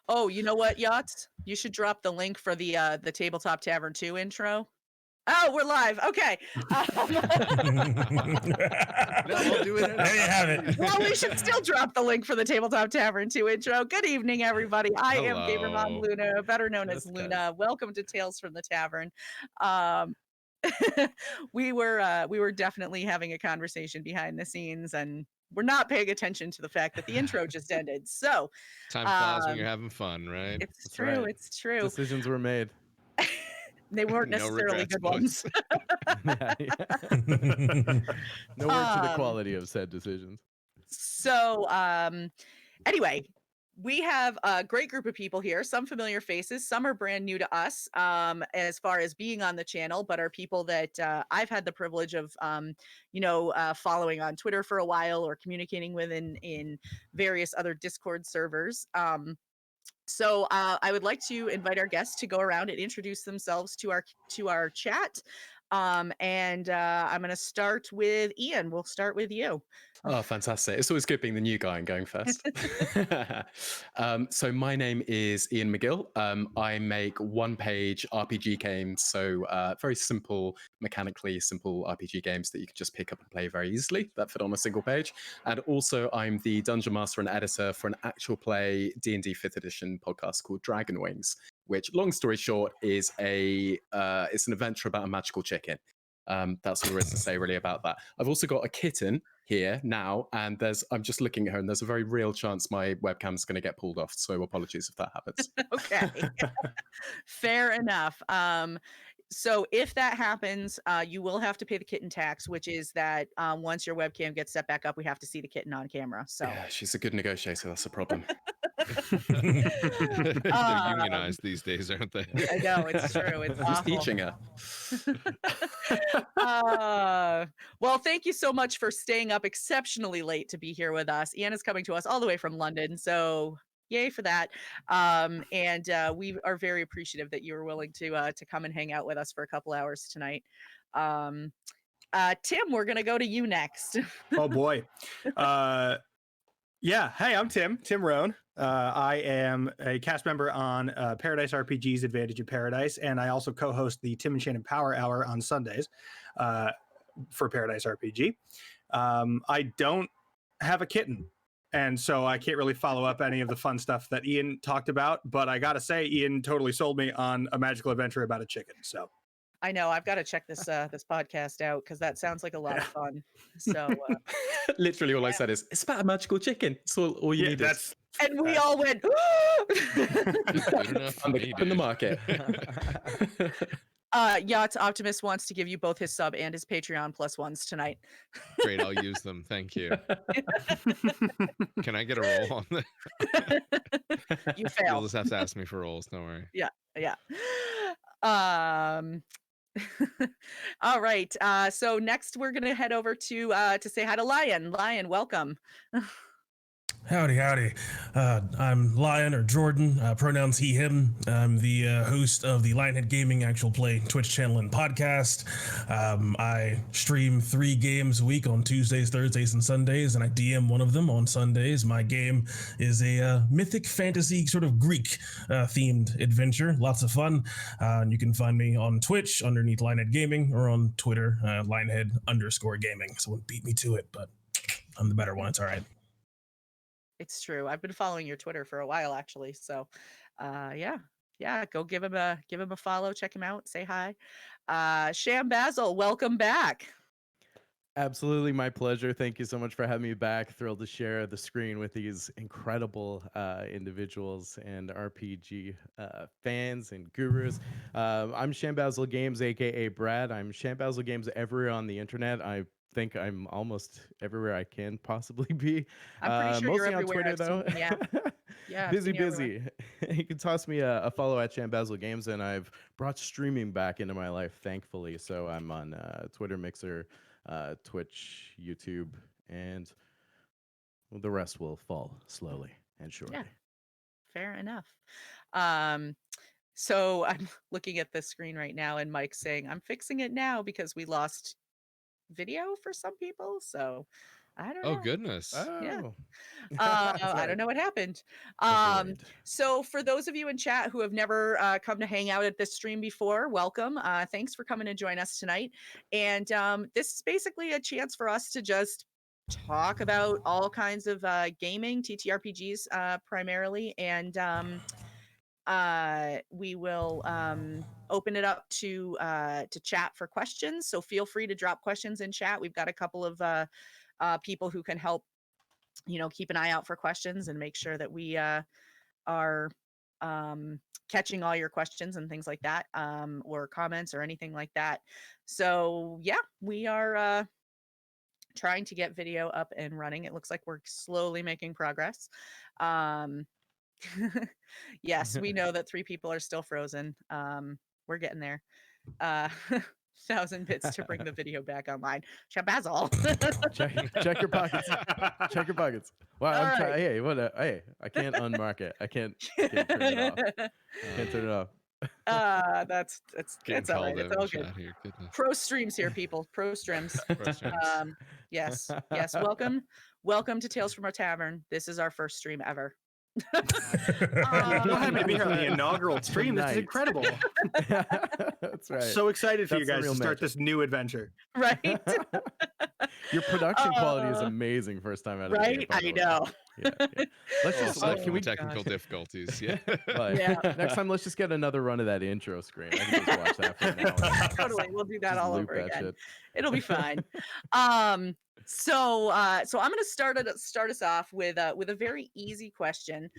Oh, you know what, Yachts? You should drop the link for the Tabletop Tavern 2 intro. Oh, we're live. Okay. No, we'll do it. There you have it. Well, we should still drop the link for the Tabletop Tavern 2 intro. Good evening, everybody. I am Gamer Mom Luna, better known as Luna. Welcome to Tales from the Tavern. We were definitely having a conversation behind the scenes, and we're not paying attention to the fact that the intro just ended. So time flies when you're having fun, right? It's true. Right. It's true. Decisions were made. They weren't necessarily good ones. No word to the quality of said decisions. So anyway, we have a great group of people here, some familiar faces, some are brand new to us as far as being on the channel, but are people that I've had the privilege of following on Twitter for a while or communicating with in various other Discord servers. So I would like to invite our guests to go around and introduce themselves to our chat. I'm going to start with Ian. We'll start with you. Oh, fantastic. It's always good being the new guy and going first. So my name is IanMcGill. I make one-page RPG games, so very simple, mechanically simple RPG games that you can just pick up and play very easily, that fit on a single page. And also I'm the dungeon master and editor for an actual play D&D 5th edition podcast called Dragon Wings, which, long story short, is it's an adventure about a magical chicken. That's all there is to say really about that. I've also got a kitten here now, and I'm just looking at her, and there's a very real chance my webcam's going to get pulled off, so apologies if that happens. Okay. Fair enough. So if that happens, you will have to pay the kitten tax, which is that once your webcam gets set back up, we have to see the kitten on camera. So yeah, she's a good negotiator. That's a problem. They're unionized these days, aren't they? I know, it's true. It's Who's awful. teaching her? Well, thank you so much for staying up exceptionally late to be here with us. Ian is coming to us all the way from London, so yay for that. And we are very appreciative that you were willing to come and hang out with us for a couple hours tonight. Tim, we're gonna go to you next. Oh boy. Yeah, hey, I'm Tim Rohn. I am a cast member on Paradise RPG's Advantage in Paradise, and I also co-host the Tim and Shannon Power Hour on Sundays for Paradise RPG. I don't have a kitten, and so I can't really follow up any of the fun stuff that Ian talked about, but I gotta say, Ian totally sold me on a magical adventure about a chicken, so. I know, I've got to check this this podcast out, because that sounds like a lot of fun. So literally all I said is, it's about a magical chicken. It's all you need. And we all went, in the market. Yachts Optimus wants to give you both his sub and his Patreon +1s tonight. Great, I'll use them. Thank you. Can I get a roll on that? You fail. You'll just have to ask me for rolls. Don't worry. Yeah. All right. So next we're gonna head over to say hi to Lion. Lion, welcome. Howdy. I'm Lion, or Jordan, pronouns he, him. I'm the host of the LionheadGaming actual play Twitch channel and podcast. I stream 3 games a week on Tuesdays, Thursdays, and Sundays, and I DM one of them on Sundays. My game is a mythic fantasy sort of Greek themed adventure. Lots of fun. And you can find me on Twitch underneath LionheadGaming, or on Twitter, Lionhead_gaming. Someone beat me to it, but I'm the better one. It's all right. It's true. I've been following your Twitter for a while, actually. So, yeah, go give him a follow, check him out, say hi. Shambazzle, welcome back. Absolutely, my pleasure. Thank you so much for having me back. Thrilled to share the screen with these incredible individuals and RPG fans and gurus. I'm ShambazzleGames, aka Brad. I'm ShambazzleGames everywhere on the internet. I think I'm almost everywhere I can possibly be. I'm pretty sure mostly you're on everywhere. Twitter, though. Yeah. Busy. You can toss me a follow at ShambazzleGames, and I've brought streaming back into my life, thankfully. So I'm on Twitter, Mixer, Twitch, YouTube, and the rest will fall slowly and surely. Yeah, fair enough. So I'm looking at the screen right now, and Mike's saying, I'm fixing it now because we lost video for some people. So I don't know. Oh goodness. Yeah. Oh. I don't know what happened. Avoid. So for those of you in chat who have never come to hang out at this stream before, welcome. Thanks for coming to join us tonight. And this is basically a chance for us to just talk about all kinds of gaming, TTRPGs primarily, and we will open it up to chat for questions. So feel free to drop questions in chat. We've got a couple of people who can help, keep an eye out for questions and make sure that we are catching all your questions and things like that, or comments or anything like that. So yeah, we are trying to get video up and running. It looks like we're slowly making progress. Yes, we know that 3 people are still frozen. We're getting there. 1,000 bits to bring the video back online. Shabazzle. check your pockets. Check your pockets. Wow, All I'm trying. right. Hey, what? Hey, I can't unmark it. I can't turn it off. Can't turn it off. That's Getting it's all called right. It's out in all good. chat here. Goodness. Pro streams here, people. Pro streams. Pro streams. Yes. Welcome to Tales from Our Tavern. This is our first stream ever. So happy to be here on the inaugural stream. This is Tonight. incredible. That's right. So excited for you That's the guys to real start magic. this new adventure. Right? Your production quality is amazing first time out of the Right? gate, by the I way. know. Yeah. Let's just Aside can from we technical difficulties? Yeah. but Yeah. next time let's just get another run of that intro screen. I can just watch that from now on. Totally. We'll do that Just all loop over that again. shit. It'll be fine. So I'm going to start us off with a very easy question.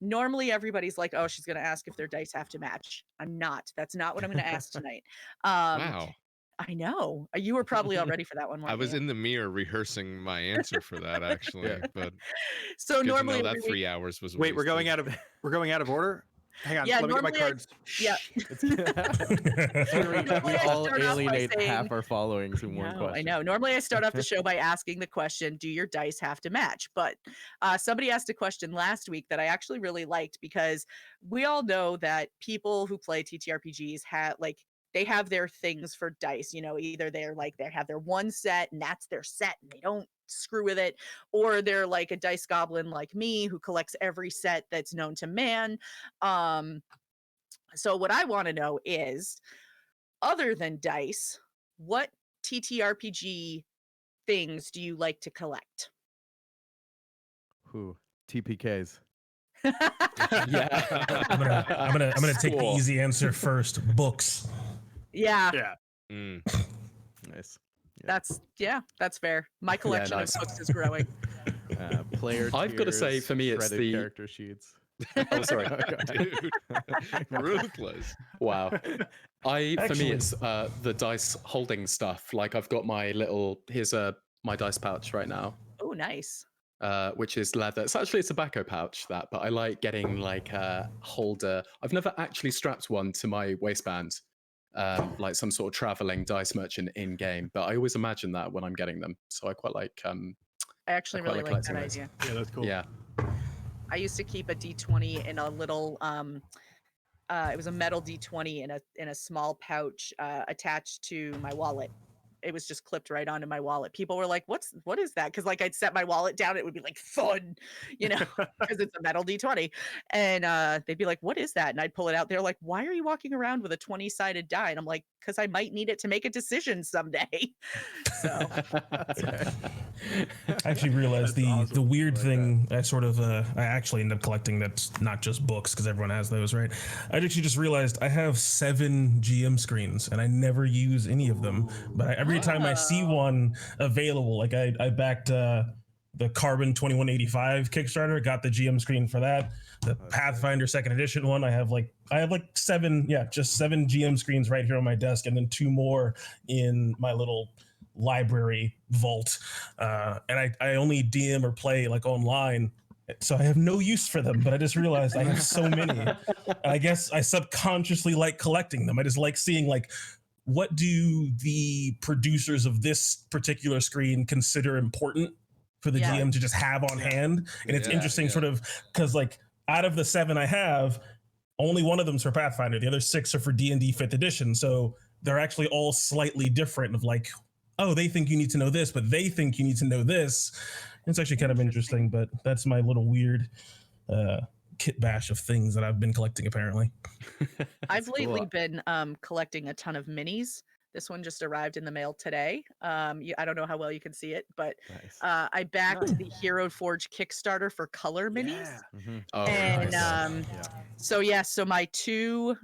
Normally everybody's like, oh, she's going to ask if their dice have to match. I'm not. That's not what I'm going to ask tonight. Wow. I know. You were probably all ready for that one. I was in the mirror rehearsing my answer for that actually, Yeah. but So good normally to know that every week- 3 hours was Wait, we're going wasted. out of order. Hang on, Yeah, let me get my normally I- cards. Yeah. we I all start off by alienate saying- half our followings in one No, question. I know. Normally I start off the show by asking the question, do your dice have to match? But somebody asked a question last week that I actually really liked, because we all know that people who play TTRPGs they have their things for dice, either they have their one set and that's their set and they don't screw with it, or they're like a dice goblin like me who collects every set that's known to man. So what I want to know is, other than dice, what TTRPG things do you like to collect? Who? TPKs. Yeah. I'm gonna take the Score. easy answer first. Books. Yeah, Yeah. Mm. Nice. that's fair. My collection nice. of books is growing. Player. I've gotta say, tiers, for me, it's shredded the- character sheets. Oh, sorry. Dude. Ruthless. Wow. For me, Actually- it's the dice holding stuff. Like I've got my little, here's my dice pouch right now, Oh, nice. which is leather. It's actually a tobacco pouch, but I like getting like a holder. I've never actually strapped one to my waistband, like some sort of traveling dice merchant in game, but I always imagine that when I'm getting them. So I quite like, I actually I quite really like like that collecting idea. Yeah, that's cool. yeah. I used to keep a D20 in a little it was a metal D20 in a small pouch attached to my wallet. It was just clipped right onto my wallet. People were like, what is that? Because like I'd set my wallet down, it would be like thud, because it's a metal D20. And they'd be like, what is that? And I'd pull it out. They're like, why are you walking around with a 20-sided die? And I'm like, because I might need it to make a decision someday. So I actually realized That's awesome. the weird I like thing I actually end up collecting that's not just books, because everyone has those, right? I actually just realized I have 7 GM screens and I never use any of them. But every time I see one available, like I backed the Carbon 2185 Kickstarter, got the GM screen for that. The Pathfinder 2nd edition one, I have like 7 GM screens right here on my desk, and then 2 more in my little library vault. And I only DM or play like online, so I have no use for them, but I just realized I have so many. And I guess I subconsciously like collecting them. I just like seeing like, what do the producers of this particular screen consider important for the Yeah. GM to just have on hand? And it's Yeah, interesting yeah. sort of, because like out of the 7 I have, only one of them's for Pathfinder. The other 6 are for D&D 5th edition. So they're actually all slightly different of like oh, they think you need to know this, but they think you need to know this. It's actually kind of interesting, but that's my little weird kit bash of things that I've been collecting apparently. I've lately been collecting a ton of minis. This one just arrived in the mail today. I don't know how well you can see it, but Nice. I backed the Hero Forge Kickstarter for color minis. Yeah. Mhm. Oh, And nice. so my two,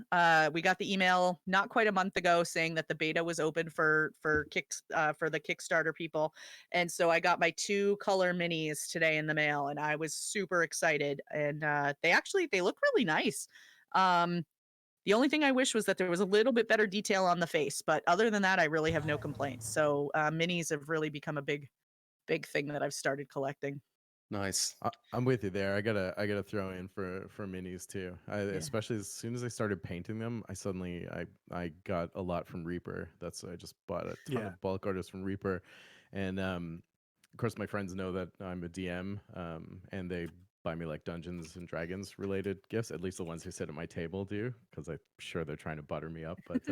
we got the email not quite a month ago saying that the beta was open for the Kickstarter people, and so I got my 2 color minis today in the mail, and I was super excited. And they look really nice. The only thing I wish was that there was a little bit better detail on the face, but other than that, I really have no complaints. So minis have really become a big thing that I've started collecting. Nice. I'm with you there. I gotta throw in for minis too. Especially as soon as I started painting them, I got a lot from Reaper. I just bought a ton of bulk orders from Reaper, and of course my friends know that I'm a DM, and they buy me like Dungeons and Dragons related gifts. At least the ones who sit at my table do, because I'm sure they're trying to butter me up. But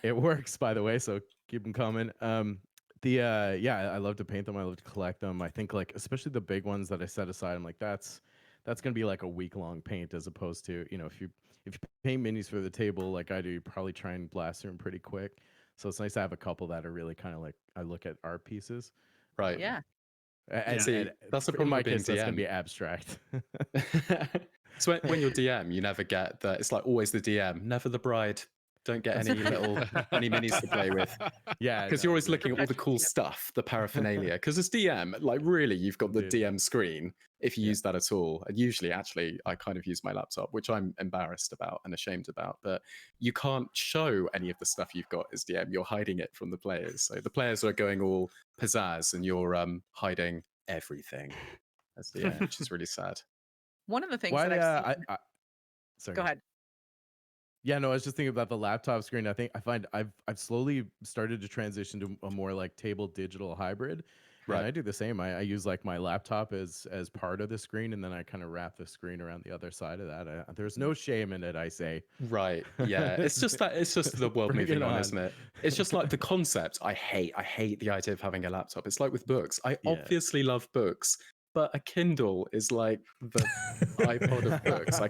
it works, by the way. So keep them coming. I love to paint them. I love to collect them. I think like especially the big ones that I set aside, I'm like that's gonna be like a week-long paint, as opposed to, if you paint minis for the table like I do, you probably try and blast through them pretty quick. So it's nice to have a couple that are really kind of like I look at art pieces. Right. Yeah. And, See, and that's the in problem my with being case, that's gonna DM. be abstract. So when you're DM, you never get that. It's like always the DM, never the bride. Don't get any any minis to play with. Yeah, Because you're always looking at all the cool stuff, the paraphernalia. Because as DM, like really, you've got the DM screen, if you use that at all. And usually, actually, I kind of use my laptop, which I'm embarrassed about and ashamed about. But you can't show any of the stuff you've got as DM. You're hiding it from the players. So the players are going all pizzazz, and you're hiding everything as DM, which is really sad. One of the things Why? that I've seen. Sorry. Go ahead. Yeah, no, I was just thinking about the laptop screen. I find I've slowly started to transition to a more like table digital hybrid. Right. And I do the same. I use like my laptop as part of the screen, and then I kind of wrap the screen around the other side of that. There's no shame in it, I say. Right. Yeah. It's just the world Bring moving it on, on. isn't it? It's just like the concept. I hate the idea of having a laptop. It's like with books. I obviously love books, but a Kindle is like the iPod of books. I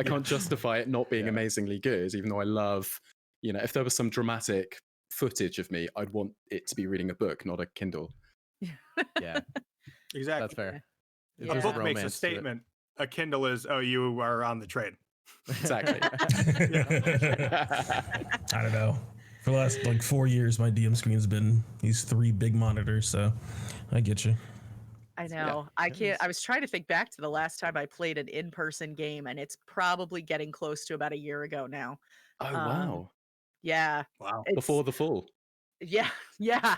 can't justify it not being amazingly good, even though I love, if there was some dramatic footage of me, I'd want it to be reading a book, not a Kindle. Yeah, Exactly. that's fair. Yeah. A There's book makes a romance to it. statement. A Kindle is, oh, you are on the trade. Exactly. I don't know. For the last like 4 years, my DM screen's been these 3 big monitors, so I get you. I know. I can't. I was trying to think back to the last time I played an in-person game, and it's probably getting close to about a year ago now. Oh wow. Yeah. Wow. Before the fall. Yeah. Yeah.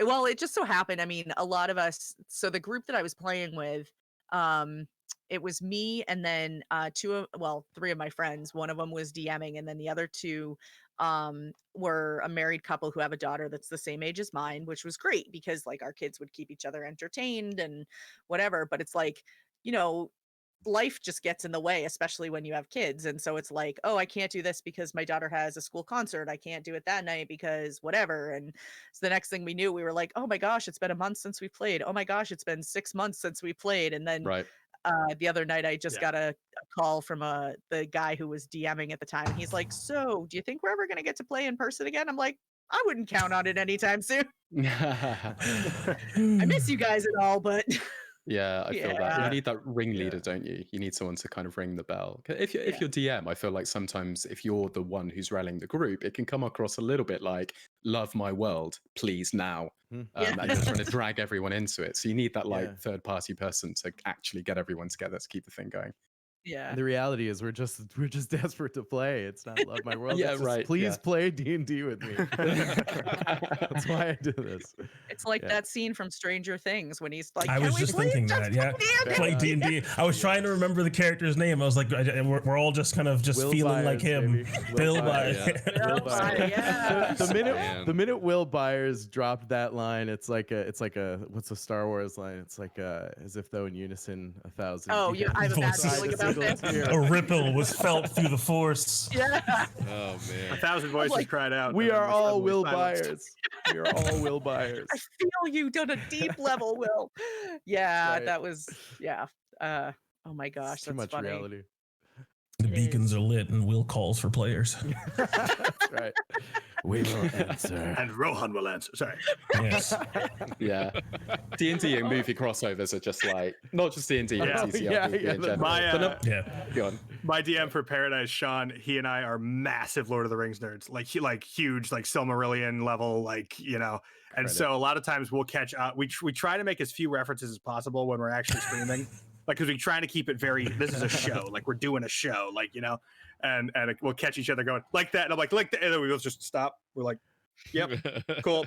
Well, it just so happened. I mean, a lot of us. So the group that I was playing with, it was me and then 3 of my friends. One of them was DMing, and then the other 2 were a married couple who have a daughter that's the same age as mine, which was great because like our kids would keep each other entertained and whatever. But it's like, life just gets in the way, especially when you have kids. And so it's like, oh, I can't do this because my daughter has a school concert. I can't do it that night because whatever. And so the next thing we knew, we were like, oh my gosh, it's been a month since we played. Oh my gosh, it's been 6 months since we played. And then Right. the other night I just got a call from the guy who was DMing at the time. He's like, so do you think we're ever going to get to play in person again? I'm like, I wouldn't count on it anytime soon. I miss you guys and all, but Yeah, I feel that. Yeah. You need that ringleader, don't you? You need someone to kind of ring the bell. If you're DM, I feel like sometimes if you're the one who's rallying the group, it can come across a little bit like "love my world, please now," and you're trying to drag everyone into it. So you need that like third party person to actually get everyone together to keep the thing going. Yeah. And the reality is we're just desperate to play. It's not love my world. Yeah, It's just, right, please yeah. play D&D with me. That's That's why I do this. It's like Yeah. that scene from Stranger Things when he's like, I "Can was we just please thinking just that, yeah. play Play D&D?" D&D. I was trying to remember the character's name. I was like, we're all just kind of just Will feeling like Byers, him. baby. Bill Will Byers. Byers, Will Will Byers, yeah. The minute Will Byers dropped that line, it's like a what's a Star Wars line? It's like as if though in unison 1,000. Oh, yeah, I have a bad Voices. feeling about this. A ripple was felt through the force. Yeah. Oh man. 1,000 voices like, cried out. We and are then all suddenly Will silenced. Byers. We are all Will Byers. I feel you on a deep level, Will. Yeah, Right. that was oh my gosh, It's too that's much funny. reality. The It beacons is. are lit and Will calls for players. That's right. We will answer. And Rohan will answer. Sorry. Yes. Yeah. D&D and movie crossovers are just like, not just D&D, but Yeah. TCRPG Yeah, in yeah, general. my, But no- Yeah. go on. My DM for Paradise, Sean, he and I are massive Lord of the Rings nerds, like huge, like Silmarillion level, like, you know. And Credit. so a lot of times we'll catch up. We try to make as few references as possible when we're actually streaming, like because we try to keep it very. This is a show, like we're doing a show, like, you know, and we'll catch each other going like that, and I'm like that, and then we'll just stop. We're like, yep, cool.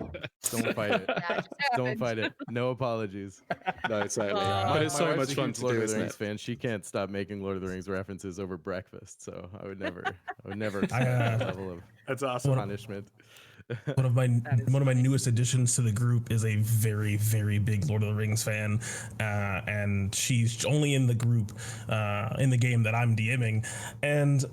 Don't fight it. That just Don't happened. fight it. No apologies. No, totally. Uh, but it's My so wife's much a fun huge to Lord do, of the isn't Rings it? fan. She can't stop making Lord of the Rings references over breakfast, so I would never accept I, that level of That's awesome. punishment. One of my is one of my newest additions to the group is a very, very big Lord of the Rings fan, and she's only in the group in the game that I'm DMing, and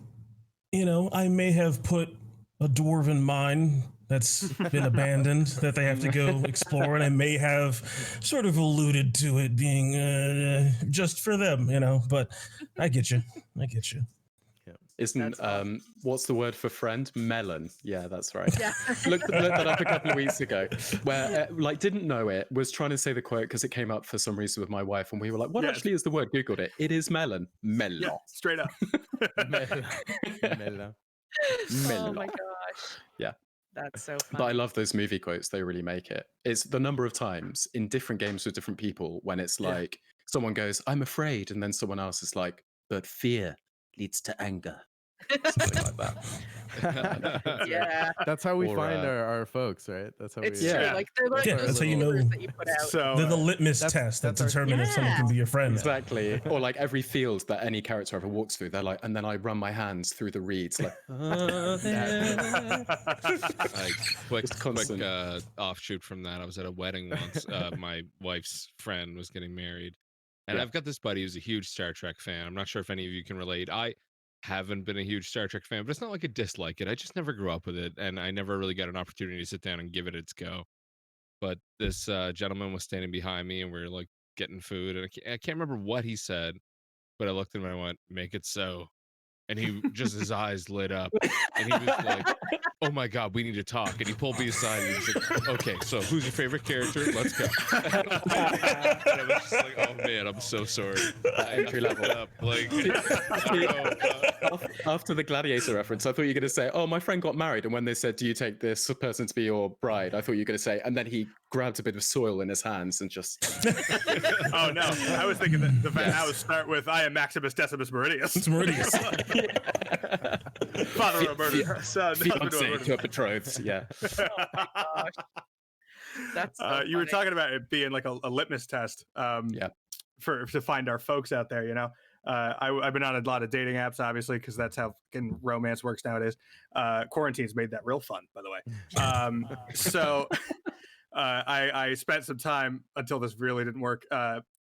you know, I may have put a dwarven mine that's been abandoned that they have to go explore, and I may have sort of alluded to it being just for them, you know. But I get you. Isn't That's fun. what's the word for friend? Melon. Yeah, that's right. Yeah. Looked that up a couple of weeks ago, where like didn't know it, was trying to say the quote because it came up for some reason with my wife, and we were like, "What Yeah. actually is the word?" Googled it. It is melon. Melon. Yeah, straight up. Mela. Oh Melon. my gosh. Yeah. That's so But I funny. love those movie quotes. They really make it. It's the number of times in different games with different people when it's Yeah. like someone goes, "I'm afraid," and then someone else is like, "But fear leads to anger." Something like that. Yeah. That's how we Or, find our folks, right? That's how It's we. true. Yeah. Like they're like Yeah, those that's how you know- feelers that you put out. So They're the litmus that's- test that that's our- determine if someone can be your friend. Exactly. Or like every field that any character ever walks through, they're like, and then I run my hands through the reeds, like, Like quick Just constant. offshoot from that. I was at a wedding once. My wife's friend was getting married, and Yeah. I've got this buddy who's a huge Star Trek fan. I'm not sure if any of you can relate. I haven't been a huge Star Trek fan, but it's not like I dislike it. I just never grew up with it, and I never really got an opportunity to sit down and give it its go. But this gentleman was standing behind me, and we were like getting food, and I can't remember what he said, but I looked at him and I went, "Make it so." And he just his eyes lit up, and he was like, "Oh my God, we need to talk." And he pulled me aside and he was like, "Okay, so who's your favorite character? Let's go." And I was just like, "Oh man, I'm so sorry." Entry level. Like, I don't know, After the Gladiator reference, I thought you were going to say, "Oh, my friend got married," and when they said, "Do you take this person to be your bride?" I thought you were going to say, and then he grabbed a bit of soil in his hands and just. Oh no, I was thinking that the Van House start with "I am Maximus Decimus Meridius, It's Meridius. father of a murderer, son, husband of a Fiance to a murderer." betrothed. Yeah. Gosh. That's so You were funny. talking about it being like a litmus test, Yeah. to find our folks out there. You know, I've been on a lot of dating apps, obviously, because that's how fucking romance works nowadays. Quarantine's made that real fun, by the way. So I spent some time until this really didn't work.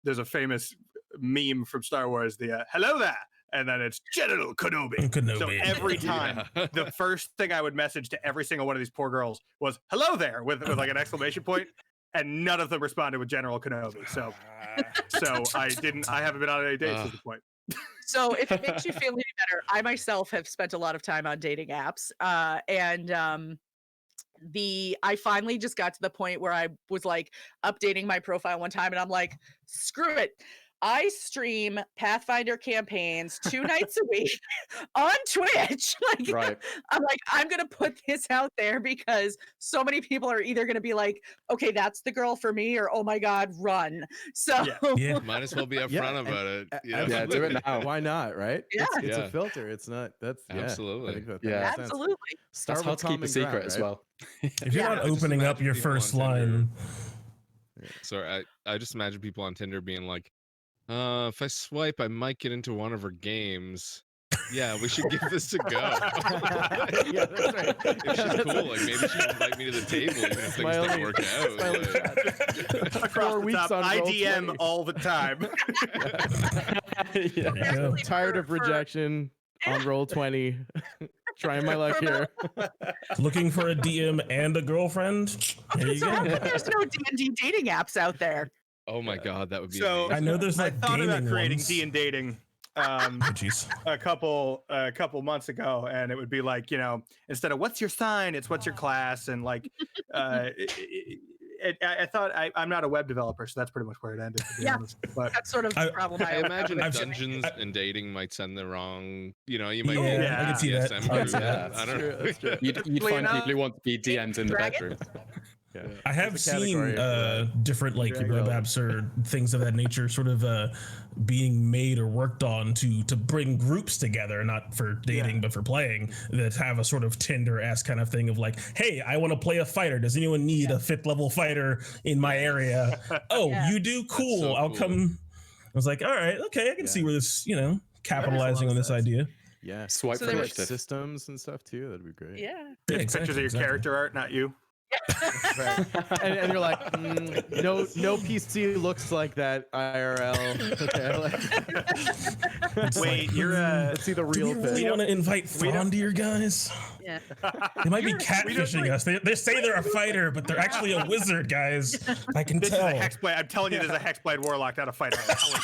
There's a famous meme from Star Wars, the "Hello there," and then it's General Kenobi. Kenobi. So every time, Yeah. the first thing I would message to every single one of these poor girls was "Hello there" with like an exclamation point, and none of them responded with General Kenobi. So I haven't been on any dates at the point. So if it makes you feel any better, I myself have spent a lot of time on dating apps, and I finally just got to the point where I was like updating my profile one time, and I'm like, screw it. I stream Pathfinder campaigns 2 nights a week on Twitch. Like, Right. I'm like, I'm gonna put this out there because so many people are either gonna be like, okay, that's the girl for me, or oh my god, run. So Yeah. Might as well be upfront about it. You know? Yeah, do it now. Why not? Right? Yeah. It's Yeah. a filter. It's not. That's I Absolutely. think that Yeah. makes sense. absolutely. Start That's hard with to keep a common secret ground, as right? well. If you're Yeah. not I just opening up imagine your people on first Tinder- line, Sorry, I just imagine people on Tinder being like, if I swipe, I might get into one of her games. Yeah, we should give this a go. Yeah, that's right. If she's cool, like maybe she should invite me to the table, even if things don't Smiling- work out. smiling like- chat. Across 4 the weeks top, on I Roll20. DM all the time. Yeah. there you go. Tired of For- rejection on Roll20. Trying my luck here. looking for a DM and a girlfriend. There you So how go. come there's no D&D dating apps out there? Oh my god, that would be So- I amazing. know there's I like thought about gaming creating ones. dating Oh, jeez. a couple months ago, and it would be like, instead of what's your sign, it's what's your class, and like I thought I'm not a web developer, so that's pretty much where it ended, to be Yeah. honest. But That's sort of the problem. I imagine I've- dungeons and dating might send the wrong. You might Yeah, get I can see that. DSM I can see group. that. I don't True, know. that's true. You'd Well, find people who want to be DMs in the Dragon? bedroom. Yeah. I have There's a seen category for that. different like Dragon. web apps or things of that nature sort of being made or worked on to bring groups together, not for dating Yeah. but for playing, that have a sort of Tinder-esque kind of thing of like, hey, I want to play a fighter. Does anyone need a 5th level fighter in my area? Oh, Yeah. you do? Cool. so I'll cool. come. I was like, all right, okay, I can Yeah. see where this, capitalizing on this sense. idea. Yeah. Swipe So for there Like was- initiative. systems and stuff too. That'd be great. Yeah. Yeah, it's pictures of your exactly. character art, not you. Right. and you're like, no PC looks like that IRL. Okay. It's Wait, like, you're Let's see the do real we really thing. want to invite we don't- Thrawn to your guys? Yeah. They might be We don't catfishing like- us. They say they're a fighter, but they're actually a wizard, guys. I can This tell. is a hexblade. I'm telling you, this is a hexblade warlock, not a fighter. I'm telling you.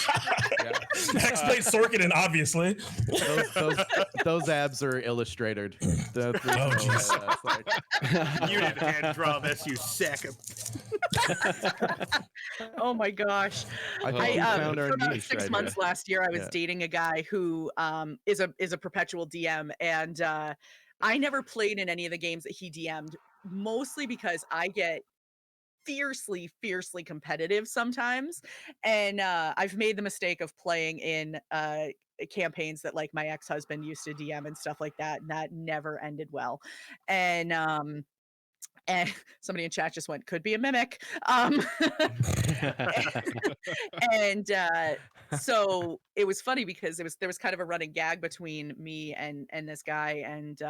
Hexblade Sorkin, obviously. Those abs are illustrated. That's jeez. that's like, You didn't hand draw this, you sack of. Oh my gosh. I think I we found for our about niche 6 right months here. last year, I was Yeah. dating a guy who is a perpetual DM, and I never played in any of the games that he DM'd, mostly because I get fiercely competitive sometimes, and I've made the mistake of playing in campaigns that like my ex-husband used to DM and stuff like that, and that never ended well. And somebody in chat just went, could be a mimic. And so it was funny because there was kind of a running gag between me and this guy, and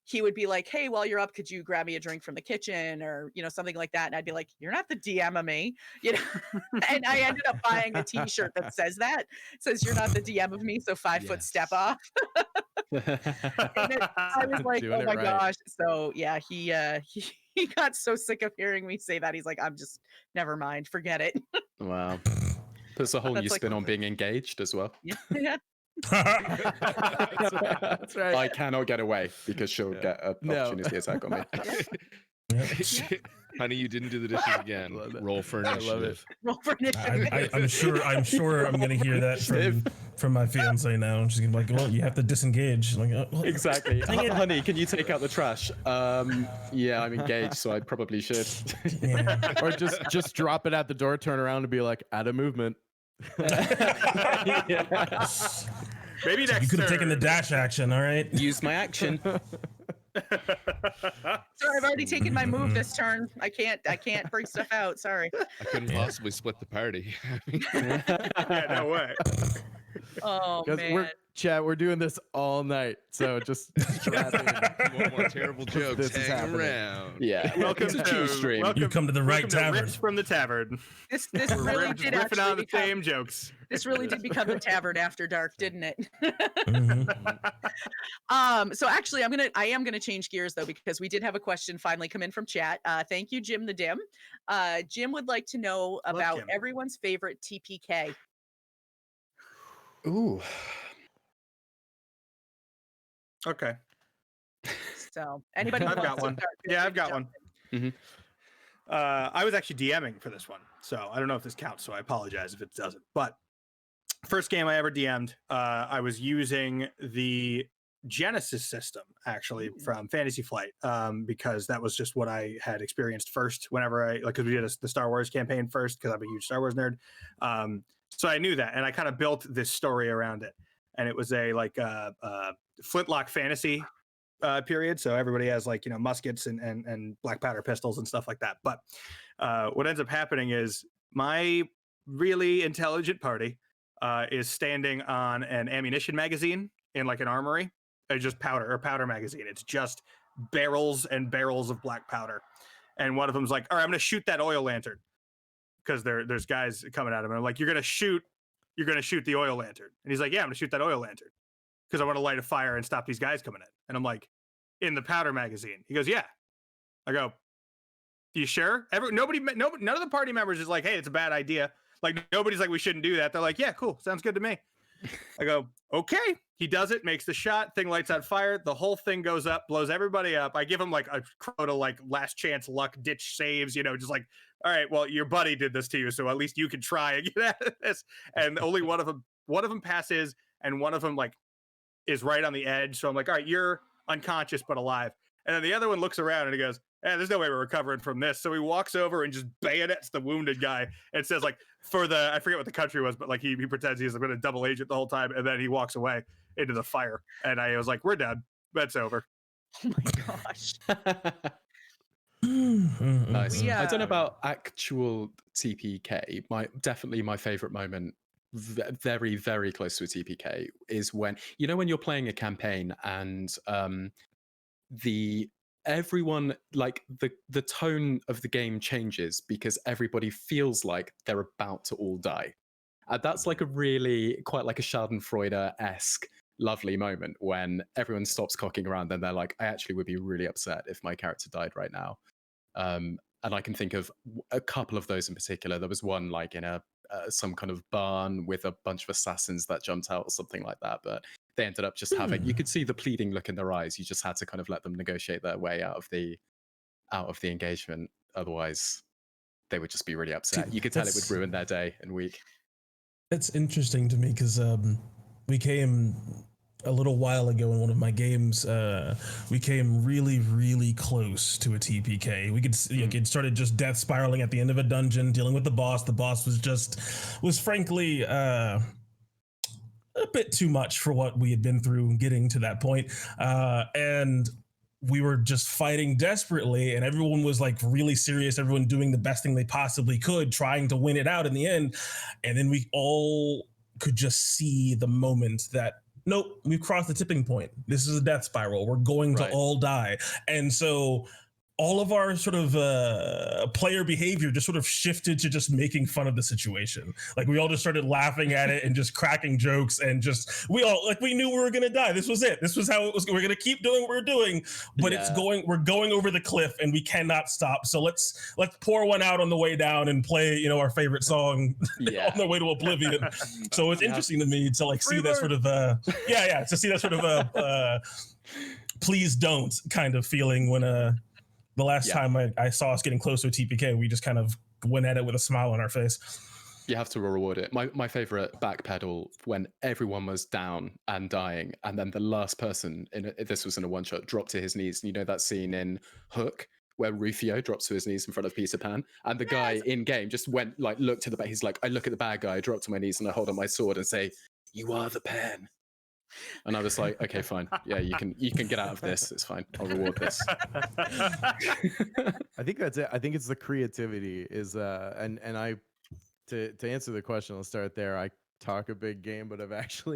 he would be like, hey, while you're up, could you grab me a drink from the kitchen, or something like that? And I'd be like, you're not the DM of me, and I ended up buying a t-shirt that says that. It says, you're not the DM of me, so 5 foot step Yes. off. And then I was like, Doing oh it my right. gosh. So yeah, he got so sick of hearing me say that. He's like, I'm just, never mind, forget it. Wow. Puts a whole That's new like- spin on being engaged as well. Yeah. That's right. I cannot get away because she'll get an No. opportunity attack on me. Honey, you didn't do the dishes again. Love it. Roll for I love initiative. Roll for initiative. I'm sure I'm gonna hear that from my fiance now. And she's gonna be like, well, you have to disengage. Like, well, Exactly. Honey, can you take out the trash? Yeah, I'm engaged, so I probably should. yeah. Or just drop it at the door, turn around, and be like, out of movement. Yeah. Maybe next You could have taken the turn. dash action, all right? Use my action. Sorry, I've already taken my move this turn. I can't bring stuff out. Sorry. I couldn't possibly split the party. Yeah, no way. Oh man. We're doing this all night, so just strap in. One more terrible jokes. This is Hang happening. around. Yeah. Welcome It's a to true stream. You come to the right welcome to tavern. Rips from the Tavern. This We're really just did riffing actually on the become, same jokes. this really did become the Tavern After Dark, didn't it? Mhm. So actually I am gonna change gears though, because we did have a question finally come in from chat. Thank you, Jim the Dim. Jim would like to know Love about Jim. everyone's favorite TPK. Ooh. Okay. So anybody who I've wants got to one. start, feel Yeah, free I've to got jump one. I was actually DMing for this one, so I don't know if this counts. So I apologize if it doesn't. But first game I ever DM'd, I was using the Genesis system actually from Fantasy Flight, because that was just what I had experienced first. Whenever because we did the Star Wars campaign first, because I'm a huge Star Wars nerd. So I knew that, and I kind of built this story around it. And it was a flintlock fantasy period, so everybody has muskets and black powder pistols and stuff like that. But what ends up happening is my really intelligent party is standing on an ammunition magazine in like an armory. It's just powder magazine. It's just barrels and barrels of black powder. And one of them's like, all right, I'm gonna shoot that oil lantern, because there's guys coming at him, and I'm like, you're gonna shoot the oil lantern. And he's like, yeah, I'm gonna shoot that oil lantern because I want to light a fire and stop these guys coming in. And I'm like, in the powder magazine? He goes, yeah. I go, you sure? None of the party members is like, hey, it's a bad idea. Like, nobody's like, we shouldn't do that. They're like, yeah, cool, sounds good to me. I go, okay. He does it, makes the shot, thing lights on fire, the whole thing goes up, blows everybody up. I give him like a Crota like last chance luck ditch saves, just like, all right, well, your buddy did this to you, so at least you can try and get out of this. And only one of them passes, and one of them like is right on the edge. So I'm like, all right, you're unconscious but alive. And then the other one looks around and he goes, there's no way we're recovering from this. So he walks over and just bayonets the wounded guy and says, like, I forget what the country was, but like he pretends he's been a double agent the whole time, and then he walks away into the fire. And I was like, we're done. That's over. Oh my gosh. Nice. We, I don't know about actual TPK. Definitely my favorite moment, very, very close to a TPK, is when you're playing a campaign and everyone, like, the tone of the game changes because everybody feels like they're about to all die. That's like a really quite like a Schadenfreude-esque lovely moment when everyone stops cocking around and they're like, I actually would be really upset if my character died right now. And I can think of a couple of those in particular. There was one like in some kind of barn with a bunch of assassins that jumped out or something like that, but they ended up just having, you could see the pleading look in their eyes. You just had to kind of let them negotiate their way out of the engagement. Otherwise, they would just be really upset. You could tell it would ruin their day and week. It's interesting to me because we came a little while ago in one of my games. We came really, really close to a TPK. We could it started just death spiraling at the end of a dungeon, dealing with the boss. The boss was frankly a bit too much for what we had been through getting to that point. And we were just fighting desperately, and everyone was like really serious, everyone doing the best thing they possibly could, trying to win it out in the end. And then we all could just see the moment that, nope, we've crossed the tipping point. This is a death spiral. We're going to all die. And so all of our sort of player behavior just sort of shifted to just making fun of the situation. Like we all just started laughing at it and just cracking jokes, and just we knew we were gonna die. This was it. This was how it was. We're gonna keep doing what we're doing, but we're going over the cliff and we cannot stop. So let's pour one out on the way down and play our favorite song on the way to oblivion. So it's interesting to me to like see that sort of to see that sort of please don't kind of feeling when the last time I saw us getting close to a TPK, we just kind of went at it with a smile on our face. You have to reward it. My favorite backpedal when everyone was down and dying, and then the last person this was in a one shot, dropped to his knees. And you know that scene in Hook where Rufio drops to his knees in front of Peter Pan, and the guy in game just went like looked to the back. He's like, I look at the bad guy, I drop to my knees, and I hold up my sword and say, "You are the pen." And I was like, okay, fine. Yeah, you can get out of this. It's fine. I'll reward this. I think that's it. I think it's the creativity is and I to answer the question, I'll start there. I talk a big game, but I've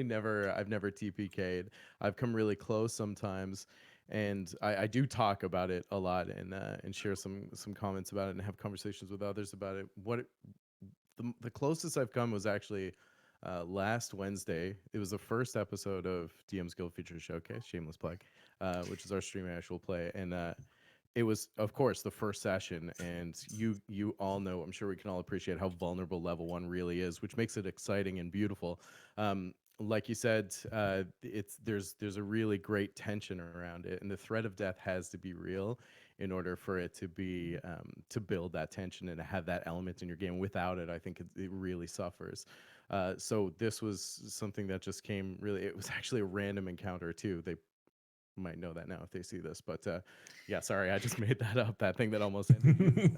never TPK'd. I've come really close sometimes, and I do talk about it a lot and share some comments about it and have conversations with others about it. The closest I've come was actually last Wednesday. It was the first episode of DM's Guild Feature Showcase, shameless plug, which is our stream actual play, and it was, of course, the first session. And you all know, I'm sure we can all appreciate how vulnerable level 1 really is, which makes it exciting and beautiful. Like you said, there's a really great tension around it, and the threat of death has to be real in order for it to be to build that tension and to have that element in your game. Without it, I think it really suffers. So this was something that just came really. It was actually a random encounter too. They might know that now if they see this, but yeah, sorry, I just made that up. That thing that almost ended.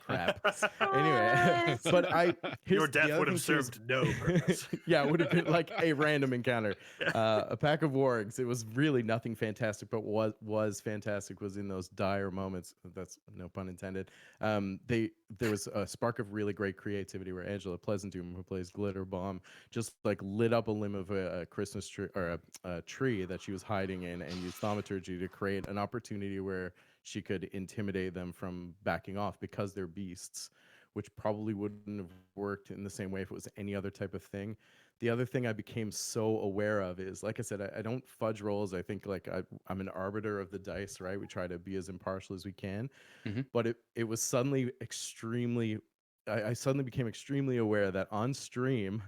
Crap. Anyway, but Your the death other would have thing too is- served no purpose. yeah, it would have been like a random encounter. A pack of wargs. It was really nothing fantastic, but what was fantastic was in those dire moments. That's no pun intended. There was a spark of really great creativity where Angela Pleasantdoom, who plays Glitter Bomb, just like lit up a limb of a Christmas tree or a tree that she was hiding in, and used thaumaturgy to create an opportunity where she could intimidate them from backing off because they're beasts, which probably wouldn't have worked in the same way if it was any other type of thing. The other thing I became so aware of is, like I said, I don't fudge rolls. I think like I'm an arbiter of the dice, right? We try to be as impartial as we can. Mhm. But it was suddenly extremely, I suddenly became extremely aware that on stream,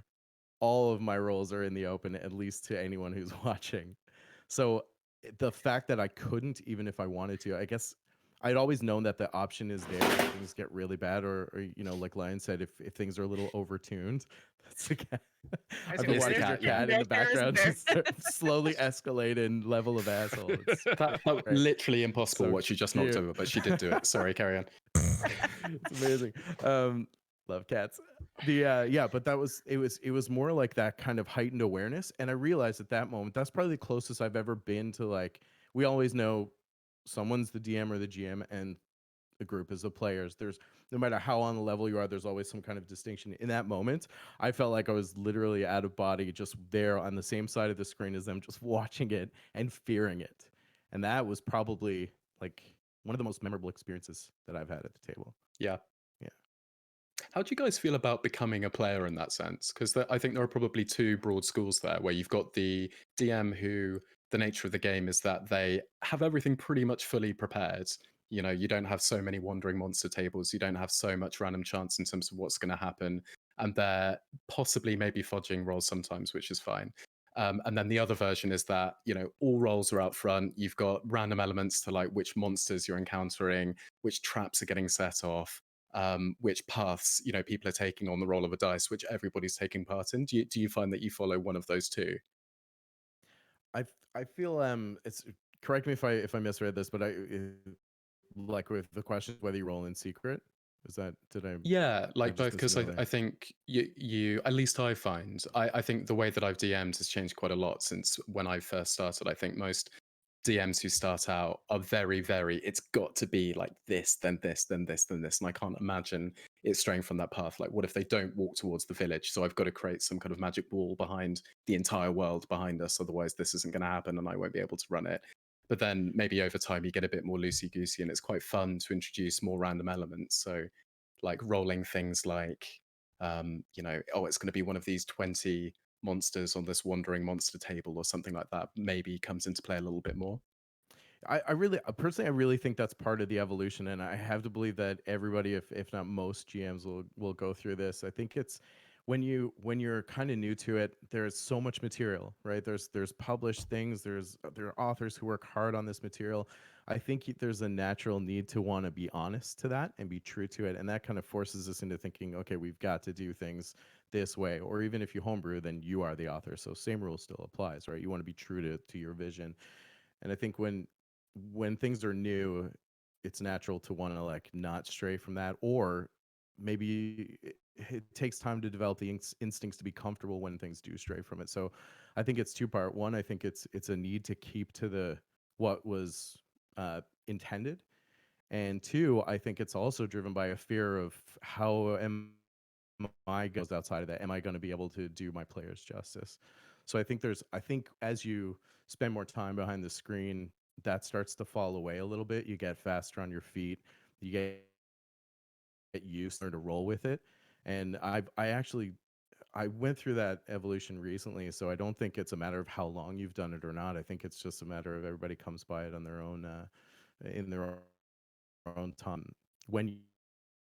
all of my rolls are in the open, at least to anyone who's watching. So the fact that I couldn't, even if I wanted to, I guess I'd always known that the option is there if things get really bad, or you know, like Lion said, if things are a little overtuned. That's the cat. I've been It's the watching your cat, yeah. cat in the There's background there. just slowly escalate in level of asshole. It's That great. literally impossible So what she just knocked cute. over, but she did do it. Sorry, carry on. It's amazing. Love cats. The yeah, but it was more like that kind of heightened awareness, and I realized at that moment that's probably the closest I've ever been to, like, we always know someone's the DM or the GM and the group is the players. There's, no matter how on the level you are, there's always some kind of distinction. In that moment, I felt like I was literally out of body, just there on the same side of the screen as them, just watching it and fearing it. And that was probably like one of the most memorable experiences that I've had at the table. Yeah. Yeah. How do you guys feel about becoming a player in that sense? Because I think there are probably two broad schools there, where you've got the DM who the nature of the game is that they have everything pretty much fully prepared. You know, you don't have so many wandering monster tables, you don't have so much random chance in terms of what's going to happen, and they're possibly maybe fudging rolls sometimes, which is fine. And then the other version is that, you know, all rolls are out front. You've got random elements to like which monsters you're encountering, which traps are getting set off, which paths, you know, people are taking on the roll of a dice, which everybody's taking part in. Do you find that you follow one of those two? I feel it's, correct me if I misread this, but like with the question whether you roll in secret, is that, did I? Yeah, like just both, because missed it I think you at least I find, I think the way that I've DM'd has changed quite a lot since when I first started. I think most DMs who start out are very, it's got to be like this, then this, then this, then this. And I can't imagine it straying from that path. Like, what if they don't walk towards the village? So I've got to create some kind of magic wall behind the entire world behind us. Otherwise, this isn't going to happen and I won't be able to run it. But then maybe over time, you get a bit more loosey-goosey and it's quite fun to introduce more random elements. So like rolling things like, you know, oh, it's going to be one of these 20 monsters on this wandering monster table or something like that, maybe comes into play a little bit more. I really, personally, I really think that's part of the evolution, and I have to believe that everybody, if not most GMs, will go through this. I think it's when you're kind of new to it, there's so much material, right? There's published things, there are authors who work hard on this material. I think there's a natural need to want to be honest to that and be true to it, and that kind of forces us into thinking, okay, we've got to do things this way. Or even if you homebrew, then you are the author, so same rule still applies, right? You want to be true to your vision. And I think when things are new, it's natural to want to like not stray from that, or maybe it takes time to develop the instincts to be comfortable when things do stray from it. So I think it's two-part. One, I think it's a need to keep to the what was intended, and two, I think it's also driven by a fear of how am I goes outside of that. Am I going to be able to do my players justice? So I think as you spend more time behind the screen, that starts to fall away a little bit. You get faster on your feet. You get used to roll with it. And I went through that evolution recently, so I don't think it's a matter of how long you've done it or not. I think it's just a matter of everybody comes by it on their own in their own time. When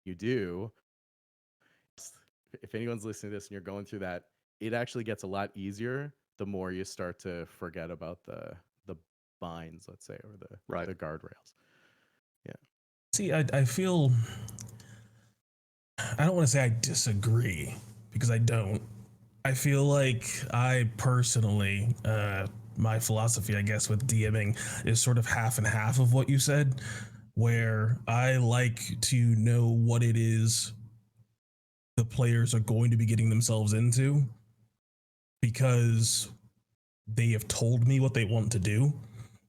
you do, if anyone's listening to this and you're going through that, it actually gets a lot easier the more you start to forget about the binds, let's say, or the guardrails. See, I feel, I don't want to say I disagree because I don't. I feel like I personally, my philosophy, I guess, with DMing is sort of half and half of what you said, where I like to know what it is the players are going to be getting themselves into because they have told me what they want to do,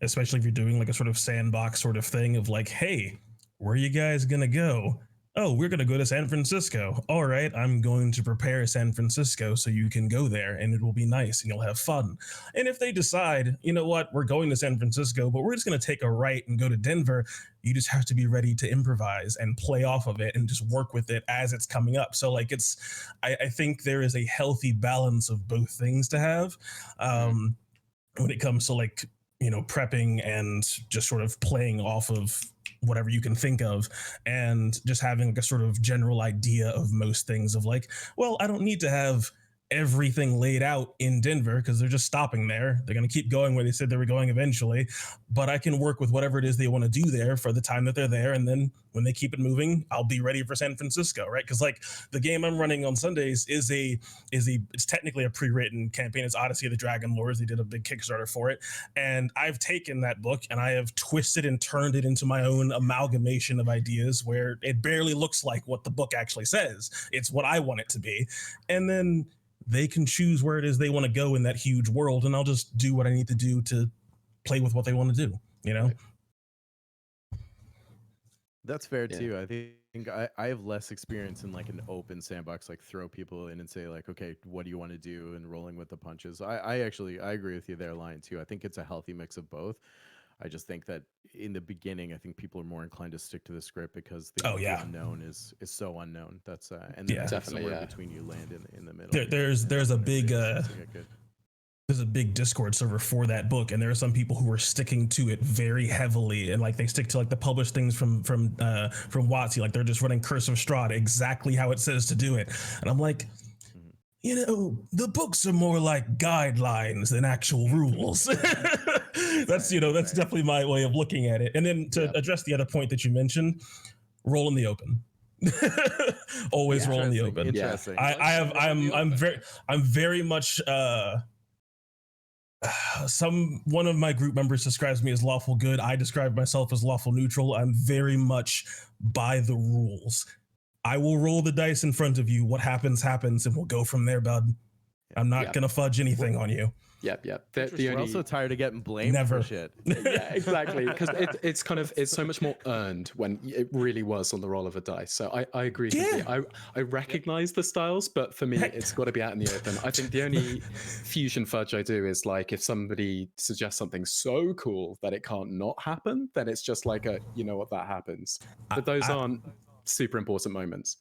especially if you're doing like a sort of sandbox sort of thing of like, hey, where are you guys gonna go? Oh, we're gonna go to San Francisco. All right, I'm going to prepare San Francisco so you can go there and it will be nice and you'll have fun. And if they decide, you know what, we're going to San Francisco, but we're just gonna take a right and go to Denver, you just have to be ready to improvise and play off of it and just work with it as it's coming up. So like I think there is a healthy balance of both things to have. When it comes to like, you know, prepping and just sort of playing off of whatever you can think of and just having like a sort of general idea of most things of like, well, I don't need to have everything laid out in Denver because they're just stopping there. They're going to keep going where they said they were going eventually, but I can work with whatever it is they want to do there for the time that they're there. And then when they keep it moving, I'll be ready for San Francisco, right? Because like the game I'm running on Sundays is it's technically a pre-written campaign. It's Odyssey of the Dragon Lords. They did a big Kickstarter for it. And I've taken that book and I have twisted and turned it into my own amalgamation of ideas where it barely looks like what the book actually says. It's what I want it to be. And then they can choose where it is they want to go in that huge world, and I'll just do what I need to do to play with what they want to do, you know? That's fair too. I think I have less experience in like an open sandbox, like throw people in and say like, okay, what do you want to do, and rolling with the punches. I agree with you there, Lion, too. I think it's a healthy mix of both. I just think that in the beginning, I think people are more inclined to stick to the script because the unknown is so unknown. That's and then definitely between you land in the middle. There's a big there's a big Discord server for that book, and there are some people who are sticking to it very heavily, and like they stick to like the published things from WotC, like they're just running Curse of Strahd exactly how it says to do it, and I'm like, you know, the books are more like guidelines than actual rules. That's definitely my way of looking at it. And then to address the other point that you mentioned, roll in the open. Always roll in the open. Interesting. I'm very much one of my group members describes me as lawful good. I describe myself as lawful neutral. I'm very much by the rules. I will roll the dice in front of you. What happens, happens, and we'll go from there, bud. I'm not gonna fudge anything on you. Yep. We're also tired of getting blamed for shit. Yeah, exactly. Because it's so much more earned when it really was on the roll of a dice. So I agree with you. I recognize the styles, but for me, it's got to be out in the open. I think the only fusion fudge I do is like if somebody suggests something so cool that it can't not happen, then it's just like you know what, that happens. But those aren't super important moments.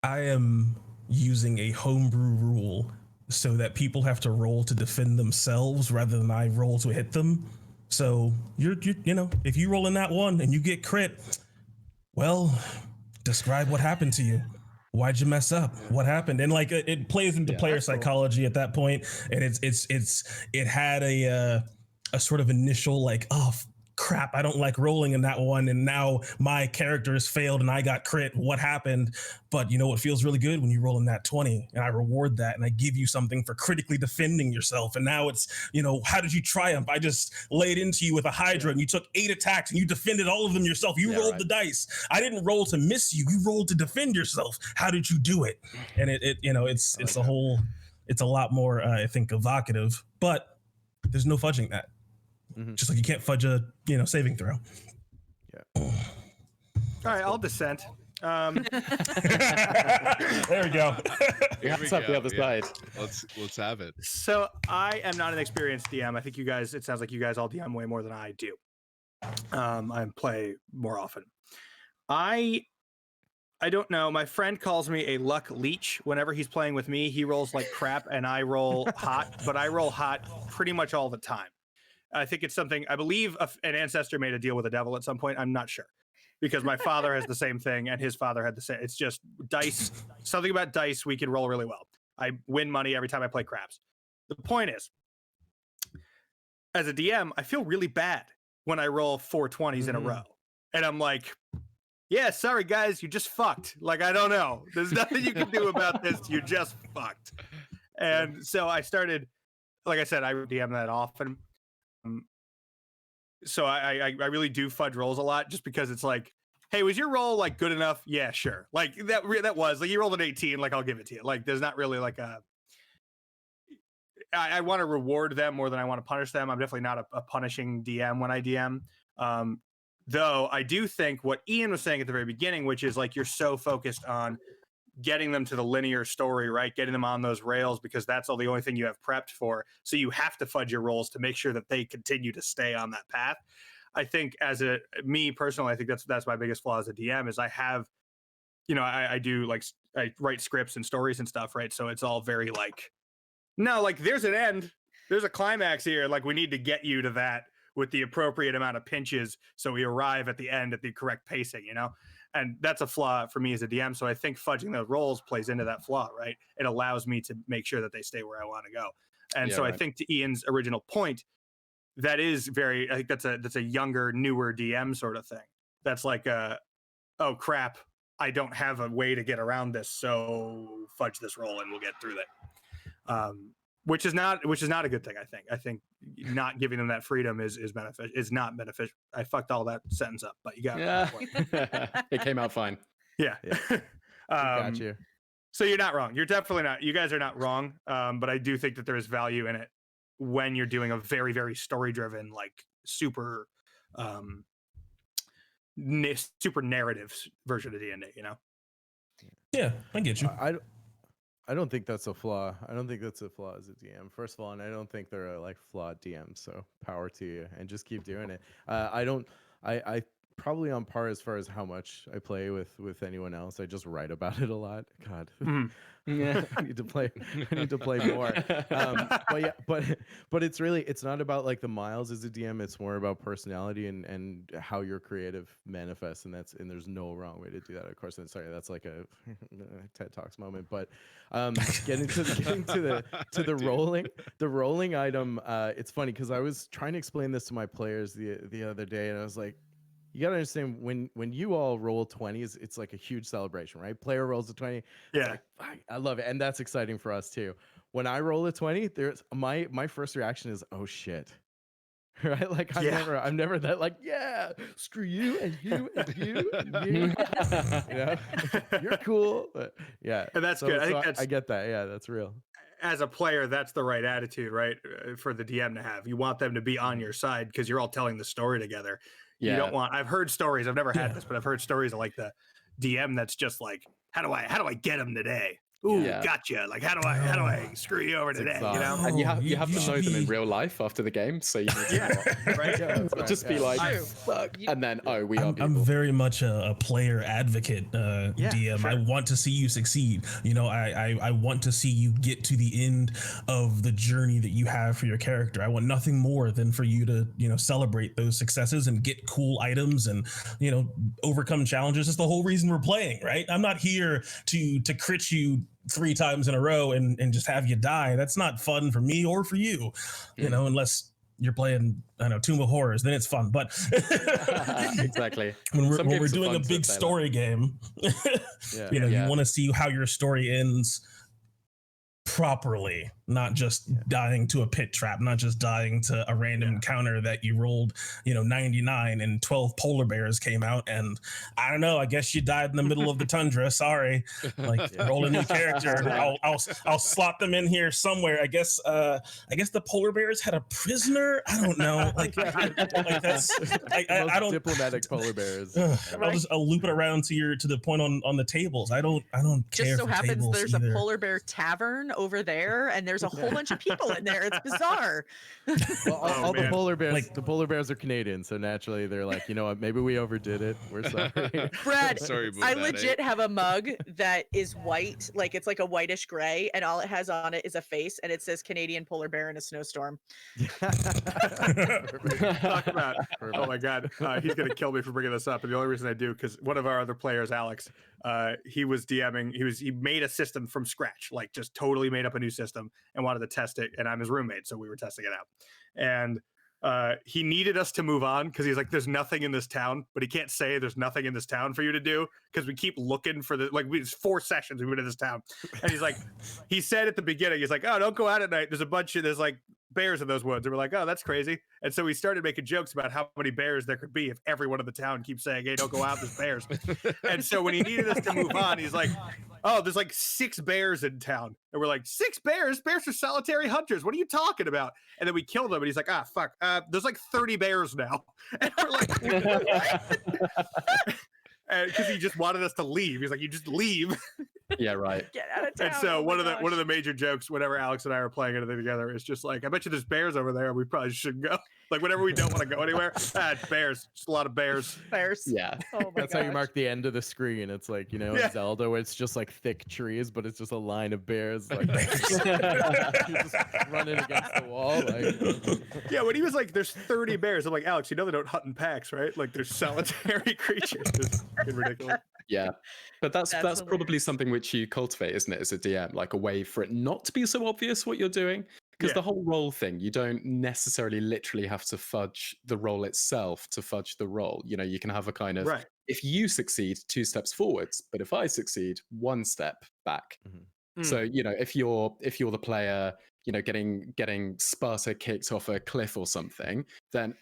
I am using a homebrew rule so that people have to roll to defend themselves rather than I roll to hit them. So you know, if you roll in that one and you get crit, well, describe what happened to you. Why'd you mess up? What happened? And like it plays into player psychology at that point, and it had a sort of initial like, oh crap, I don't like rolling in that one, and now my character has failed and I got crit. What happened? But you know what feels really good when you roll in that 20 and I reward that and I give you something for critically defending yourself. And now it's, you know, how did you triumph? I just laid into you with a Hydra and you took 8 attacks and you defended all of them yourself. You rolled the dice. I didn't roll to miss you. You rolled to defend yourself. How did you do it? And it you know, it's a lot more I think evocative, but there's no fudging that. Just like you can't fudge a saving throw. Yeah. All right, I'll dissent. There we go. Let's have the other side. Let's have it. So I am not an experienced DM. I think you guys. It sounds like you guys all DM way more than I do. I play more often. I don't know. My friend calls me a luck leech. Whenever he's playing with me, he rolls like crap, and I roll hot. But I roll hot pretty much all the time. I think it's something, I believe an ancestor made a deal with the devil at some point. I'm not sure because my father has the same thing and his father had the same. It's just dice. Something about dice we can roll really well. I win money every time I play craps. The point is, as a DM, I feel really bad when I roll 4 20s in a row. And I'm like, yeah, sorry guys, you just fucked. Like, I don't know. There's nothing you can do about this. You're just fucked. And so I started, like I said, I DM that often. So I really do fudge rolls a lot, just because it's like, hey, was your roll like good enough? Yeah, sure. Like that was like, you rolled an 18, like I'll give it to you. Like there's not really like I want to reward them more than I want to punish them. I'm definitely not a punishing DM when I DM. Though I do think what Ian was saying at the very beginning, which is like, you're so focused on getting them to the linear story, right? Getting them on those rails, because that's the only thing you have prepped for. So you have to fudge your rolls to make sure that they continue to stay on that path. I think me personally, I think that's my biggest flaw as a DM is I have, I do like, I write scripts and stories and stuff, right? So it's all very like, no, like there's an end, there's a climax here. Like we need to get you to that with the appropriate amount of pinches, so we arrive at the end at the correct pacing, and that's a flaw for me as a DM. So I think fudging those rolls plays into that flaw, right? It allows me to make sure that they stay where I want to go. And so right. I think to Ian's original point, that is I think that's a younger, newer DM sort of thing. That's like oh crap, I don't have a way to get around this, so fudge this roll and we'll get through that. Which is not a good thing. I think not giving them that freedom is not beneficial. I fucked all that sentence up, but you got it. It came out fine. Yeah. Got you. So you're not wrong. You're definitely not. You guys are not wrong. But I do think that there is value in it when you're doing a very, very story driven, like super narrative version of D&D. Yeah, I get you. I don't think that's a flaw. I don't think that's a flaw as a DM. First of all, and I don't think they're a, like flawed DM. So power to you, and just keep doing it. I probably on par as far as how much I play with anyone else. I just write about it a lot. God, yeah, I need to play more. But it's not about like the miles as a DM. It's more about personality and how your creative manifests, and there's no wrong way to do that. Of course, and sorry, that's like a TED Talks moment. But getting to the rolling item. It's funny because I was trying to explain this to my players the other day, and I was like, you gotta understand when you all roll 20s, it's like a huge celebration, right? Player rolls a 20. Yeah, like, I love it, and that's exciting for us too. When I roll a 20, there's my first reaction is, oh shit, right? Like I'm never that like, yeah, screw you and you and you and you. You're cool, but yeah, and that's good. I get that. Yeah, that's real. As a player, that's the right attitude, right? For the DM to have. You want them to be on your side because you're all telling the story together. Yeah. You don't want. I've heard stories. I've never had this, but I've heard stories of like the DM that's just like, how do I get him today? Ooh, gotcha. Like, how do I screw you over today? And you have to know them in real life after the game, so you need to right? Just be like, fuck, and then we are. I'm very much a player advocate, DM. Sure. I want to see you succeed. I want to see you get to the end of the journey that you have for your character. I want nothing more than for you to celebrate those successes and get cool items and overcome challenges. That's the whole reason we're playing, right? I'm not here to crit you 3 times in a row and just have you die. That's not fun for me or for you, unless you're playing, Tomb of Horrors, then it's fun. But exactly. when we're doing a big story game, you want to see how your story ends properly, not just dying to a pit trap, not just dying to a random encounter that you rolled 99 and 12 polar bears came out and I don't know, I guess you died in the middle of the tundra, sorry, like roll a new character. I'll slot them in here somewhere. I guess the polar bears had a prisoner, I don't know, like that's I don't diplomatic polar bears. I'll loop it around to the point on the tables. I don't care. Just so for happens tables there's either. a polar bear tavern over there and there's a whole bunch of people in there. It's bizarre. Well, all the polar bears, the polar bears are Canadian, so naturally they're like, you know what, maybe we overdid it. We're sorry. Brad, sorry about I that, legit have a mug that is white, like it's like a whitish gray, and all it has on it is a face, and it says Canadian polar bear in a snowstorm. Talk about, oh my God, he's gonna kill me for bringing this up, and the only reason I do, because one of our other players, Alex, he was DMing, he made a system from scratch, like just totally made up a new system and wanted to test it, and I'm his roommate, so we were testing it out. And he needed us to move on because he's like, there's nothing in this town, but he can't say there's nothing in this town for you to do because we keep looking for it's 4 sessions we've been in this town. And he's like, he said at the beginning, he's like, oh, don't go out at night. There's like bears in those woods. And we're like, oh, that's crazy. And so we started making jokes about how many bears there could be if everyone in the town keeps saying, hey, don't go out, there's bears. And so when he needed us to move on, he's like, oh, there's like 6 bears in town. And we're like, 6 bears? Bears are solitary hunters. What are you talking about? And then we killed them. And he's like, ah, fuck. There's like 30 bears now. And we're like, because he just wanted us to leave. He's like, you just leave. Yeah, right. Get out of town. And so Oh one my of the major jokes whenever Alex and I are playing anything together is just like, I bet you there's bears over there. We probably shouldn't go. Like whenever we don't want to go anywhere, it's bears. Just a lot of bears. Bears. Yeah. Oh my That's how you mark the end of the screen. It's like, you know, in Zelda where it's just like thick trees, but it's just a line of bears like you're just running against the wall. Like Yeah, when he was like, there's 30 bears, I'm like, Alex, you know they don't hunt in packs, right? Like they're solitary creatures. It's fucking ridiculous. Yeah, but that's hilarious. probably something which you cultivate, isn't it, as a DM, like a way for it not to be so obvious what you're doing. Because the whole role thing, you don't necessarily literally have to fudge the role itself to fudge the role. You know, you can have a kind of, if you succeed, 2 steps forwards, but if I succeed, 1 step back. So, you know, if you're the player, you know, getting Sparta kicked off a cliff or something, then,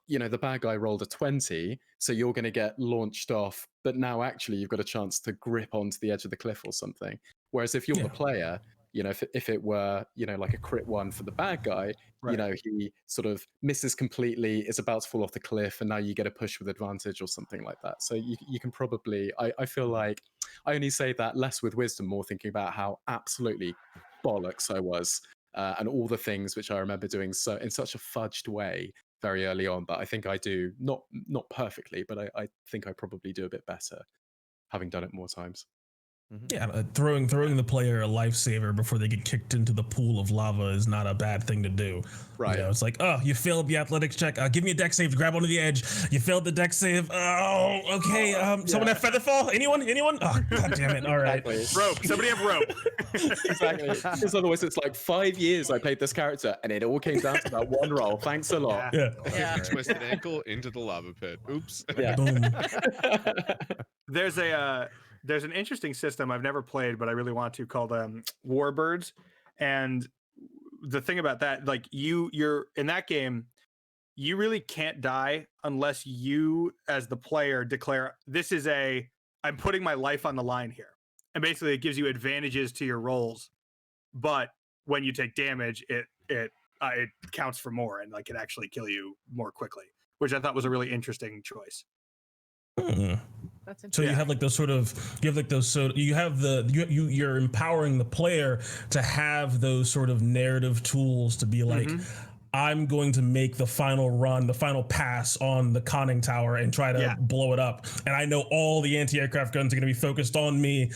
you know, the bad guy rolled a 20, so you're going to get launched off, but now actually you've got a chance to grip onto the edge of the cliff or something. Whereas if you're the player, you know, if it were, you know, like a crit 1 for the bad guy, you know, he sort of misses completely, is about to fall off the cliff, and now you get a push with advantage or something like that. So you can probably, I feel like, I only say that less with wisdom, more thinking about how absolutely bollocks I was, and all the things which I remember doing so in such a fudged way very early on. But I think I do not perfectly, but I think I probably do a bit better, having done it more times. Yeah, throwing the player a lifesaver before they get kicked into the pool of lava is not a bad thing to do. Right. You know, it's like, oh, you failed the athletics check. Give me a dex save to grab onto the edge. You failed the dex save. Oh, okay. Someone have featherfall? Anyone? Oh, god damn it. All right. Exactly. Rope. Somebody have rope. Exactly. Because otherwise it's like 5 years I played this character and it all came down to that one roll. Thanks a lot. Yeah. Twisted ankle into the lava pit. Oops. Yeah. Boom. There's an interesting system I've never played, but I really want to, called Warbirds. And the thing about that, like you're in that game, you really can't die unless you, as the player, declare I'm putting my life on the line here. And basically it gives you advantages to your rolls. But when you take damage, it counts for more and like can actually kill you more quickly, which I thought was a really interesting choice. That's So you have like those you're empowering the player to have those sort of narrative tools to be like, I'm going to make the final run, the final pass on the conning tower and try to blow it up. And I know all the anti-aircraft guns are going to be focused on me,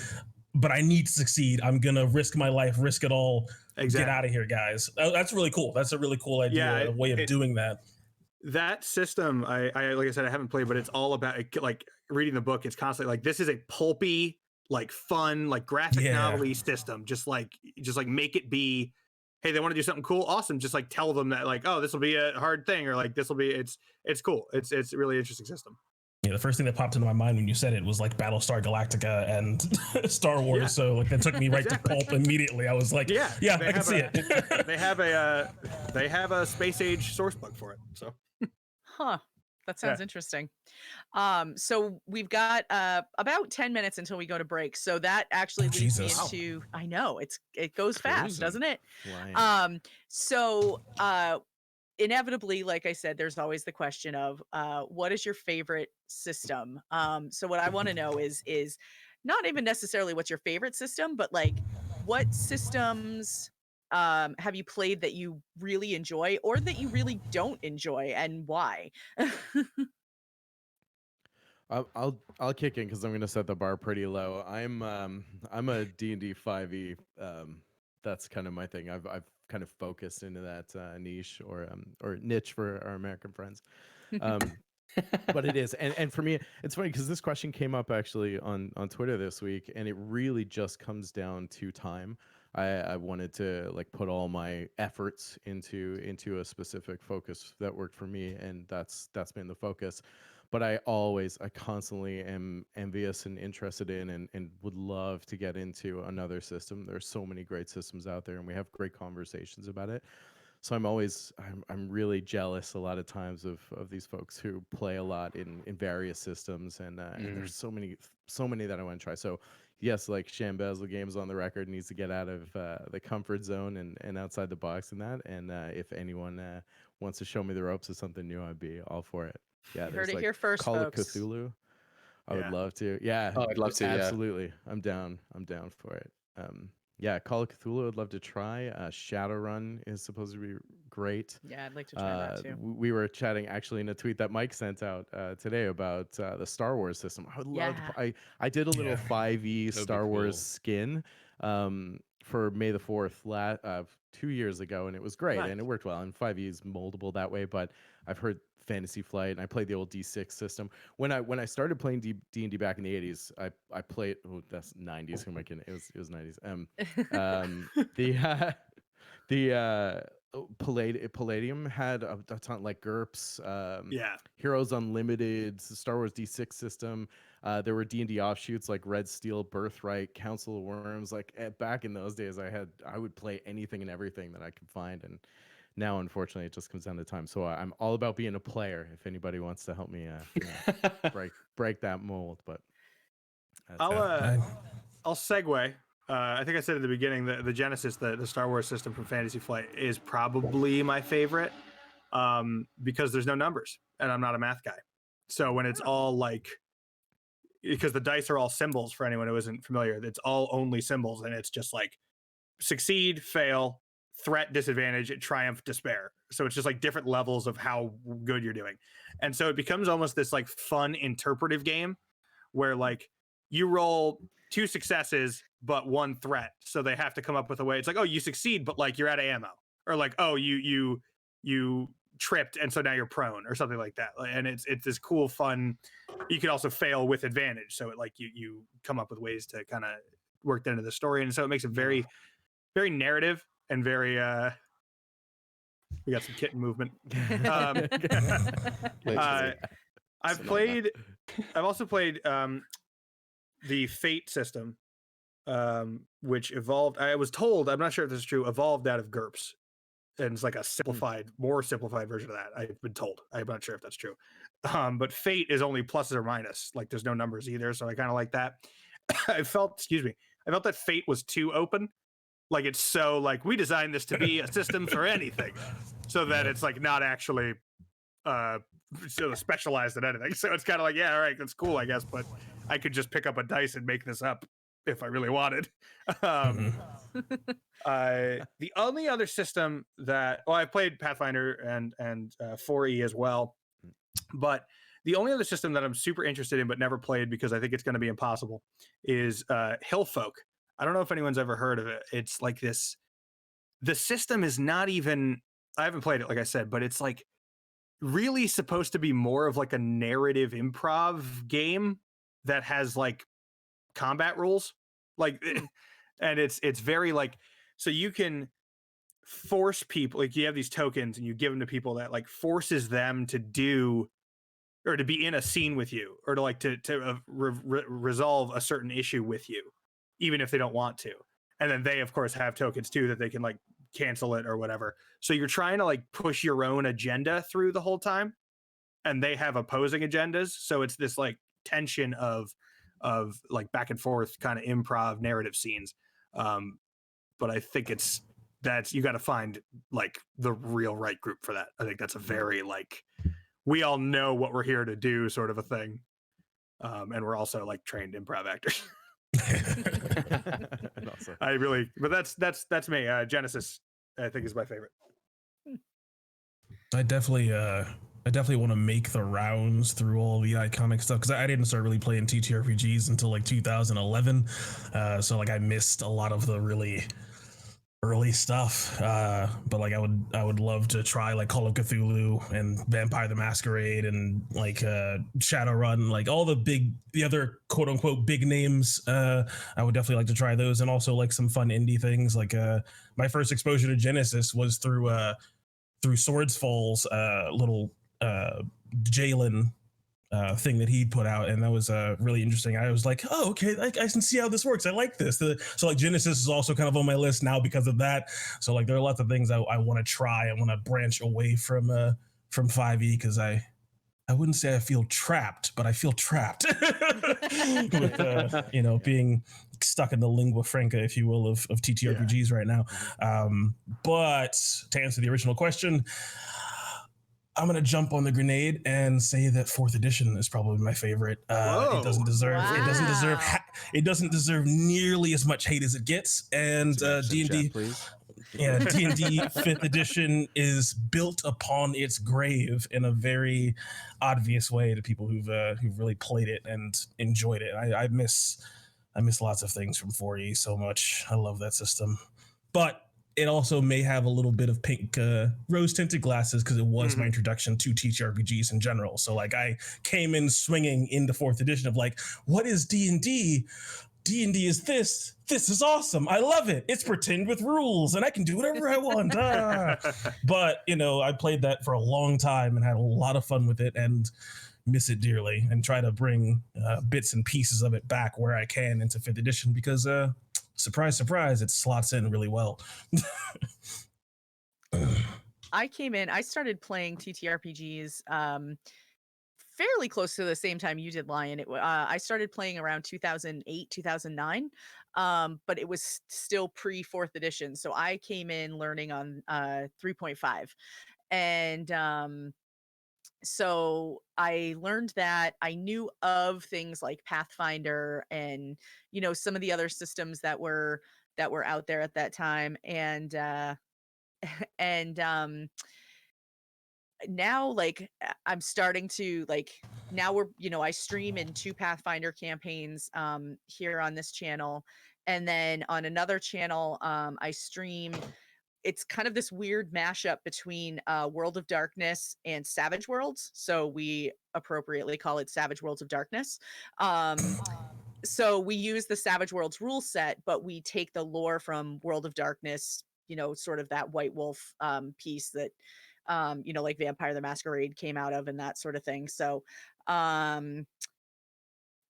but I need to succeed. I'm going to risk my life, risk it all. Get out of here, guys. That's really cool. That's a really cool idea, a way of doing that. That system, I like I said, I haven't played, but it's all about like reading the book. It's constantly like, this is a pulpy, like fun, like graphic novel-y system. Just like make it be, hey, they want to do something cool, awesome. Just like tell them that like, oh, this will be a hard thing, or like this will be, it's cool. It's a really interesting system. Yeah, the first thing that popped into my mind when you said it was like Battlestar Galactica and Star Wars. Yeah. So like that took me right to pulp immediately. I was like, yeah, I can see it. They have a space age source book for it. So, that sounds interesting. So we've got about 10 minutes until we go to break. So that actually leads me into, I know it goes fast, doesn't it? Inevitably, like I said, there's always the question of what is your favorite system? So what I want to know is not even necessarily what's your favorite system, but like what systems have you played that you really enjoy or that you really don't enjoy, and why? I'll kick in because I'm going to set the bar pretty low. I'm a D&D 5e. That's kind of my thing. I've kind of focused into that niche or niche for our American friends. But it is, and for me, it's funny because this question came up actually on Twitter this week, and it really just comes down to time. I wanted to like put all my efforts into a specific focus that worked for me, and that's been the focus. But I constantly am envious and interested in and would love to get into another system. There's so many great systems out there, and we have great conversations about it. So I'm really jealous a lot of times of these folks who play a lot in various systems, and there's so many that I want to try. So yes, like ShambazzleGames on the record needs to get out of the comfort zone and outside the box in that. And if anyone wants to show me the ropes of something new, I'd be all for it. Yeah, You there's heard it like here first, Call folks. of Cthulhu. I would Yeah. love to. Yeah, Oh, I'd love to, yeah. absolutely. I'm down for it. Yeah, Call of Cthulhu I'd love to try. Shadowrun is supposed to be great. Yeah, I'd like to try that too. We were chatting actually in a tweet that Mike sent out today about the Star Wars system. I would love to. I did a little 5e Star Wars skin for May the 4th 2 years ago, and it was great, and it worked well. And 5e is moldable that way, but I've heard Fantasy Flight, and I played the old D6 system. When I started playing D&D back in the 80s, I played, that's 90s, who am I kidding? It was 90s. Palladium had a ton, like GURPS, Heroes Unlimited, Star Wars D6 system. There were D&D offshoots like Red Steel, Birthright, Council of Worms. Like back in those days, I would play anything and everything that I could find, and now, unfortunately, it just comes down to time. So I'm all about being a player. If anybody wants to help me break that mold, but I'll segue. I think I said at the beginning the Genesis, the Star Wars system from Fantasy Flight, is probably my favorite because there's no numbers, and I'm not a math guy. So when it's all like, because the dice are all symbols for anyone who isn't familiar, it's all only symbols, and it's just like succeed, fail, threat, disadvantage, triumph, despair. So it's just like different levels of how good you're doing. And so it becomes almost this like fun interpretive game where like you roll 2 successes but 1 threat, so they have to come up with a way. It's like, oh, you succeed but like you're out of ammo, or like, oh, you tripped and so now you're prone, or something like that. And it's this cool fun. You can also fail with advantage, so it like you come up with ways to kind of work that into the story. And so it makes it very, very narrative and very we got some kitten movement. I've also played the Fate system, which evolved, I was told, I'm not sure if this is true, evolved out of GURPS, and it's like a more simplified version of that, I've been told. I'm not sure if that's true. But Fate is only pluses or minus, like there's no numbers either, so I kind of like that. I felt that Fate was too open. Like it's so like, we designed this to be a system for anything, so that it's like not actually sort of specialized in anything. So it's kind of like, yeah, all right, that's cool, I guess, but I could just pick up a dice and make this up if I really wanted. The only other system that, well, I played Pathfinder and 4E as well, but the only other system that I'm super interested in but never played because I think it's going to be impossible is Hillfolk. I don't know if anyone's ever heard of it. It's like this, the system is not even, I haven't played it, like I said, but it's like really supposed to be more of like a narrative improv game that has like combat rules. Like, and it's very like, so you can force people, like you have these tokens and you give them to people that like forces them to do, or to be in a scene with you, or to like to resolve a certain issue with you, even if they don't want to. And then they of course have tokens too that they can like cancel it or whatever. So you're trying to like push your own agenda through the whole time, and they have opposing agendas. So it's this like tension of like back and forth kind of improv narrative scenes. But I think you got to find like the real right group for that. I think that's a very like, we all know what we're here to do sort of a thing. And we're also like trained improv actors. But that's me. Genesis, I think, is my favorite. I definitely want to make the rounds through all the iconic stuff, because I didn't start really playing TTRPGs until like 2011. So like I missed a lot of the really early stuff. But like I would love to try like Call of Cthulhu and Vampire the Masquerade and like Shadowrun, like all the other quote unquote big names. I would definitely like to try those, and also like some fun indie things. Like my first exposure to Genesis was through Swords Fall's little Jalen thing that he put out, and that was really interesting. I was like, oh, okay, I can see how this works. I like this. So like Genesis is also kind of on my list now because of that. So like there are lots of things I want to try. I want to branch away from 5e because I wouldn't say I feel trapped, but I feel trapped with being stuck in the lingua franca, if you will, of TTRPGs right now. But to answer the original question, I'm gonna jump on the grenade and say that 4th edition is probably my favorite. It doesn't deserve. Wow. It doesn't deserve nearly as much hate as it gets. And D&D, please. yeah, D&D 5th edition is built upon its grave in a very obvious way to people who've really played it and enjoyed it. I miss lots of things from 4e so much. I love that system, but it also may have a little bit of pink rose-tinted glasses because it was my introduction to TTRPGs in general. So like I came in swinging into 4th edition of like, what is D&D? D&D is this. This is awesome. I love it. It's pretend with rules and I can do whatever I want. But, I played that for a long time and had a lot of fun with it and miss it dearly and try to bring bits and pieces of it back where I can into 5th edition because surprise, surprise, it slots in really well. I started playing TTRPGs fairly close to the same time you did, Lion. I started playing around 2008, 2009, but it was still pre 4th edition. So I came in learning on 3.5. And so I learned that. I knew of things like Pathfinder and some of the other systems that were out there at that time, and and now like I'm starting to like, now we're I stream in 2 Pathfinder campaigns here on this channel, and then on another channel I stream. It's kind of this weird mashup between World of Darkness and Savage Worlds. So we appropriately call it Savage Worlds of Darkness. So we use the Savage Worlds rule set, but we take the lore from World of Darkness, sort of that White Wolf piece that, like Vampire the Masquerade came out of and that sort of thing. So,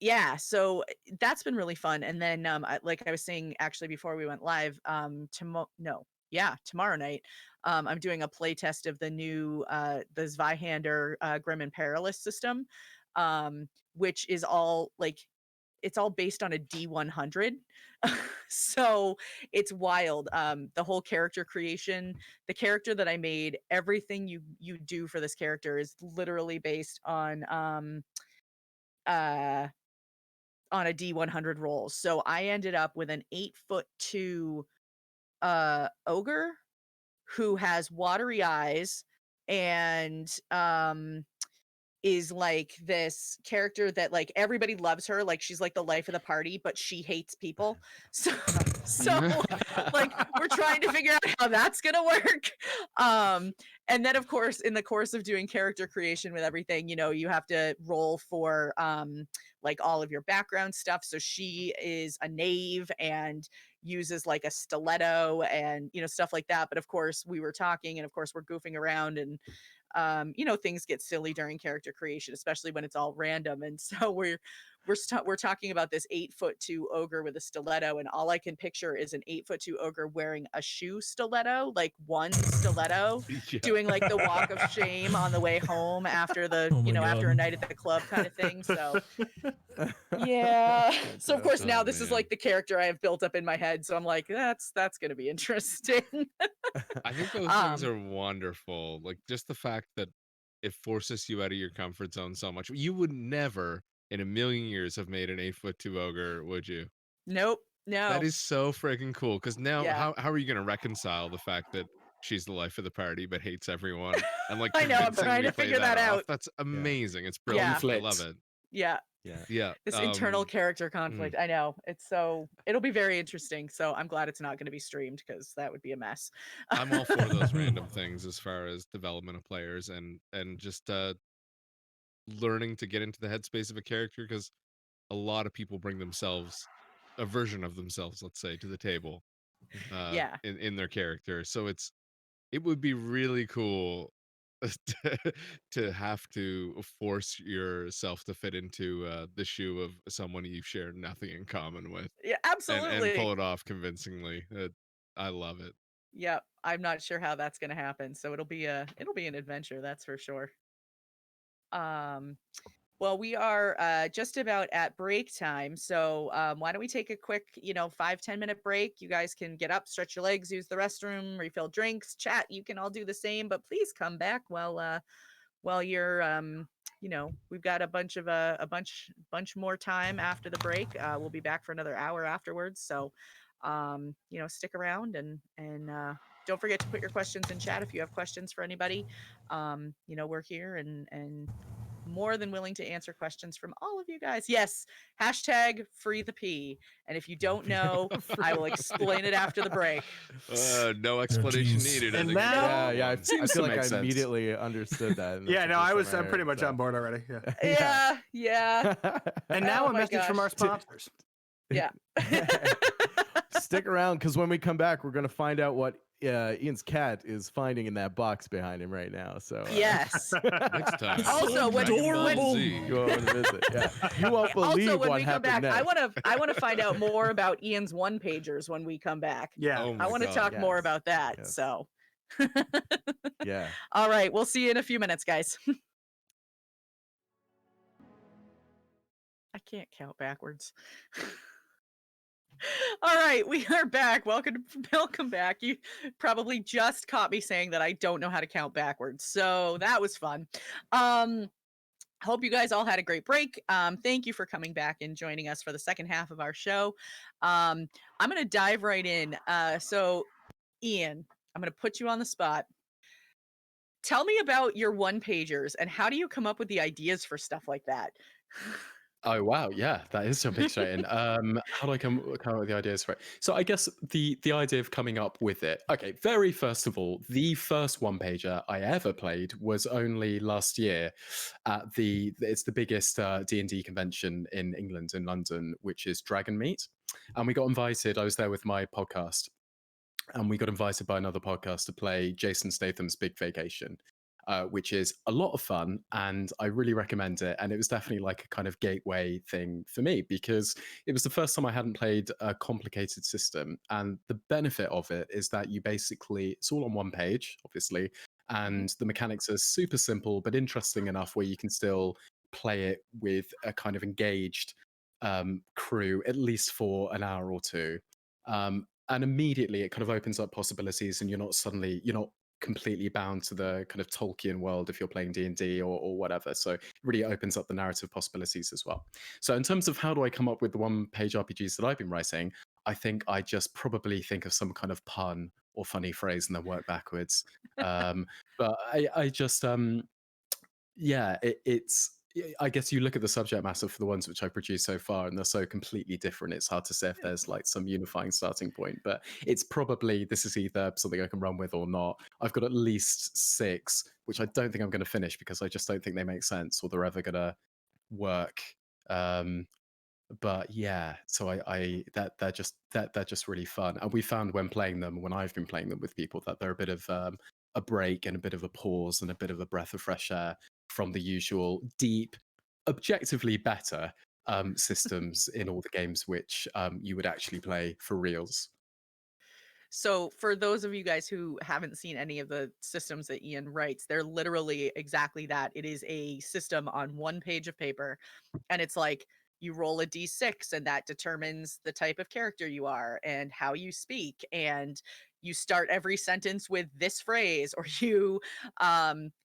yeah, so that's been really fun. And then, like I was saying, actually, before we went live, tomorrow night, I'm doing a play test of the new the Zweihander Grim and Perilous system, which is all like, it's all based on a D100. So it's wild. The whole character creation, the character that I made, everything you do for this character is literally based on a D100 roll. So I ended up with an 8'2" ogre who has watery eyes and is like this character that like everybody loves her, like she's like the life of the party, but she hates people. So like we're trying to figure out how that's gonna work. And then of course in the course of doing character creation with everything, you have to roll for like all of your background stuff. So she is a knave and uses like a stiletto and stuff like that. But of course we were talking and of course we're goofing around and things get silly during character creation, especially when it's all random. And so we're talking about this 8'2" ogre with a stiletto, and all I can picture is an 8'2" ogre wearing a shoe stiletto, like one stiletto, doing like the walk of shame on the way home after the after a night at the club kind of thing. So yeah. So of course now this is like the character I have built up in my head. So I'm like, that's gonna be interesting. I think those things are wonderful. Like just the fact that it forces you out of your comfort zone so much. You would never in a million years have made an 8'2" ogre, would you? Nope. No. That is so freaking cool. Because now, Yeah. how are you going to reconcile the fact that she's the life of the party but hates everyone? And like, I know, I'm convincingly trying to play figure that off? out. That's amazing. It's Yeah. brilliant. I love it. Yeah. Yeah. This internal character conflict. I know. It'll be very interesting. So I'm glad it's not going to be streamed because that would be a mess. I'm all for those random things as far as development of players and just learning to get into the headspace of a character, because a lot of people bring themselves, a version of themselves, let's say, to the table Yeah. in their character. So it would be really cool to have to force yourself to fit into the shoe of someone you've shared nothing in common with, Yeah, and absolutely. pull it off convincingly. I love it. Yep. I'm not sure how that's going to happen. So it'll be an adventure. That's for sure. Well, we are just about at break time. So why don't we take a quick, 5-10 minute break? You guys can get up, stretch your legs, use the restroom, refill drinks, chat. You can all do the same, but please come back while you're, we've got a bunch more time after the break. We'll be back for another hour afterwards. So, stick around and don't forget to put your questions in chat if you have questions for anybody. We're here and more than willing to answer questions from all of you guys. Yes, hashtag free the P. And if you don't know, I will explain it after the break. No explanation geez. needed. I And think it's now- a Yeah, I one. Seems feel to like make I sense. immediately understood that. and that's Yeah, the no, first time I I'm pretty heard, much so. on board already. Yeah. Yeah. And now Oh a my message from gosh. our sponsors. Yeah. Stick around, because when we come back, we're gonna find out what Ian's cat is finding in that box behind him right now. So Yes. Next time. Also, when- Dragon Ball adorable. Z. go over and visit. Yeah, you won't believe Also, when what we come happened back, next. I want to find out more about Ian's one pagers when we come back. Yeah. Oh my I want to God. talk more Yes, about that. yes. So, Yeah. all right, we'll see you in a few minutes, guys. I can't count backwards. All right, we are back. Welcome back. You probably just caught me saying that I don't know how to count backwards. So that was fun. Hope you guys all had a great break. Thank you for coming back and joining us for the second half of our show. I'm going to dive right in. So, Ian, I'm going to put you on the spot. Tell me about your one-pagers and how do you come up with the ideas for stuff like that? Oh wow, yeah, that is jumping straight in. How do I come up with the ideas for it? So I guess the idea of coming up with it. Okay, very first of all, the first one pager I ever played was only last year at it's the biggest D&D convention in England, in London, which is Dragon Meet, and we got invited. I was there with my podcast, and we got invited by another podcast to play Jason Statham's Big Vacation. Which is a lot of fun, and I really recommend it. And it was definitely like a kind of gateway thing for me, because it was the first time I hadn't played a complicated system. And the benefit of it is that it's all on one page, obviously, and the mechanics are super simple but interesting enough where you can still play it with a kind of engaged crew, at least for an hour or two. And immediately it kind of opens up possibilities, and you're not completely bound to the kind of Tolkien world if you're playing D&D or whatever. So it really opens up the narrative possibilities as well. So in terms of how do I come up with the one-page RPGs that I've been writing, I think I just probably think of some kind of pun or funny phrase and then work backwards. But I just it's I guess you look at the subject matter for the ones which I've produced so far, and they're so completely different. It's hard to say if there's like some unifying starting point, but it's probably this is either something I can run with or not. I've got at least 6, which I don't think I'm going to finish because I just don't think they make sense or they're ever going to work. But yeah, so they're just really fun, and we found when playing them, when I've been playing them with people, that they're a bit of a break and a bit of a pause and a bit of a breath of fresh air from the usual deep, objectively better systems in all the games which you would actually play for reals. So for those of you guys who haven't seen any of the systems that Ian writes, they're literally exactly that. It is a system on one page of paper, and it's like you roll a d6 and that determines the type of character you are and how you speak, and you start every sentence with this phrase, or you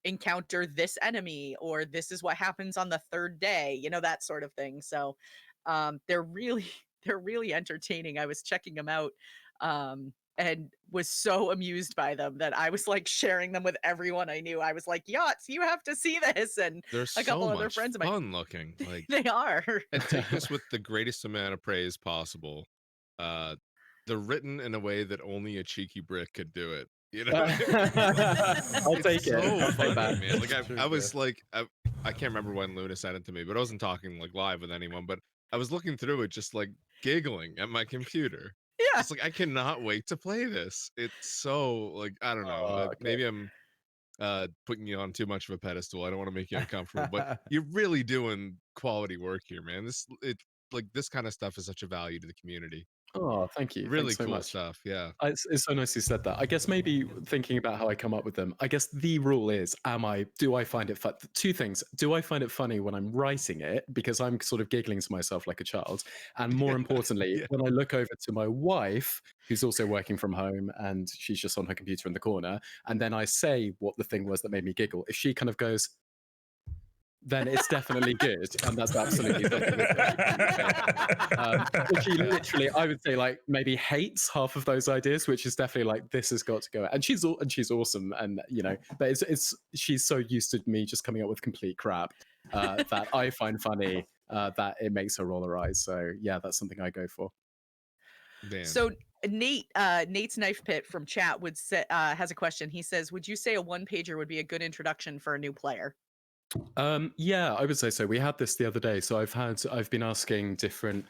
encounter this enemy, or this is what happens on the 3rd day, that sort of thing. So they're really they're really entertaining. I was checking them out and was so amused by them that I was like sharing them with everyone I knew. I was like, Yachts, you have to see this. And They're a couple so other much friends of mine. fun looking. Like, They are. and take this with the greatest amount of praise possible. They're written in a way that only a cheeky brick could do it. You know, I'll it's take so it. I'll take funny, that. man. Like True, I was like, I can't remember when Luna sent it to me, but I wasn't talking like live with anyone. But I was looking through it, just like giggling at my computer. Yeah. Just like, I cannot wait to play this. It's so like, I don't know. Oh, Maybe I'm putting you on too much of a pedestal. I don't want to make you uncomfortable, but you're really doing quality work here, man. This kind of stuff is such a value to the community. Oh, thank you. Really Thanks so cool much. stuff. Yeah. It's so nice you said that. I guess maybe thinking about how I come up with them, I guess the rule is, do I find it fun? Two things. Do I find it funny when I'm writing it because I'm sort of giggling to myself like a child? And more importantly, Yeah. when I look over to my wife, who's also working from home and she's just on her computer in the corner, and then I say what the thing was that made me giggle, if she kind of goes, then it's definitely good, and that's absolutely something that she literally, I would say, like maybe hates half of those ideas, which is definitely like, this has got to go. And she's awesome, and you know, but she's so used to me just coming up with complete crap that I find funny that it makes her roll her eyes. So yeah, that's something I go for. Damn. So Nate's Knife Pit from chat would say, has a question. He says, would you say a one-pager would be a good introduction for a new player? Yeah, I would say so. We had this the other day. So I've been asking different.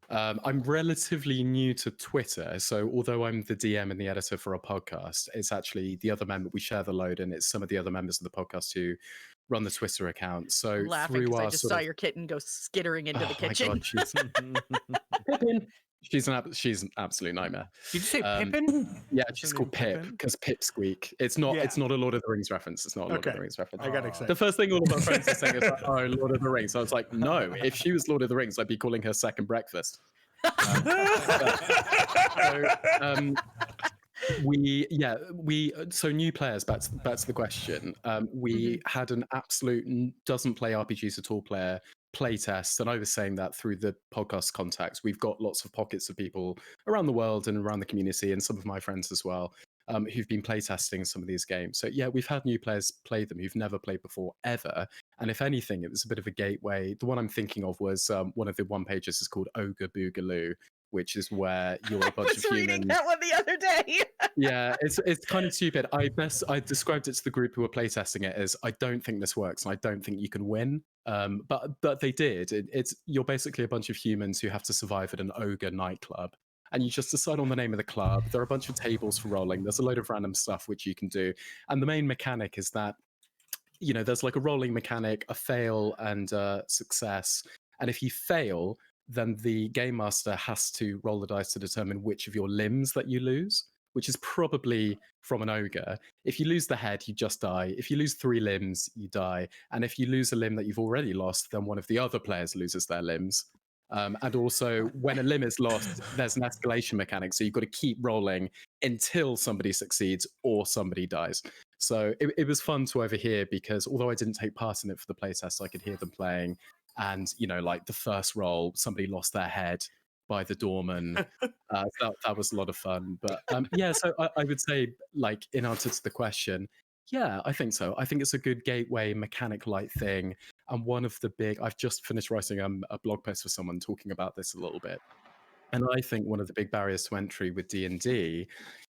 I'm relatively new to Twitter, so although I'm the DM and the editor for a podcast, it's actually the other member. We share the load, and it's some of the other members of the podcast who run the Twitter account. So I'm laughing through because I our just sort saw of, your kitten go skittering into the oh my kitchen. God, she's Pippin. She's an absolute nightmare. Did you say Pippin? Yeah, Is she's her called name Pip Pippin? because Pipsqueak. It's not. Yeah. It's not a Lord of the Rings reference. It's not a Lord of Okay. the Rings reference. I got excited. The first thing all of our friends are saying is like, "Oh, Lord of the Rings." So I was like, "No, if she was Lord of the Rings, I'd be calling her Second Breakfast." So new players. Back to the question. We had an absolute doesn't play RPGs at all player playtest, and I was saying that through the podcast contacts. We've got lots of pockets of people around the world and around the community, and some of my friends as well, who've been playtesting some of these games. So yeah, we've had new players play them who've never played before ever. And if anything, it was a bit of a gateway. The one I'm thinking of was one of the one pages is called Ogre Boogaloo, which is where you're a bunch I was of reading humans. that one the other day. Yeah, it's kind of stupid. I described it to the group who were playtesting it as, I don't think this works, and I don't think you can win. But they did. You're basically a bunch of humans who have to survive at an ogre nightclub, and you just decide on the name of the club. There are a bunch of tables for rolling. There's a load of random stuff which you can do, and the main mechanic is that, you know, there's like a rolling mechanic, a fail and success, and if you fail, then the game master has to roll the dice to determine which of your limbs that you lose, which is probably from an ogre. If you lose the head, you just die. If you lose 3 limbs, you die. And if you lose a limb that you've already lost, then one of the other players loses their limbs. And also, when a limb is lost, there's an escalation mechanic. So you've got to keep rolling until somebody succeeds or somebody dies. So it was fun to overhear, because although I didn't take part in it for the playtest, I could hear them playing. And, you know, like the first roll, somebody lost their head by the doorman. That was a lot of fun. But yeah, so I would say, like, in answer to the question, yeah, I think so. I think it's a good gateway mechanic light thing. And one of the big, I've just finished writing a blog post for someone talking about this a little bit. And I think one of the big barriers to entry with D&D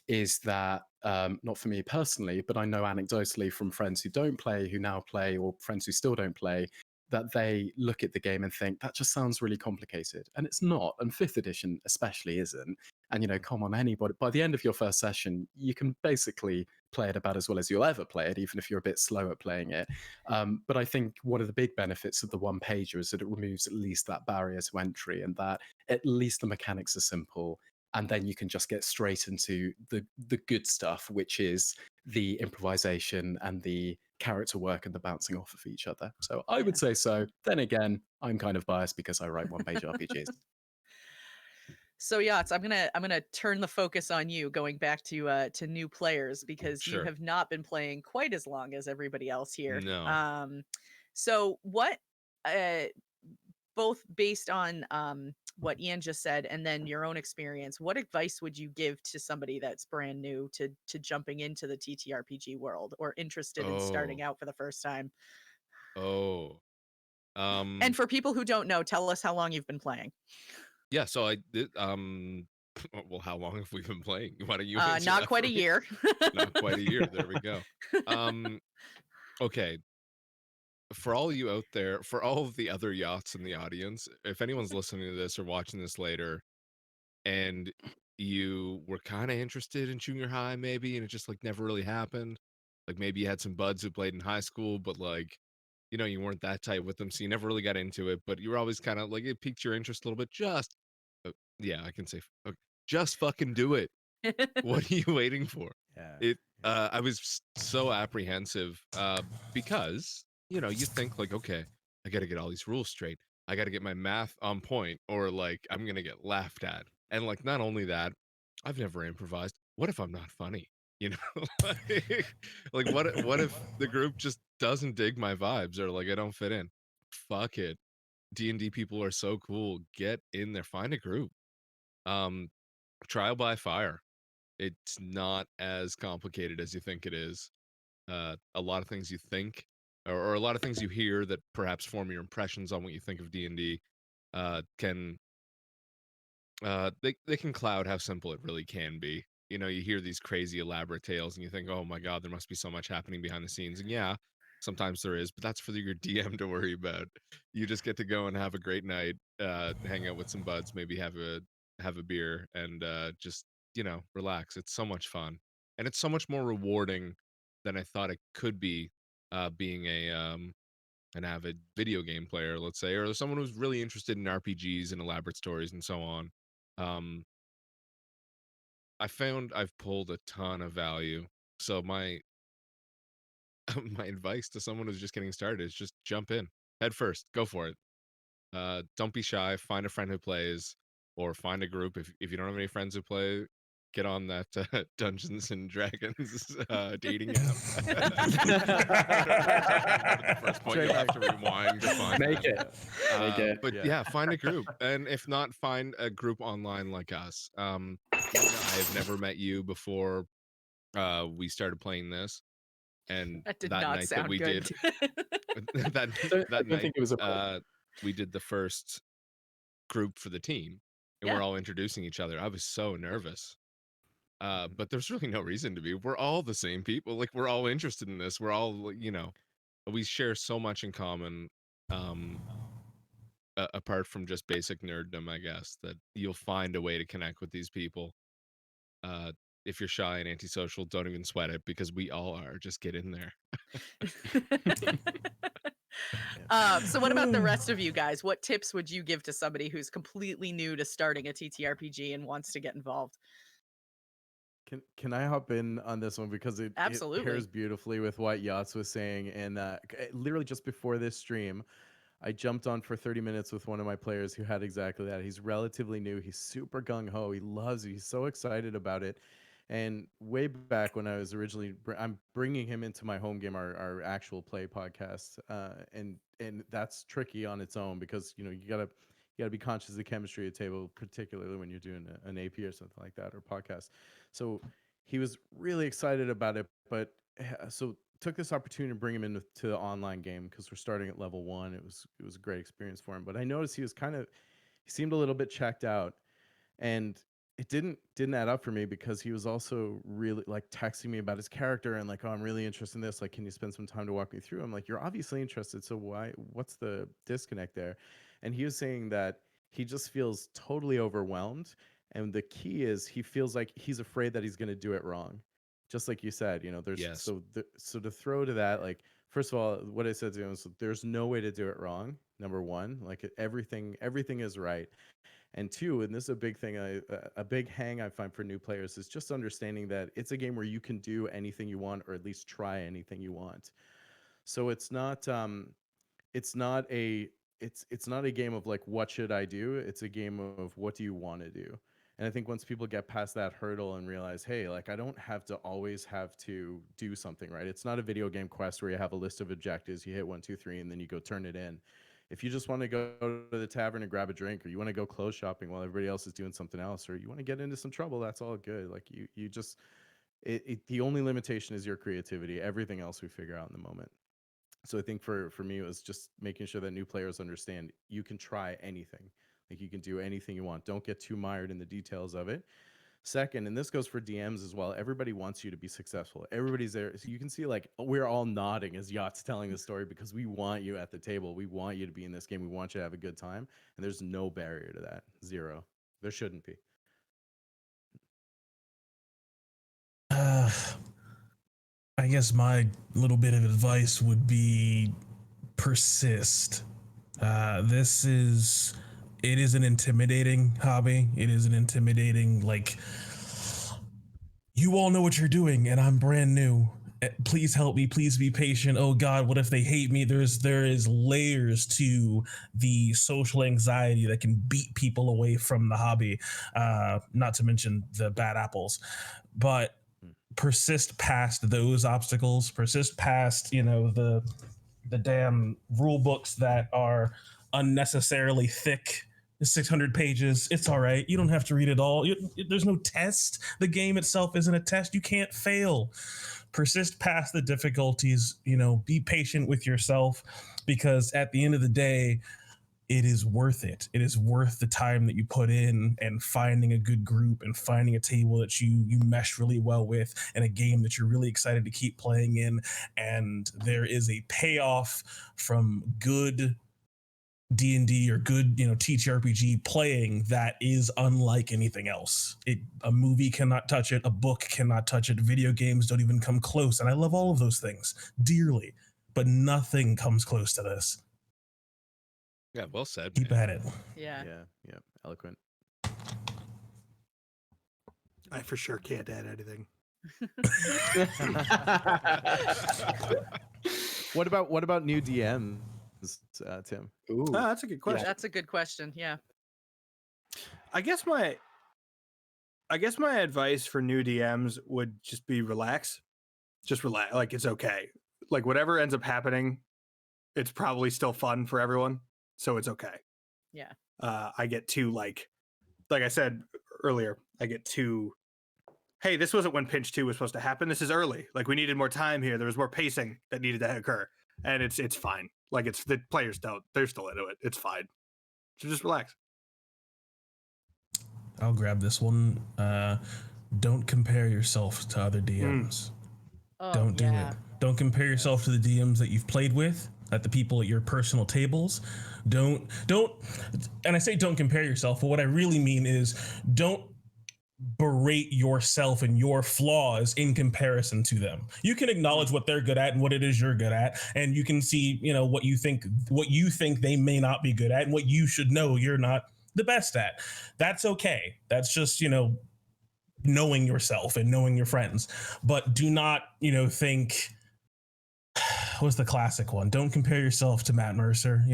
is that, not for me personally, but I know anecdotally from friends who don't play, who now play, or friends who still don't play, that they look at the game and think, that just sounds really complicated. And it's not. And 5th edition especially isn't. And, you know, come on, anybody, by the end of your first session, you can basically play it about as well as you'll ever play it, even if you're a bit slow at playing it. But I think one of the big benefits of the one pager is that it removes at least that barrier to entry, and that at least the mechanics are simple. And then you can just get straight into the good stuff, which is the improvisation and the character work and the bouncing off of each other. So I would say so. Then again, I'm kind of biased because I write one-page RPGs. So Yachts, I'm gonna turn the focus on you, going back to new players, because you Sure. have not been playing quite as long as everybody else here. No. So what both based on what Ian just said and then your own experience, what advice would you give to somebody that's brand new to jumping into the TTRPG world or interested in starting Oh, out for the first time? oh. And for people who don't know, tell us how long you've been playing. Yeah, so I did well, how long have we been playing? Why don't you answer Not that quite for a me? year. Not quite a year. There we go. Okay. For all you out there, for all of the other yachts in the audience, if anyone's listening to this or watching this later and you were kind of interested in junior high maybe and it just like never really happened, like maybe you had some buds who played in high school but like you weren't that tight with them, so you never really got into it, but you were always kind of like it piqued your interest a little bit. Just yeah, I can say okay, just fucking do it. What are you waiting for? Yeah. It I was so apprehensive because you think like, okay, I got to get all these rules straight. I got to get my math on point or like I'm going to get laughed at. And like not only that, I've never improvised. What if I'm not funny? You know, like what if the group just doesn't dig my vibes or like I don't fit in? Fuck it. D&D people are so cool. Get in there, find a group. Um Trial by fire. It's not as complicated as you think it is. A lot of things you think, or a lot of things you hear that perhaps form your impressions on what you think of D&D, can they can cloud how simple it really can be. You hear these crazy elaborate tales, and you think, oh my god, there must be so much happening behind the scenes. And yeah, sometimes there is, but that's for your DM to worry about. You just get to go and have a great night, hang out with some buds, maybe have a beer, and just relax. It's so much fun, and it's so much more rewarding than I thought it could be. Being an avid video game player, let's say, or someone who's really interested in RPGs and elaborate stories and so on. Um, I found I've pulled a ton of value. So my my advice to someone who's just getting started is just jump in head first, go for it. Don't be shy. Find a friend who plays, or find a group. If you don't have any friends who play, get on that Dungeons and Dragons dating app. At the first point, you'll have to rewind to find Make that. it. Make it. But yeah, find a group, and if not, find a group online like us. I have never met you before we started playing this, and That did that not night that sound we good. did that I that don't night think it was a we did the first group for the team, and Yeah. we're all introducing each other. I was so nervous. But there's really no reason to be. We're all the same people. Like we're all interested in this. We're all, we share so much in common. Apart from just basic nerddom, I guess, that you'll find a way to connect with these people. Uh, if you're shy and antisocial, don't even sweat it because we all are. Just get in there. So what about the rest of you guys? What tips would you give to somebody who's completely new to starting a TTRPG and wants to get involved? Can I hop in on this one because it Absolutely. pairs beautifully with what Yachts was saying, and literally just before this stream, I jumped on for 30 minutes with one of my players who had exactly that. He's relatively new. He's super gung ho. He loves it. He's so excited about it. And way back when I was originally, I'm bringing him into my home game, our actual play podcast, and that's tricky on its own because you gotta be conscious of the chemistry at the table, particularly when you're doing an AP or something like that or podcast. So he was really excited about it, but so took this opportunity to bring him into the online game because we're starting at level 1. It was a great experience for him, but I noticed he seemed a little bit checked out, and it didn't add up for me because he was also really like texting me about his character and like, oh, I'm really interested in this, like, can you spend some time to walk me through? I'm like, you're obviously interested, so what's the disconnect there? And he was saying that he just feels totally overwhelmed, and the key is he feels like he's afraid that he's going to do it wrong, just like you said. There's Yes. so to throw to that, like, first of all, what I said to him is there's no way to do it wrong. Number one, like, everything is right. And two, and this is a big thing, a big hang I find for new players is just understanding that it's a game where you can do anything you want, or at least try anything you want. So it's not a game of like, what should I do? It's a game of what do you want to do? And I think once people get past that hurdle and realize, hey, like, I don't have to always have to do something, right? It's not a video game quest where you have a list of objectives, you hit 1, 2, 3, and then you go turn it in. If you just want to go to the tavern and grab a drink, or you want to go clothes shopping while everybody else is doing something else, or you want to get into some trouble, that's all good. Like you just, the only limitation is your creativity. Everything else we figure out in the moment. So I think for me, it was just making sure that new players understand you can try anything. Like you can do anything you want. Don't get too mired in the details of it. Second, and this goes for DMs as well, everybody wants you to be successful. Everybody's there. So you can see like we're all nodding as Yacht's telling the story because we want you at the table. We want you to be in this game. We want you to have a good time. And there's no barrier to that. Zero. There shouldn't be. I guess my little bit of advice would be persist. It is an intimidating hobby. It is an intimidating, like, you all know what you're doing and I'm brand new. Please help me. Please be patient. Oh God, what if they hate me? There is layers to the social anxiety that can beat people away from the hobby. Not to mention the bad apples, but persist past those obstacles, persist past, the damn rule books that are unnecessarily thick. 600 pages. It's all right. You don't have to read it all. There's no test. The game itself isn't a test. You can't fail. Persist past the difficulties. Be patient with yourself, because at the end of the day, it is worth it. It is worth the time that you put in and finding a good group and finding a table that you mesh really well with, and a game that you're really excited to keep playing in. And there is a payoff from good D&D or good, TTRPG playing that is unlike anything else. A movie cannot touch it. A book cannot touch it. Video games don't even come close. And I love all of those things dearly, but nothing comes close to this. Yeah, well said. Keep at it. Yeah. Yeah. Eloquent. I for sure can't add anything. What about new DMs, Tim? Ooh. Oh, that's a good question. That's a good question. Yeah. I guess my advice for new DMs would just be relax. Just relax. Like, it's okay. Like, whatever ends up happening, it's probably still fun for everyone. So it's okay. Yeah. I get too like I said earlier, I get too, hey, this wasn't when pinch 2 was supposed to happen. This is early. Like, we needed more time here. There was more pacing that needed to occur. And it's fine. Like, it's the players they're still into it. It's fine. So just relax. I'll grab this one. Don't compare yourself to other DMs. Oh, Don't do it. Don't compare yourself to the DMs that you've played with, at the people at your personal tables. Don't, and I say don't compare yourself, but what I really mean is don't berate yourself and your flaws in comparison to them. You can acknowledge what they're good at and what it is you're good at, and you can see, what you think they may not be good at, and what you should know you're not the best at. That's okay. That's just, knowing yourself and knowing your friends. But do not, think, what's the classic one? Don't compare yourself to Matt Mercer.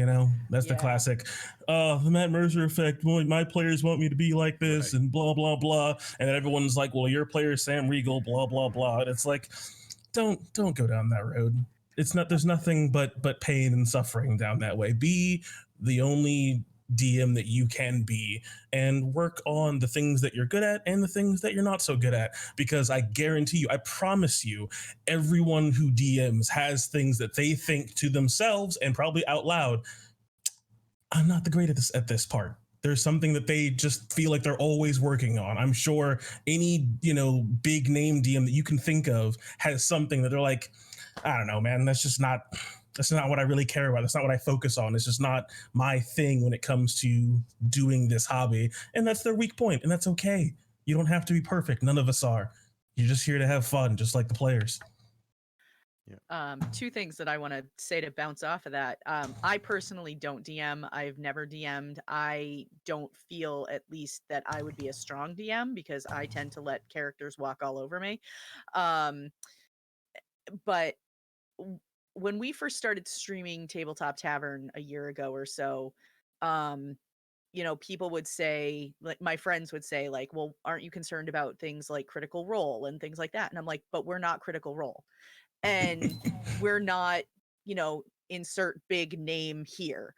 That's the classic. The Matt Mercer effect. Well, my players want me to be like this, right, and blah blah blah. And then everyone's like, "Well, your player is Sam Riegel." Blah blah blah. And it's like, don't go down that road. It's not. There's nothing but pain and suffering down that way. Be the only DM that you can be, and work on the things that you're good at and the things that you're not so good at, because I guarantee you, I promise you, everyone who DMs has things that they think to themselves and probably out loud, I'm not the greatest at this part. There's something that they just feel like they're always working on. I'm sure any, big name DM that you can think of has something that they're like, I don't know, man, that's not what I really care about. That's not what I focus on. It's just not my thing when it comes to doing this hobby. And that's their weak point. And that's okay. You don't have to be perfect. None of us are. You're just here to have fun, just like the players. Yeah. Two things that I want to say to bounce off of that. I personally don't DM. I've never DM'd. I don't feel, at least, that I would be a strong DM, because I tend to let characters walk all over me. But when we first started streaming Tabletop Tavern a year ago or so, people would say, like, my friends would say, like, well, aren't you concerned about things like Critical Role and things like that? And I'm like, but we're not Critical Role. And we're not, insert big name here.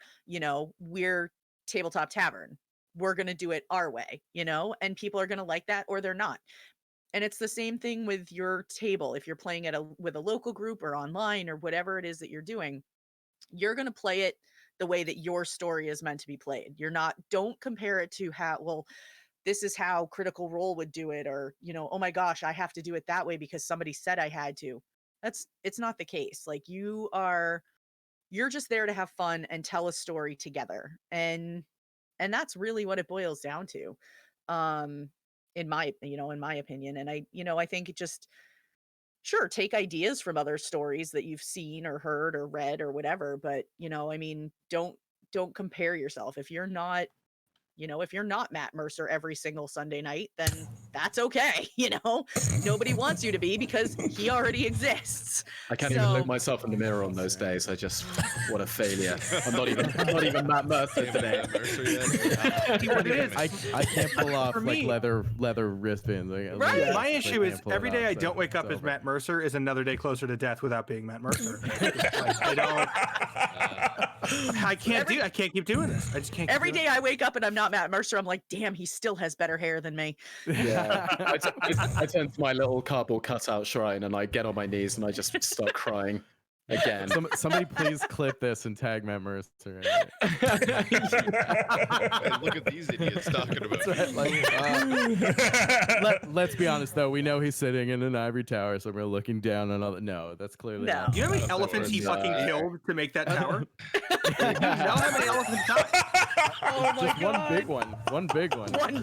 We're Tabletop Tavern. We're going to do it our way, and people are going to like that or they're not. And it's the same thing with your table. If you're playing with a local group or online or whatever it is that you're doing, you're going to play it the way that your story is meant to be played. Don't compare it to this is how Critical Role would do it, or, oh my gosh, I have to do it that way because somebody said I had to. It's not the case. Like, you're just there to have fun and tell a story together. And that's really what it boils down to. In my opinion. And I think it just, sure, take ideas from other stories that you've seen or heard or read or whatever, but don't compare yourself. If you're not Matt Mercer every single Sunday night, then that's okay. Nobody wants you to be because he already exists. I can't even look myself in the mirror on those days. What a failure. I'm not even Matt Mercer today. I can't pull off like leather wristbands. Right. My issue is every day I don't wake up as Matt Mercer is another day closer to death without being Matt Mercer. I can't keep doing this. I just can't. Every day I wake up and I'm not Matt Mercer, I'm like, damn, he still has better hair than me. Yeah, I turn to my little cardboard cutout shrine and I get on my knees and I just start crying again. Somebody please clip this and tag Matt Mercer. Look at these idiots talking about. Let's be honest though, we know he's sitting in an ivory tower somewhere looking down on all. No, that's clearly No. not. Do you know how many elephants he fucking killed to make that tower? You know how many elephants died? Oh my Just God. one big one. One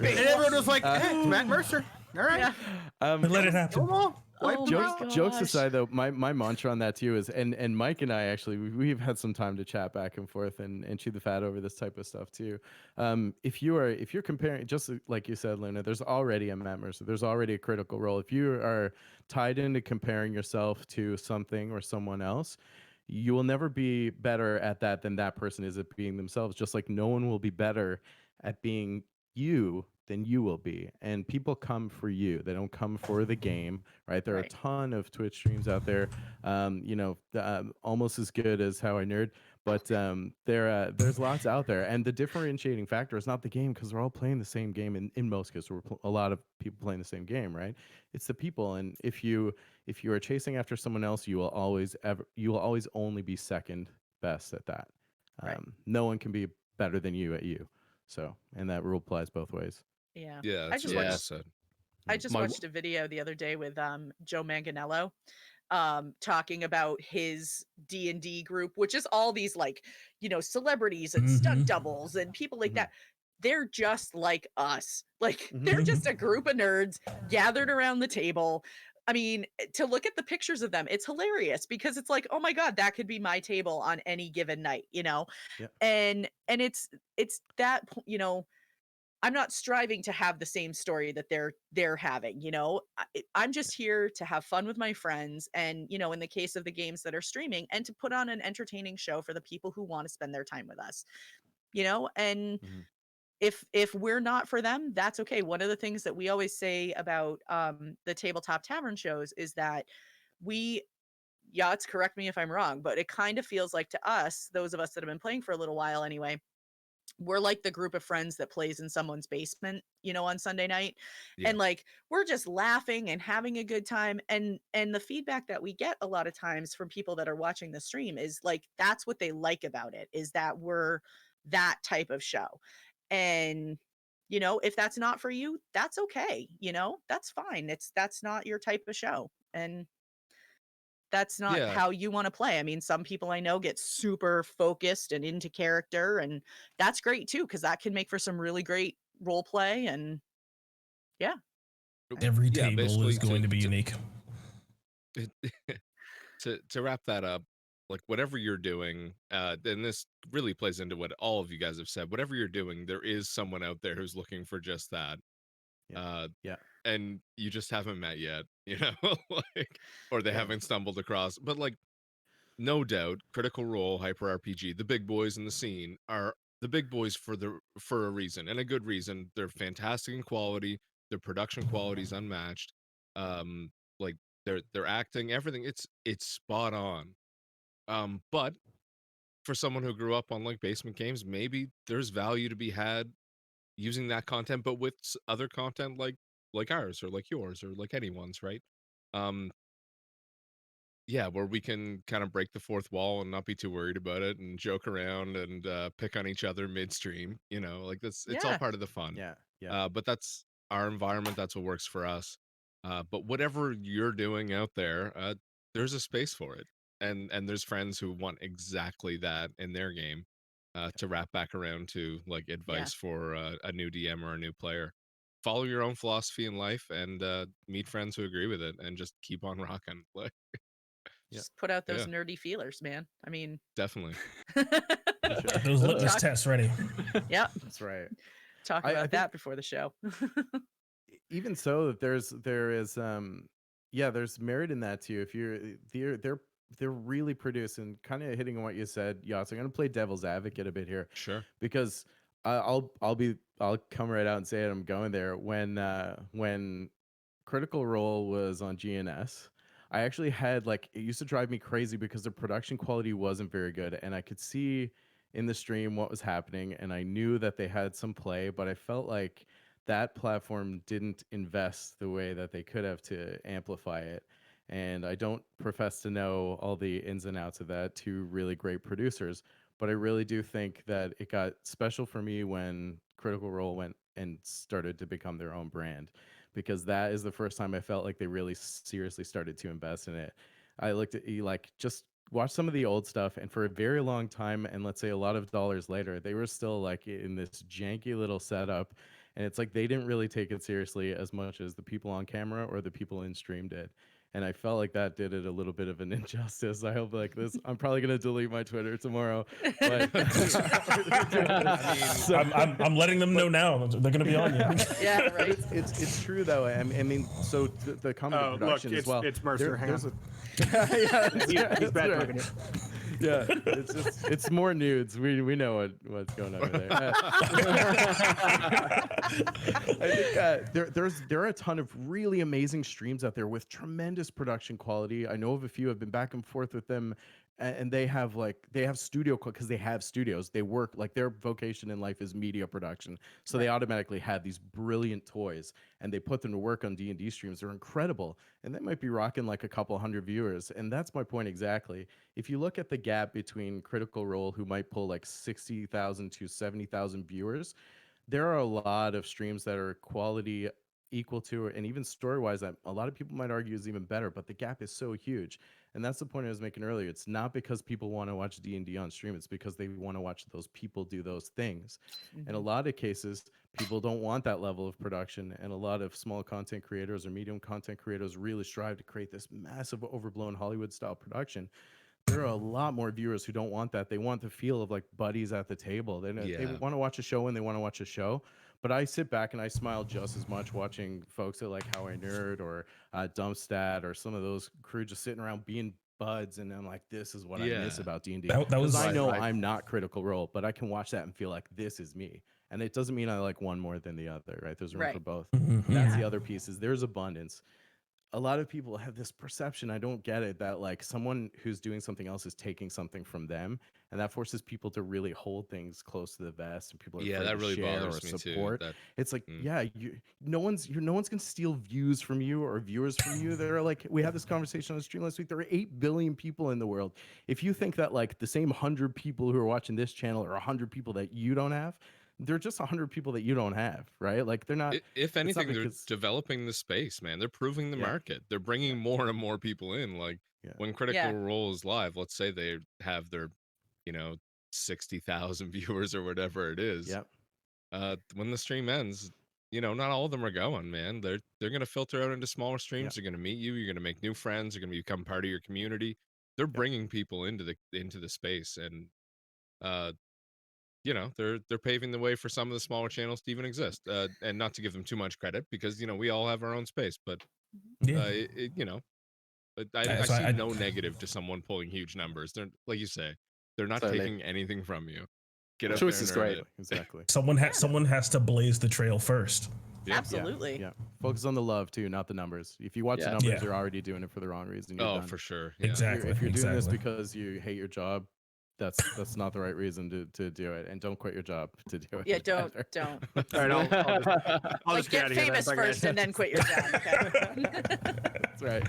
big And everyone was like, it's Matt Mercer. All right. Yeah. Let it happen. Come on. Oh my Jokes gosh. aside though, my mantra on that too is, and Mike and I actually we've had some time to chat back and forth and chew the fat over this type of stuff too. If you're comparing, just like you said, Luna, there's already a Matt Mercer, there's already a Critical Role. If you are tied into comparing yourself to something or someone else, you will never be better at that than that person is at being themselves. Just like no one will be better at being you than you will be. And people come for you. They don't come for the game, right? There are a ton of Twitch streams out there, almost as good as How I Nerd, but there's lots out there. And the differentiating factor is not the game, because we're all playing the same game in most cases. A lot of people playing the same game, right? It's the people. And if you are chasing after someone else, you will always only be second best at that. No one can be better than you at you. So, and that rule applies both ways. Yeah. Yeah, I just watched a video the other day with Joe Manganiello talking about his D&D group, which is all these celebrities and stunt doubles and people like that. They're just like us. They're just a group of nerds gathered around the table. I mean, to look at the pictures of them, it's hilarious because it's like, oh my God, that could be my table on any given night, Yeah. And it's that, I'm not striving to have the same story that they're having, I'm just here to have fun with my friends and, in the case of the games that are streaming, and to put on an entertaining show for the people who want to spend their time with us, and if we're not for them, that's okay. One of the things that we always say about the Tabletop Tavern shows is that Yachts, correct me if I'm wrong, but it kind of feels like to us, those of us that have been playing for a little while anyway, we're like the group of friends that plays in someone's basement, on Sunday night. Yeah. And we're just laughing and having a good time. And the feedback that we get a lot of times from people that are watching the stream is that's what they like about it, is that we're that type of show. And, if that's not for you, that's okay. That's fine. That's not your type of show. And that's not how you want to play. I mean, some people I know get super focused and into character, and that's great too, because that can make for some really great role play. And every table is going to be unique. To wrap that up, whatever you're doing, and this really plays into what all of you guys have said, whatever you're doing, there is someone out there who's looking for just that. And you just haven't met yet, or they haven't stumbled across. But no doubt, Critical Role, Hyper RPG, the big boys in the scene are the big boys for a reason, and a good reason. They're fantastic in quality. Their production quality is unmatched. Their acting, everything, it's spot on. But for someone who grew up on like basement games, maybe there's value to be had using that content, but with other content like ours or like yours or like anyone's, right? Um, yeah, where we can kind of break the fourth wall and not be too worried about it and joke around and pick on each other midstream. You know, like it's all Yeah. part of the fun. Yeah. But that's our environment. That's what works for us. But whatever you're doing out there, there's a space for it, and there's friends who want exactly that in their game. To wrap back around to like advice for a new DM or a new player, follow your own philosophy in life and meet friends who agree with it, and just keep on rocking. Like, Just put out those Yeah. nerdy feelers, man. I mean, definitely. Got those litmus Talk- tests ready. yeah. That's right. Talk I about think- that before the show. Even so, there is there's merit in that too. If they're really producing, kind of hitting on what you said, Yachts. I'm gonna play devil's advocate a bit here Sure. because I'll come right out and say it. I'm going there. When Critical Role was on GNS, I actually had like, it used to drive me crazy because the production quality wasn't very good, and I could see in the stream what was happening, and I knew that they had some play, but I felt like that platform didn't invest the way that they could have to amplify it. And I don't profess to know all the ins and outs of that. Two really great producers, but I really do think that it got special for me when Critical Role went and started to become their own brand, because that is the first time I felt like they really seriously started to invest in it. I looked at like, just watch some of the old stuff, and for a very long time, and let's say a lot of dollars later, they were still like in this janky little setup, and it's like they didn't really take it seriously as much as the people on camera or the people in stream did. And I felt like that did it a little bit of an injustice. I hope like this, I'm probably gonna delete my Twitter tomorrow, but I'm letting them know now. They're going to be on you. Yeah, right. it's true though. I mean, so the comment of production look, as well. it's Mercer. Hang on. Yeah, He's bad right. talking it. Yeah, it's more nudes. We know what's going on over there. I think there are a ton of really amazing streams out there with tremendous production quality. I know of a few. I've been back and forth with them, and they have studio, because they have studios. They work, like, their vocation in life is media production, so they automatically have these brilliant toys, and they put them to work on D&D streams. They're incredible, and they might be rocking like a couple hundred viewers. And that's my point exactly. If you look at the gap between Critical Role, who might pull like 60,000 to 70,000 viewers, there are a lot of streams that are quality equal to, and even story-wise, that a lot of people might argue is even better, but the gap is so huge. And that's the point I was making earlier. It's not because people want to watch D&D on stream, it's because they want to watch those people do those things. In a lot of cases, people don't want that level of production, and a lot of small content creators or medium content creators really strive to create this massive, overblown Hollywood-style production. There are a lot more viewers who don't want that. They want the feel of like buddies at the table. They want to watch a show when they want to watch a show. But I sit back and I smile just as much watching folks at like How I Nerd or Dumpstat or some of those crew just sitting around being buds, and I'm like, this is what I miss about D&D. That was I know I'm not Critical Role, but I can watch that and feel like this is me. And it doesn't mean I like one more than the other, right? There's room for both. That's the other piece, is there's abundance. A lot of people have this perception, I don't get it, that like someone who's doing something else is taking something from them, and that forces people to really hold things close to the vest, and people are afraid that to really share bothers or me support. too. It's like, no one's gonna steal views from you or viewers from you. There are, like, we had this conversation on the stream last week, there are 8 billion people in the world. If you think that like the same 100 people who are watching this channel are 100 people that you don't have, they're just 100 people that you don't have, right? Like, they're not. If anything, they're developing the space, man. They're proving the market. They're bringing more and more people in. Like when Critical Role is live, let's say they have their, 60,000 viewers or whatever it is. When the stream ends, not all of them are going, man. They're gonna filter out into smaller streams. They're gonna meet you. You're gonna make new friends. You're gonna become part of your community. They're bringing people into the space, and they're paving the way for some of the smaller channels to even exist. And not to give them too much credit, because we all have our own space, but I see no negative to someone pulling huge numbers. They're, like you say, they're not taking anything from you. Get up choice there is and earn great. it. Exactly. Someone has to blaze the trail first. Absolutely. Yeah. Focus on the love too, not the numbers. If you watch the numbers, you're already doing it for the wrong reason. You're done. For sure. Exactly. If you're doing this because you hate your job, that's not the right reason to do it, and don't quit your job to do it. Yeah, don't. All right, I'll Like, just get out of here then, famous fuck it. first and then quit your job. Okay? That's right.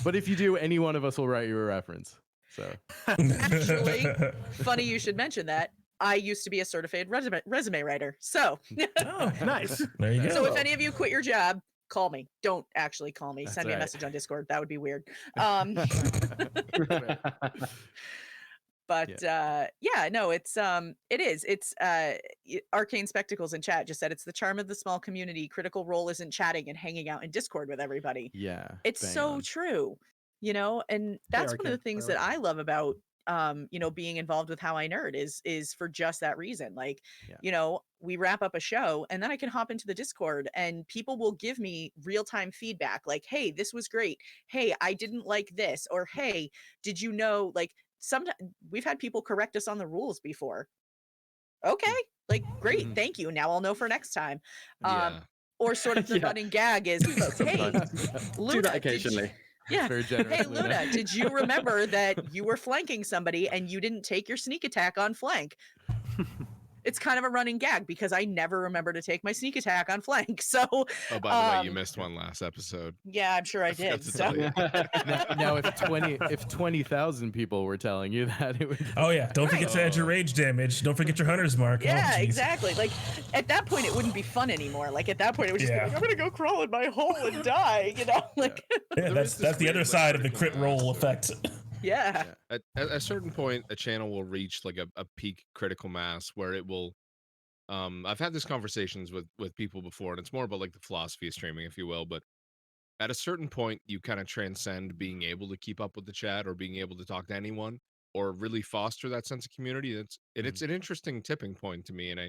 But if you do, any one of us will write you a reference. So Actually, funny you should mention that. I used to be a certified resume writer. So, Oh, Nice. there you go. so if any of you quit your job, call me. Don't actually call me. That's Send me a right. message on Discord. That would be weird. But yeah, no, it is. It's Arcane Spectacles in chat just said it's the charm of the small community. Critical Role isn't chatting and hanging out in Discord with everybody. Yeah, It's bang so on. true, and that's one of the Arcane, things by the that I love about being involved with How I Nerd is for just that reason. Like, Yeah. we wrap up a show and then I can hop into the Discord and people will give me real-time feedback like, hey, this was great. Hey, I didn't like this. Or hey, did you know, like, sometimes we've had people correct us on the rules before. Okay, like, great, Mhm. thank you. Now I'll know for next time. Yeah. Or sort of the Yeah. running gag is, hey, Sometimes. Do Luna, that occasionally. yeah. Very generous. Hey, Luna, did you remember that you were flanking somebody and you didn't take your sneak attack on flank? It's kind of a running gag because I never remember to take my sneak attack on flank. So, Oh, by the way, you missed one last episode. yeah, I'm sure I forgot did. to So, tell you. Now if 20,000 people were telling you that, it would. Oh yeah, don't forget to add your rage damage. Don't forget your hunter's mark. Oh, yeah, geez. exactly. Like, at that point, it wouldn't be fun anymore. Like, at that point, it would just be Yeah. like, I'm gonna go crawl in my hole and die. Like, Yeah, There that's is this that's the weird, other like, side of the critical crit mass roll or- effect. yeah. At a certain point, a channel will reach like a peak critical mass where it will. I've had these conversations with people before, and it's more about like the philosophy of streaming, if you will. But at a certain point, you kind of transcend being able to keep up with the chat or being able to talk to anyone or really foster that sense of community. It's an interesting tipping point to me, and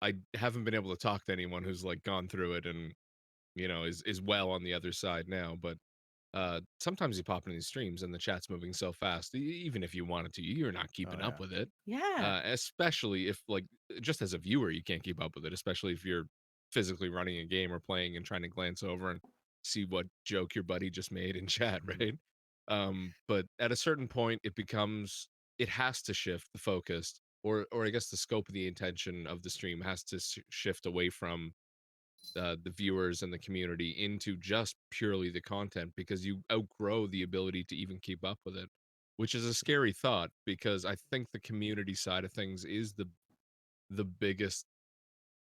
I haven't been able to talk to anyone who's like gone through it and is well on the other side now. But sometimes you pop in these streams and the chat's moving so fast, even if you wanted to, you're not keeping up yeah. with it. Yeah. Especially if, like, just as a viewer, you can't keep up with it, especially if you're physically running a game or playing and trying to glance over and see what joke your buddy just made in chat, right? But at a certain point, it has to shift the focus, or I guess the scope of the intention of the stream has to shift away from the viewers and the community into just purely the content, because you outgrow the ability to even keep up with it, which is a scary thought, because I think the community side of things is the biggest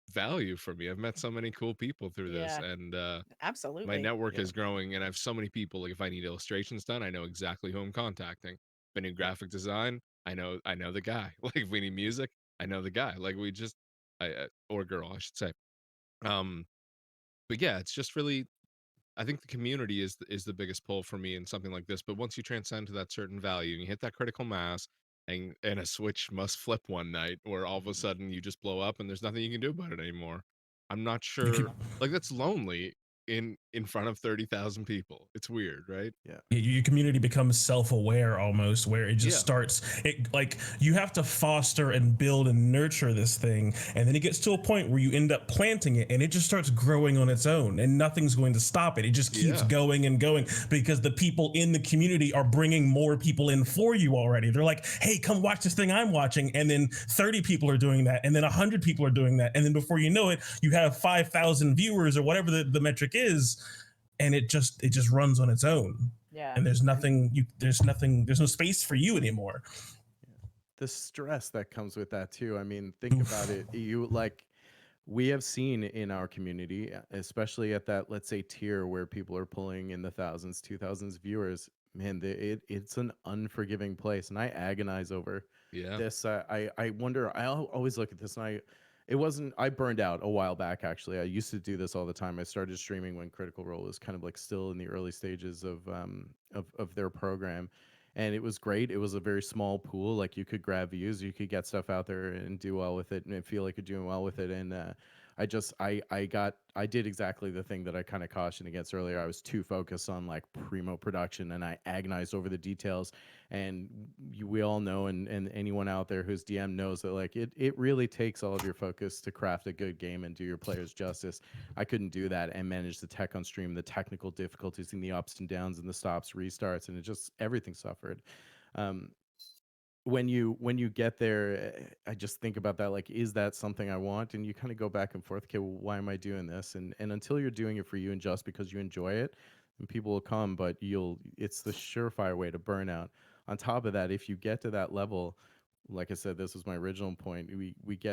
value for me. I've met so many cool people through this, Yeah. and Absolutely. my network Yeah. is growing, and I have so many people. Like, if I need illustrations done, I know exactly who I'm contacting. If I need graphic design, I know the guy. Like, if we need music, I know the guy. Like, or girl, I should say. But yeah, it's just really, I think the community is the biggest pull for me in something like this. But once you transcend to that certain value and you hit that critical mass, and a switch must flip one night where all of a sudden you just blow up and there's nothing you can do about it anymore. I'm not sure. Like, that's lonely in front of 30,000 people. It's weird, right? Your community becomes self-aware almost, where it just Yeah. starts, it like, you have to foster and build and nurture this thing, and then it gets to a point where you end up planting it and it just starts growing on its own and nothing's going to stop it. It just keeps Yeah. going and going because the people in the community are bringing more people in for you already. They're like, hey, come watch this thing I'm watching, and then 30 people are doing that, and then 100 people are doing that, and then before you know it, you have 5,000 viewers or whatever the metric is, and it just runs on its own. Yeah. And there's no space for you anymore. The stress that comes with that too. I mean, think about it. We have seen in our community, especially at that, let's say, tier where people are pulling in the thousands, 2,000s viewers, man, it's an unforgiving place. And I agonize over Yeah. this. I wonder, I always look at this, and I burned out a while back, actually. I used to do this all the time. I started streaming when Critical Role was kind of like still in the early stages of their program. And it was great. It was a very small pool. Like, you could grab views, you could get stuff out there and do well with it, and feel like you're doing well with it. And I did exactly the thing that I kind of cautioned against earlier. I was too focused on like primo production, and I agonized over the details. And we all know, and anyone out there who's DM knows that, like, it really takes all of your focus to craft a good game and do your players justice. I couldn't do that and manage the tech on stream, the technical difficulties and the ups and downs and the stops, restarts, and everything suffered. when you get there, I just think about that, like, is that something I want? And you kind of go back and forth. Okay, well, why am I doing this? And until you're doing it for you and just because you enjoy it, and people will come, but it's the surefire way to burn out. On top of that, if you get to that level, like I said, this was my original point. We've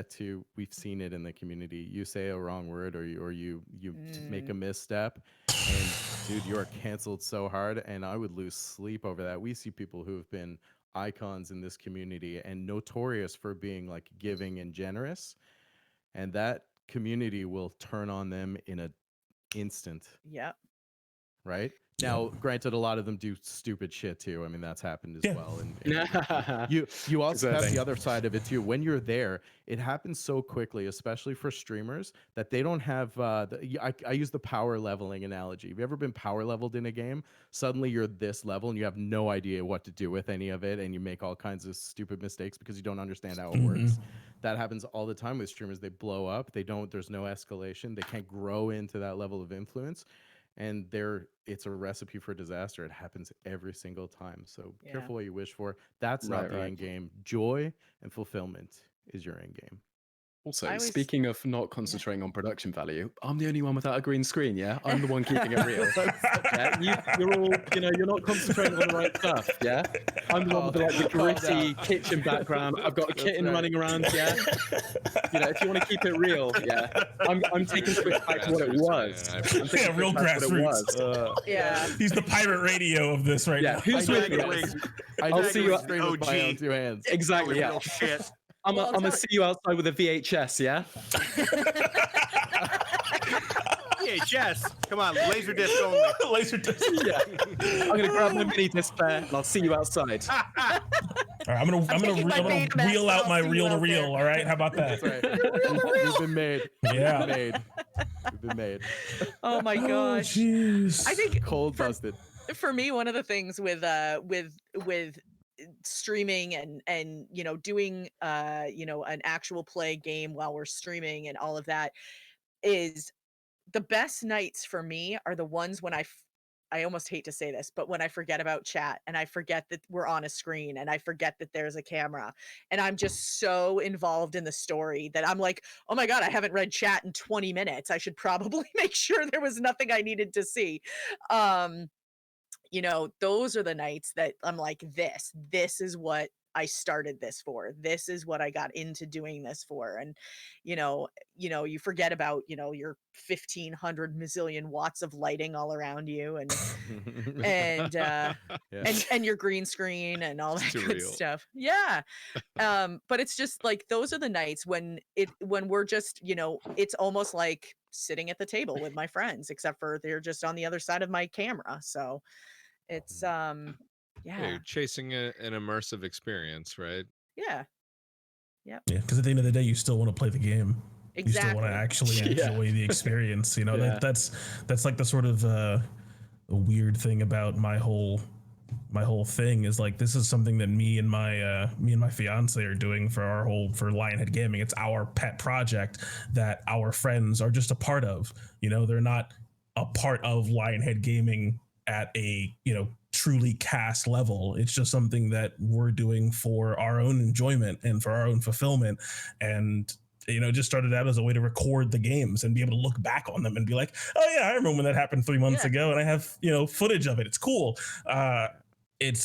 seen it in the community. You say a wrong word or you make a misstep, and dude, you are canceled so hard. And I would lose sleep over that. We see people who have been icons in this community and notorious for being like giving and generous, and that community will turn on them in an instant. Yep. Right now, granted, a lot of them do stupid shit too. I mean, that's happened as well. And you also have the other side of it too. When you're there, it happens so quickly, especially for streamers, that they don't have I use the power leveling analogy. Have you ever been power leveled in a game? Suddenly you're this level and you have no idea what to do with any of it, and you make all kinds of stupid mistakes because you don't understand how it works. That happens all the time with streamers. They blow up. There's no escalation. They can't grow into that level of influence. And it's a recipe for disaster. It happens every single time. So careful what you wish for. That's not the end game. Joy and fulfillment is your end game. Also, speaking of not concentrating on production value, I'm the only one without a green screen, yeah? I'm the one keeping it real. You're all, you're not concentrating on the right stuff, yeah? I'm the one with like the gritty kitchen background. I've got a kitten running around, yeah? If you want to keep it real, yeah? I'm taking Twitch back to what it was. Yeah, real grassroots. He's the pirate radio of this right now. Who's with me? I'll see you with my own two hands. Exactly, yeah. Shit. I'm gonna see you outside with a VHS, yeah? VHS. Come on, laser disc only. Laser disc. Yeah. I'm gonna grab my mini disc player and I'll see you outside. All right, I'm gonna reel out my reel to reel. All right, how about that? That's right. You've been made. Yeah, You've been made. Oh my gosh. Jeez. I think Cold busted. For me, one of the things with streaming and doing an actual play game while we're streaming and all of that is the best nights for me are the ones when I almost hate to say this, but when I forget about chat and I forget that we're on a screen and I forget that there's a camera and I'm just so involved in the story that I'm like, oh my God, I haven't read chat in 20 minutes. I should probably make sure there was nothing I needed to see. Those are the nights that I'm like, this is what I started this for. This is what I got into doing this for. And, you forget about, your 1,500 mazillion watts of lighting all around you and your green screen and all that good stuff. Yeah. But it's just like, those are the nights when we're just, it's almost like sitting at the table with my friends, except for they're just on the other side of my camera. So it's you're chasing an immersive experience, right? Yeah, because at the end of the day you still want to play the game. Exactly. You still want to actually enjoy the experience. That's like the sort of a weird thing about my whole thing is like, this is something that me and my fiance are doing for Lionhead Gaming. It's our pet project that our friends are just a part of. They're not a part of Lionhead Gaming at a truly cast level. It's just something that we're doing for our own enjoyment and for our own fulfillment, and just started out as a way to record the games and be able to look back on them and be like, oh yeah, I remember when that happened 3 months ago, and I have footage of it. It's cool. It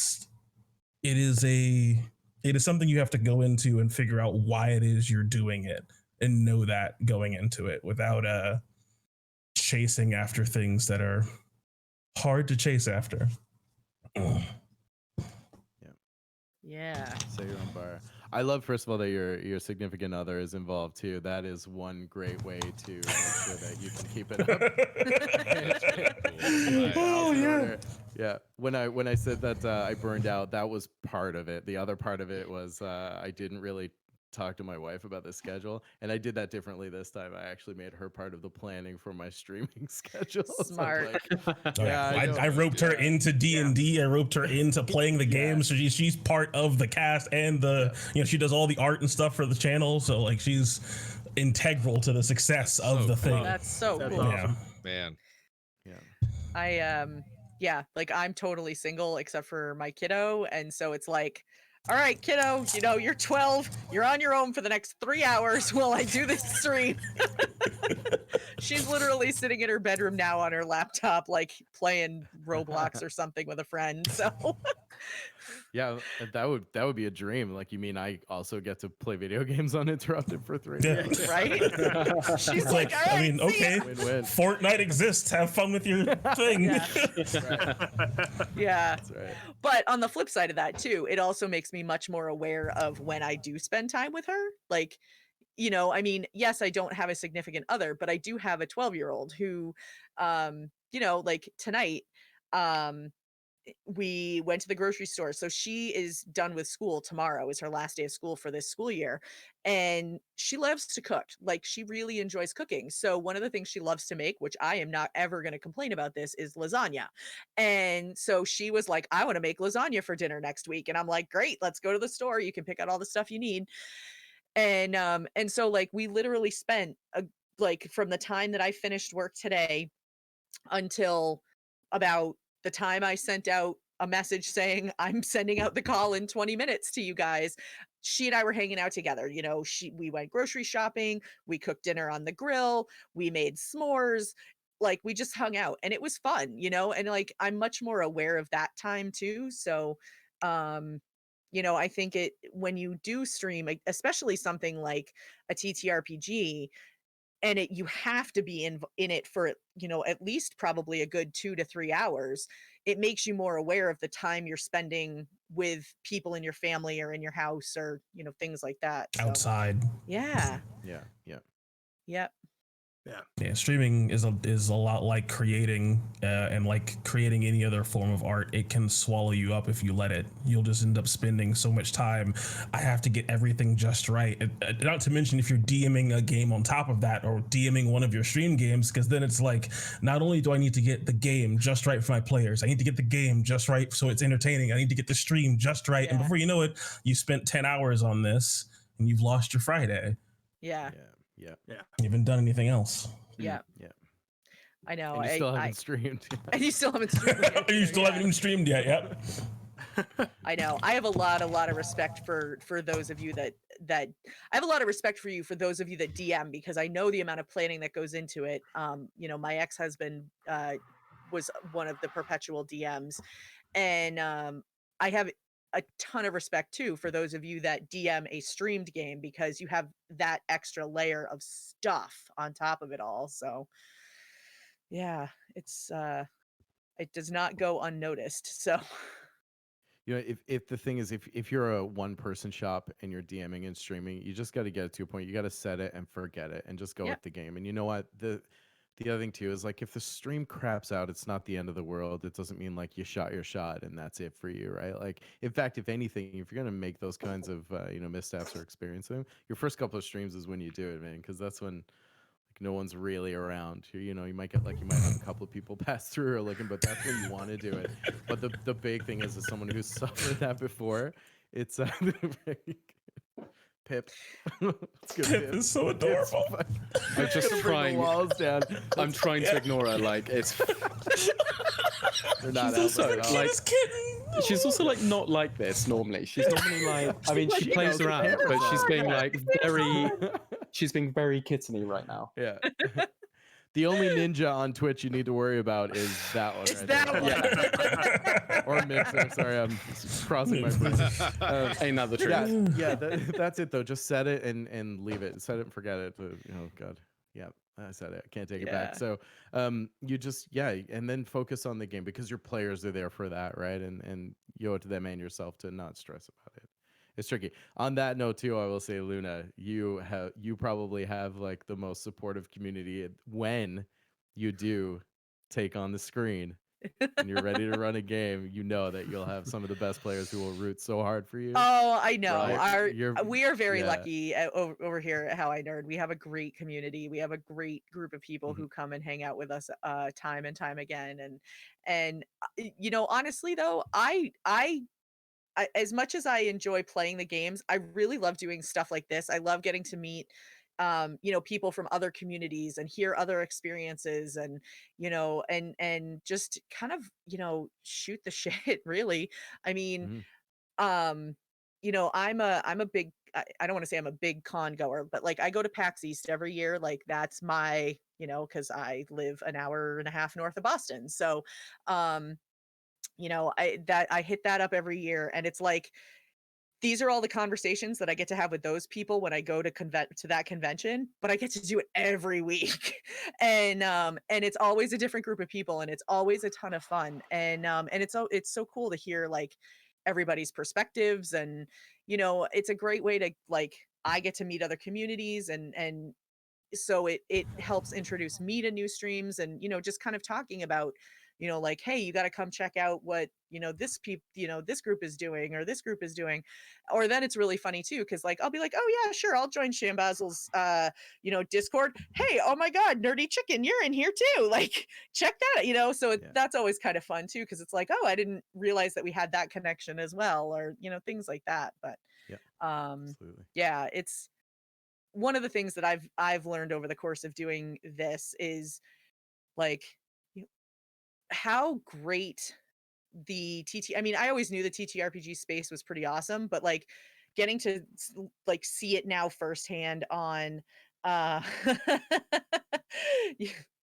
is something you have to go into and figure out why it is you're doing it and know that going into it without chasing after things that are hard to chase after. Yeah. Set your own bar. I love, first of all, that your significant other is involved too. That is one great way to make sure that you can keep it up. Oh yeah. Yeah. When I said that I burned out, that was part of it. The other part of it was I didn't really talk to my wife about the schedule, and I did that differently this time. I actually made her part of the planning for my streaming schedule. Smart. So I roped her into D&D. I roped her into playing the game, so she's part of the cast and she does all the art and stuff for the channel. So like, she's integral to the success of the thing. That's so cool. Awesome. Man. I like, I'm totally single except for my kiddo, and so it's like all right, kiddo, you know, you're 12. You're on your own for the next 3 hours while I do this stream. She's literally sitting in her bedroom now on her laptop, like playing Roblox or something with a friend. So Yeah, that would be a dream. Like, you mean I also get to play video games uninterrupted for 3 Yeah. hours? right? She's It's like, all right, I mean, see ya." okay, Win-win. Fortnite exists. Have fun with your thing. Yeah. Yeah. That's right. But on the flip side of that too, it also makes me much more aware of when I do spend time with her. Like, you know, I mean, yes, I don't have a significant other, but I do have a 12-year-old who, you know, like tonight, um, we went to the grocery store. So she is done with school. Tomorrow is her last day of school for this school year. And she loves to cook. Like, she really enjoys cooking. So one of the things she loves to make, which I am not ever going to complain about this, is lasagna. And so she was like, I want to make lasagna for dinner next week. And I'm like, great, let's go to the store. You can pick out all the stuff you need. And so like we literally spent like from the time that I finished work today until about the time I sent out a message saying I'm sending out the call in 20 minutes to you guys. She and I were hanging out together. You know, we went grocery shopping, we cooked dinner on the grill, we made s'mores, like we just hung out and it was fun, you know, and like I'm much more aware of that time too. So um you know, I think it when you do stream, especially something like a TTRPG, and you have to be in it for, you know, at least probably a good 2 to 3 hours. It makes you more aware of the time you're spending with people in your family or in your house or, you know, things like that. So, Outside. yeah. Yeah, yeah. Yep. Yeah, streaming is a lot like creating and like creating any other form of art. It can swallow you up if you let it. You'll just end up spending so much time. I have to get everything just right. Not to mention if you're DMing a game on top of that, or DMing one of your stream games, because then it's like, not only do I need to get the game just right for my players, I need to get the game just right so it's entertaining. I need to get the stream just right. And Yeah. before you know it, you spent 10 hours on this and you've lost your Friday. Yeah. Yeah. You haven't done anything else. Yeah. Yeah. I know. And you still haven't streamed. And you still haven't streamed yet. You still haven't even streamed yet. Yep. I know. I have a lot of respect for those of you that I have a lot of respect for you for those of you that DM, because I know the amount of planning that goes into it. You know, my ex-husband was one of the perpetual DMs, and I have a ton of respect too for those of you that DM a streamed game, because you have that extra layer of stuff on top of it all. So yeah, it's it does not go unnoticed. So You know, if the thing is, if you're a one person shop and you're DMing and streaming, you just got to get it to a point. You got to set it and forget it and just go Yep. with the game. And you know what? The other thing too is, like, if the stream craps out, it's not the end of the world. It doesn't mean like you shot your shot and that's it for you, right? Like, in fact, if anything, if you're gonna make those kinds of you know, missteps or experience them, your first couple of streams is when you do it, man, because that's when like no one's really around. You know, you might get like, you might have a couple of people pass through or looking, but that's when you want to do it. But the big thing is, as someone who's suffered that before, it's Pip. It's good, Pip is so adorable. I'm just Bring the trying. walls down. I'm trying to ignore her. Like, it's. They're not She's also helping at all. like. This kitten. She's also like not like this normally. She's normally like. I mean, she plays around, but she's being like very. She's being very kitteny right now. Yeah. The only ninja on Twitch you need to worry about is that one. it's right that there. one. Or Mixer. Sorry, I'm crossing my fingers. Ain't that the truth? Yeah, that's it though. Just set it and leave it. Set it and forget it. Oh God. Yeah, I said it. I can't take it back. Yeah. So you just and then focus on the game, because your players are there for that, right? And you owe it to them and yourself to not stress about it. It's tricky. On that note too, I will say, Luna, you probably have like the most supportive community when you do take on the screen and you're ready to run a game. You know that you'll have some of the best players who will root so hard for you. Oh, I know. Right? We are very yeah. lucky over here at How I Nerd. We have a great community. We have a great group of people who come and hang out with us time and time again. And you know, honestly though, I as much as I enjoy playing the games, I really love doing stuff like this. I love getting to meet you know, people from other communities and hear other experiences, and you know, and just kind of, you know, shoot the shit really. I mean, you know, I'm a big, I don't want to say I'm a big con goer, but like I go to PAX East every year. Like that's my, you know, because I live an hour and a half north of Boston. So, you know, I hit that up every year, and it's like these are all the conversations that I get to have with those people when I go to that convention, but I get to do it every week. And it's always a different group of people, and it's always a ton of fun. And it's so cool to hear like everybody's perspectives. And you know, it's a great way to like I get to meet other communities, and so it helps introduce me to new streams. And you know, just kind of talking about, you know, like, hey, you got to come check out what, you know, this group is doing, or this group is doing. Or then it's really funny too, because like I'll be like, oh yeah, sure, I'll join Shambazzle's you know, Discord. Hey, oh my god, Nerdy Chicken, you're in here too. Like check that out, you know. So that's always kind of fun too, because it's like, oh, I didn't realize that we had that connection as well, or you know, things like that. But Absolutely. yeah, it's one of the things that I've learned over the course of doing this is like how great the I mean, I always knew the TTRPG space was pretty awesome, but like getting to like see it now firsthand on uh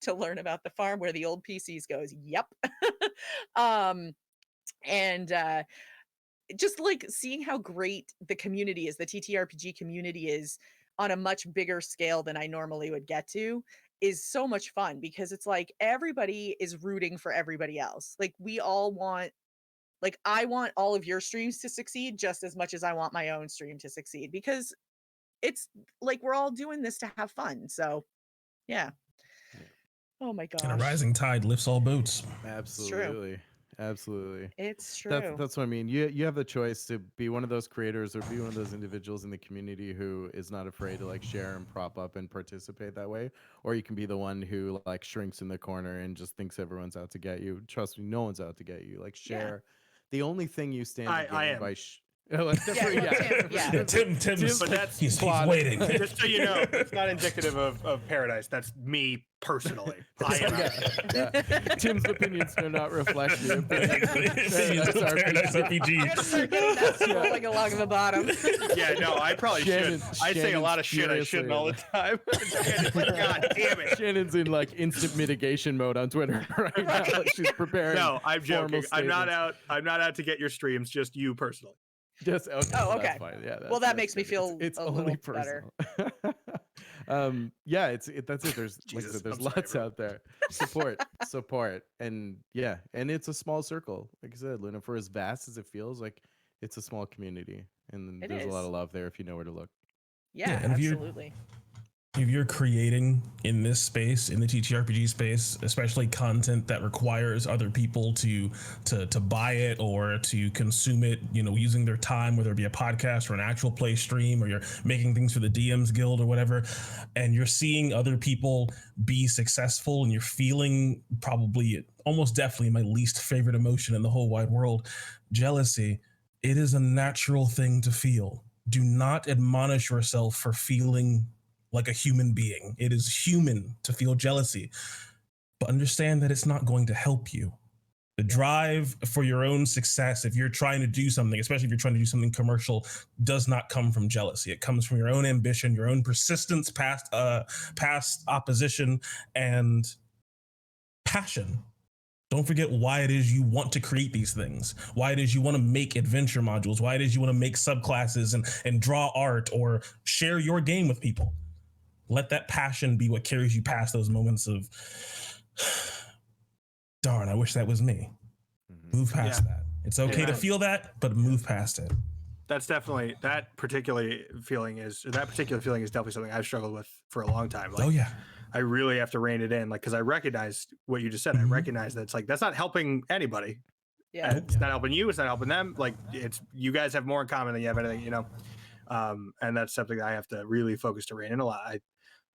to learn about the farm where the old PCs goes. Yep. um and just like seeing how great the community is, the TTRPG community is on a much bigger scale than I normally would get to, is so much fun, because it's like everybody is rooting for everybody else. Like we all want, like I want all of your streams to succeed just as much as I want my own stream to succeed, because it's like we're all doing this to have fun. So yeah. Oh my gosh. And a rising tide lifts all boats. Absolutely. Absolutely. It's true. That's what I mean. You have the choice to be one of those creators or be one of those individuals in the community who is not afraid to like share and prop up and participate that way, or you can be the one who like shrinks in the corner and just thinks everyone's out to get you. Trust me, no one's out to get you. Like share. The only thing you stand to gain by Tim's, but that's he's waiting. Just so you know, it's not indicative of Paradise. That's me personally. Tim's opinions do not reflect the opinions of Paradise RPG. I'm gonna start getting that scrolling along the bottom. Yeah, no, I probably should. I say a lot of shit I shouldn't all the time. Shannon's like, God damn it. Shannon's in like instant mitigation mode on Twitter right now. Like she's preparing. No, I'm joking. I'm not statements. out to get your streams. Just you personally. Just okay. Oh, okay. That's fine. Yeah. Well, that makes me feel it's a only little better. personal. Yeah, that's it. There's like I Jesus, said, there's I'm sorry, lots bro. out there. Support, and yeah, and it's a small circle. Like I said, Luna, for as vast as it feels, like it's a small community, and there's a lot of love there if you know where to look. Yeah, and absolutely. If you're creating in this space, in the TTRPG space, especially content that requires other people to buy it or to consume it, you know, using their time, whether it be a podcast or an actual play stream, or you're making things for the DMs Guild or whatever, and you're seeing other people be successful, and you're feeling probably almost definitely my least favorite emotion in the whole wide world, jealousy. It is a natural thing to feel. Do not admonish yourself for feeling like a human being. It is human to feel jealousy, but understand that it's not going to help you. The drive for your own success, if you're trying to do something, especially if you're trying to do something commercial, does not come from jealousy. It comes from your own ambition, your own persistence, past opposition, and passion. Don't forget why it is you want to create these things, why it is you want to make adventure modules, why it is you want to make subclasses and draw art or share your game with people. Let that passion be what carries you past those moments of, darn, I wish that was me. Move past that. It's okay to feel that, but move past it. That's definitely, that particular feeling is definitely something I've struggled with for a long time. Like, Oh yeah. I really have to rein it in, like, because I recognize what you just said. I recognize that it's like that's not helping anybody. Yeah. It's not helping you. It's not helping them. Like, it's you guys have more in common than you have anything, you know. And that's something that I have to really focus to rein in a lot.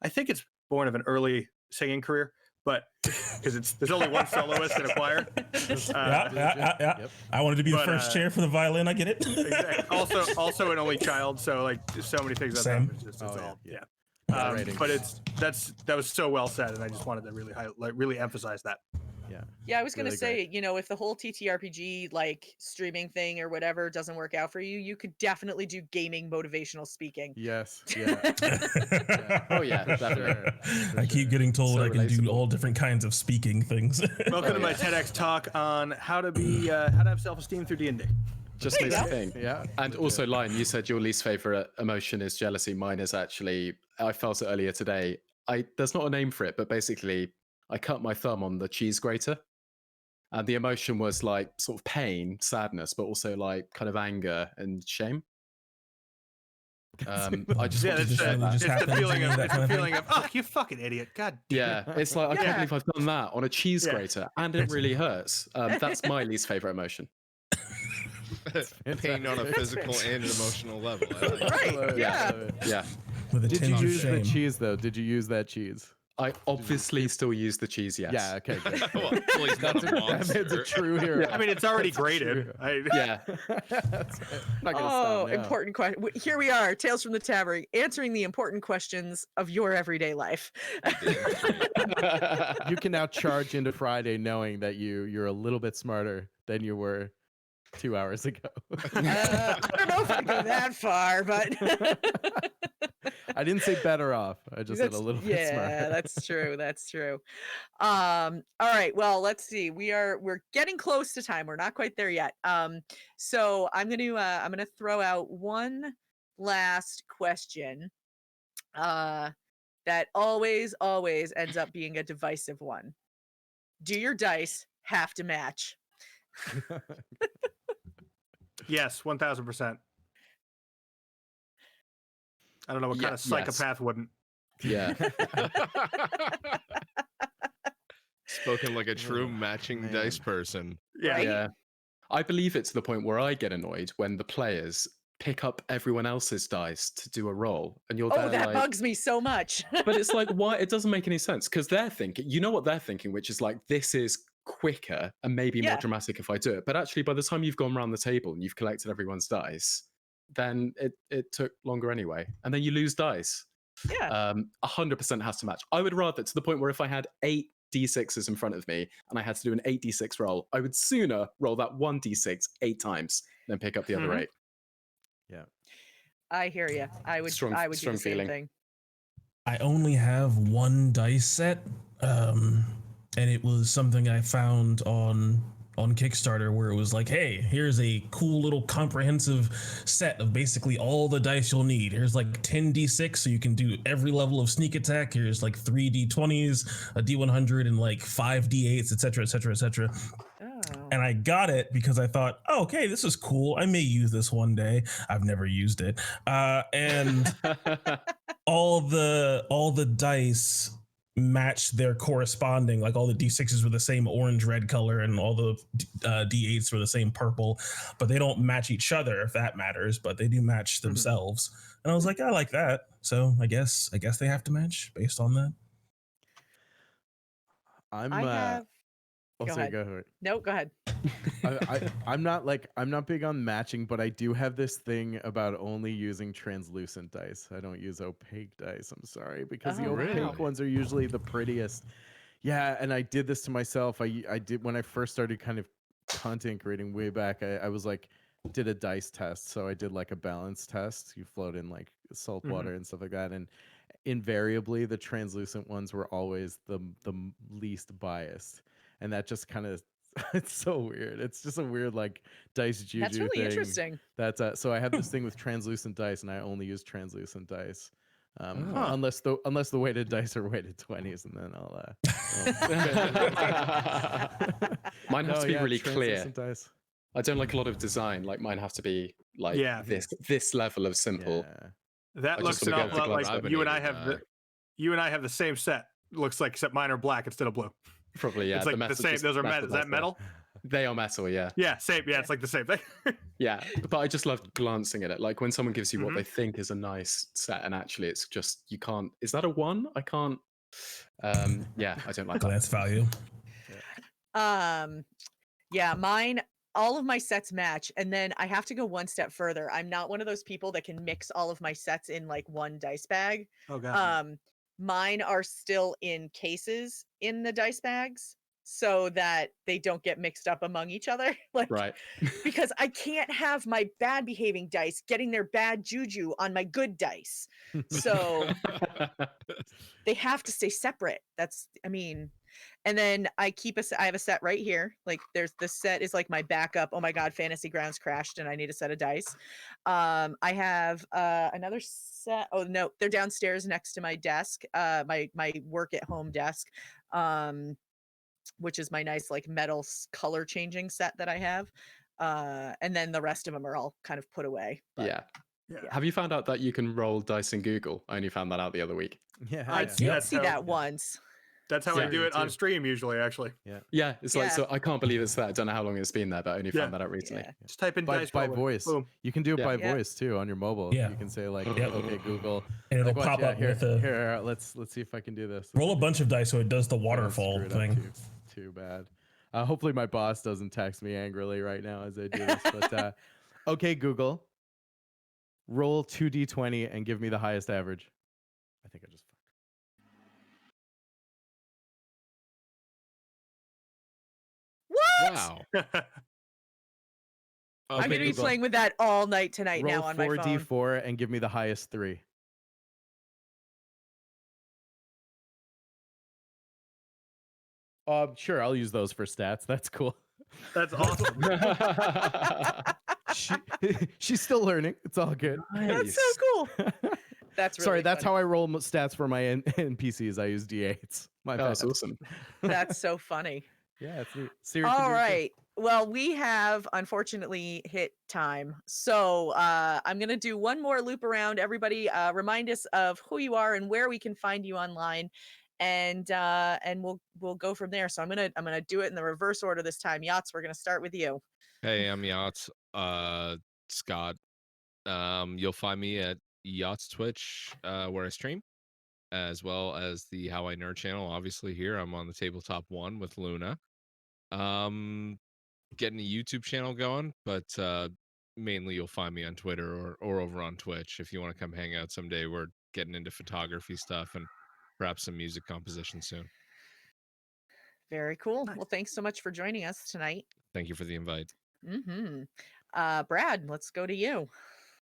I think it's born of an early singing career, but because there's only one soloist in a choir. Yep. I wanted to be the first chair for the violin. I get it. Exactly. Also an only child, so like so many things that happen. It's all. But that was so well said, and I just wanted to really emphasize that. Yeah, I was gonna Really say, you know, if the whole TTRPG like streaming thing or whatever doesn't work out for you, you could definitely do gaming motivational speaking. Yes. Yeah. Oh, yeah, for definitely. sure, for I keep sure. getting told So I can do relatable. all different kinds of speaking things. Welcome to Oh, my yeah. TEDx talk on how to have self-esteem through D&D. Just There you makes go. you think. Yeah. And legit. also, Lion, you said your least favorite emotion is jealousy. Mine is actually, I felt it earlier today. There's not a name for it, but basically, I cut my thumb on the cheese grater. And the emotion was like sort of pain, sadness, but also like kind of anger and shame. I just Yeah, wanted to it's share really the, that. just it's the happens, feeling you know, of that it's kind the of thing? feeling of oh, you fucking idiot, god damn Yeah, it's like I Yeah. can't believe I've done that on a cheese Yeah. grater, and it really hurts. That's my least favorite emotion. Pain on a fantastic. physical and an emotional level. I like that. Right, I love it, yeah. I love it. Yeah, With a Did you tinge of use the shame. cheese though? Did you use that cheese? I obviously still use the cheese. Yes. Yeah. Okay. Good. Well, well, he's not That's a that man's a monster. true hero. I mean, it's already That's a true graded. hero. Yeah. That's it. I'm not gonna Oh, stop now. important question. Here we are, Tales from the Tavern, answering the important questions of your everyday life. You can now charge into Friday knowing that you're a little bit smarter than you were 2 hours ago. I don't know if I go that far, but I didn't say better off. I just said a little bit smarter. yeah, that's true. That's true. All right. Well, let's see. We're getting close to time. We're not quite there yet. So I'm gonna throw out one last question. That always ends up being a divisive one. Do your dice have to match? Yes, 1000%. I don't know what kind of Yes. psychopath wouldn't. Yeah. Spoken like a true matching man. dice person. Yeah. Right? Yeah. I believe it's to the point where I get annoyed when the players pick up everyone else's dice to do a roll, and you're Oh, there that like, bugs me so much. but it's like, why? It doesn't make any sense because they're thinking, you know what they're thinking, which is like, this is quicker and maybe more Yeah. dramatic if I do it. But actually, by the time you've gone around the table and you've collected everyone's dice, then it took longer anyway, and then you lose dice. Yeah. 100% has to match. I would rather, to the point where if I had 8 d6s in front of me and I had to do an 8d6 roll, I would sooner roll that 1d6 8 times than pick up the other Mhm. 8. I hear you. I would Strong- do strong the same feeling. thing. I only have one dice set, and it was something I found on Kickstarter where it was like, hey, here's a cool little comprehensive set of basically all the dice you'll need. Here's like 10 d6, so you can do every level of sneak attack. Here's like 3 d20s, a d100, and like 5 d8s, etc., etc., etc. Oh. And I got it because I thought, oh, okay, this is cool. I may use this one day. I've never used it. And all the dice match their corresponding, like all the d6s were the same orange red color and all the d8s were the same purple, but they don't match each other, if that matters, but they do match themselves. And I was like, I like that, so I guess they have to match based on that. I'm I have. oh, Go sorry, ahead. go ahead. No, go ahead. I'm not big on matching, but I do have this thing about only using translucent dice. I don't use opaque dice. I'm sorry, because the Oh, opaque wow. ones are usually the prettiest. Yeah, and I did this to myself. I did when I first started kind of content creating way back. I was like, did a dice test. So I did like a balance test. You float in like salt water and stuff like that, and invariably the translucent ones were always the least biased, and that just kind of it's so weird. It's just a weird like dice juju That's really thing. interesting. That's so I have this thing with translucent dice, and I only use translucent dice. Huh. Unless the weighted dice are weighted 20s, and then I'll Mine has to be really clear. translucent dice. I don't like a lot of design. Like mine have to be like Yeah. this level of simple. Yeah. That I looks just an wanna awful go lot with like the you and I carbonated, have the same set. Looks like, except mine are black instead of blue. Probably, yeah. It's like the metal same. just Those are metal metal. Is that has the- metal? They are metal, yeah. Yeah, same. Yeah, it's like the same thing. Yeah. But I just love glancing at it. Like when someone gives you what Mhm. they think is a nice set, and actually it's just you can't. Is that a 1? I can't. Yeah, I don't like that. Glance value. Yeah, mine, all of my sets match, and then I have to go one step further. I'm not one of those people that can mix all of my sets in like one dice bag. Oh god. Mine are still in cases in the dice bags. so that they don't get mixed up among each other. Like, Right. because I can't have my bad behaving dice getting their bad juju on my good dice. So they have to stay separate. And then I have a set right here. Like, this set is like my backup. Oh my God, Fantasy Grounds crashed and I need a set of dice. I have another set. Oh no, they're downstairs next to my desk, my work at home desk, which is my nice like metal color changing set that I have. And then the rest of them are all kind of put away. But Yeah. Yeah. Have you found out that you can roll dice in Google? I only found that out the other week. Yeah, I yeah. did That's see how- that once. That's how I Yeah. do it on Too. stream usually, actually. Yeah, it's like, Yeah. so I can't believe it's that. I don't know how long it's been there, but I only found that out recently. Yeah. Just type in By dice by roller. voice. Boom. You can do it Yeah. by Yeah. voice too on your mobile. Yeah. You can say like, Yep. okay, Google. And it'll Like, watch, pop yeah, up here, with a here. Let's see if I can do this. roll a bunch of dice so it does the I'm gonna waterfall screw it up thing. Too bad. Hopefully my boss doesn't text me angrily right now as I do this. But okay, Google, roll 2d20 and give me the highest average. I think I just. What? Wow. I'm Okay, gonna be Google. playing with that all night tonight Roll now on my phone. 4d4 and give me the highest 3. Sure, I'll use those for stats. That's cool. That's awesome. She's still learning. It's all good. That's so cool. That's really Sorry, that's funny. how I roll stats for my NPCs. I use D8s. My bad. That's awesome. That's so funny. Yeah, it's neat. Siri can All do it too. right. Well, we have unfortunately hit time. So I'm going to do one more loop around. Everybody remind us of who you are and where we can find you online. And we'll go from there. So I'm going to do it in the reverse order this time. Yachts, we're going to start with you. Hey, I'm Yachts. Scott. You'll find me at YottsTwitch, where I stream, as well as the How I Nerd channel. Obviously, here I'm on the tabletop one with Luna. Getting a YouTube channel going, but mainly you'll find me on Twitter or over on Twitch. If you want to come hang out someday, we're getting into photography stuff and perhaps some music composition soon. Very cool. Well, thanks so much for joining us tonight. Thank you for the invite. Brad, let's go to you.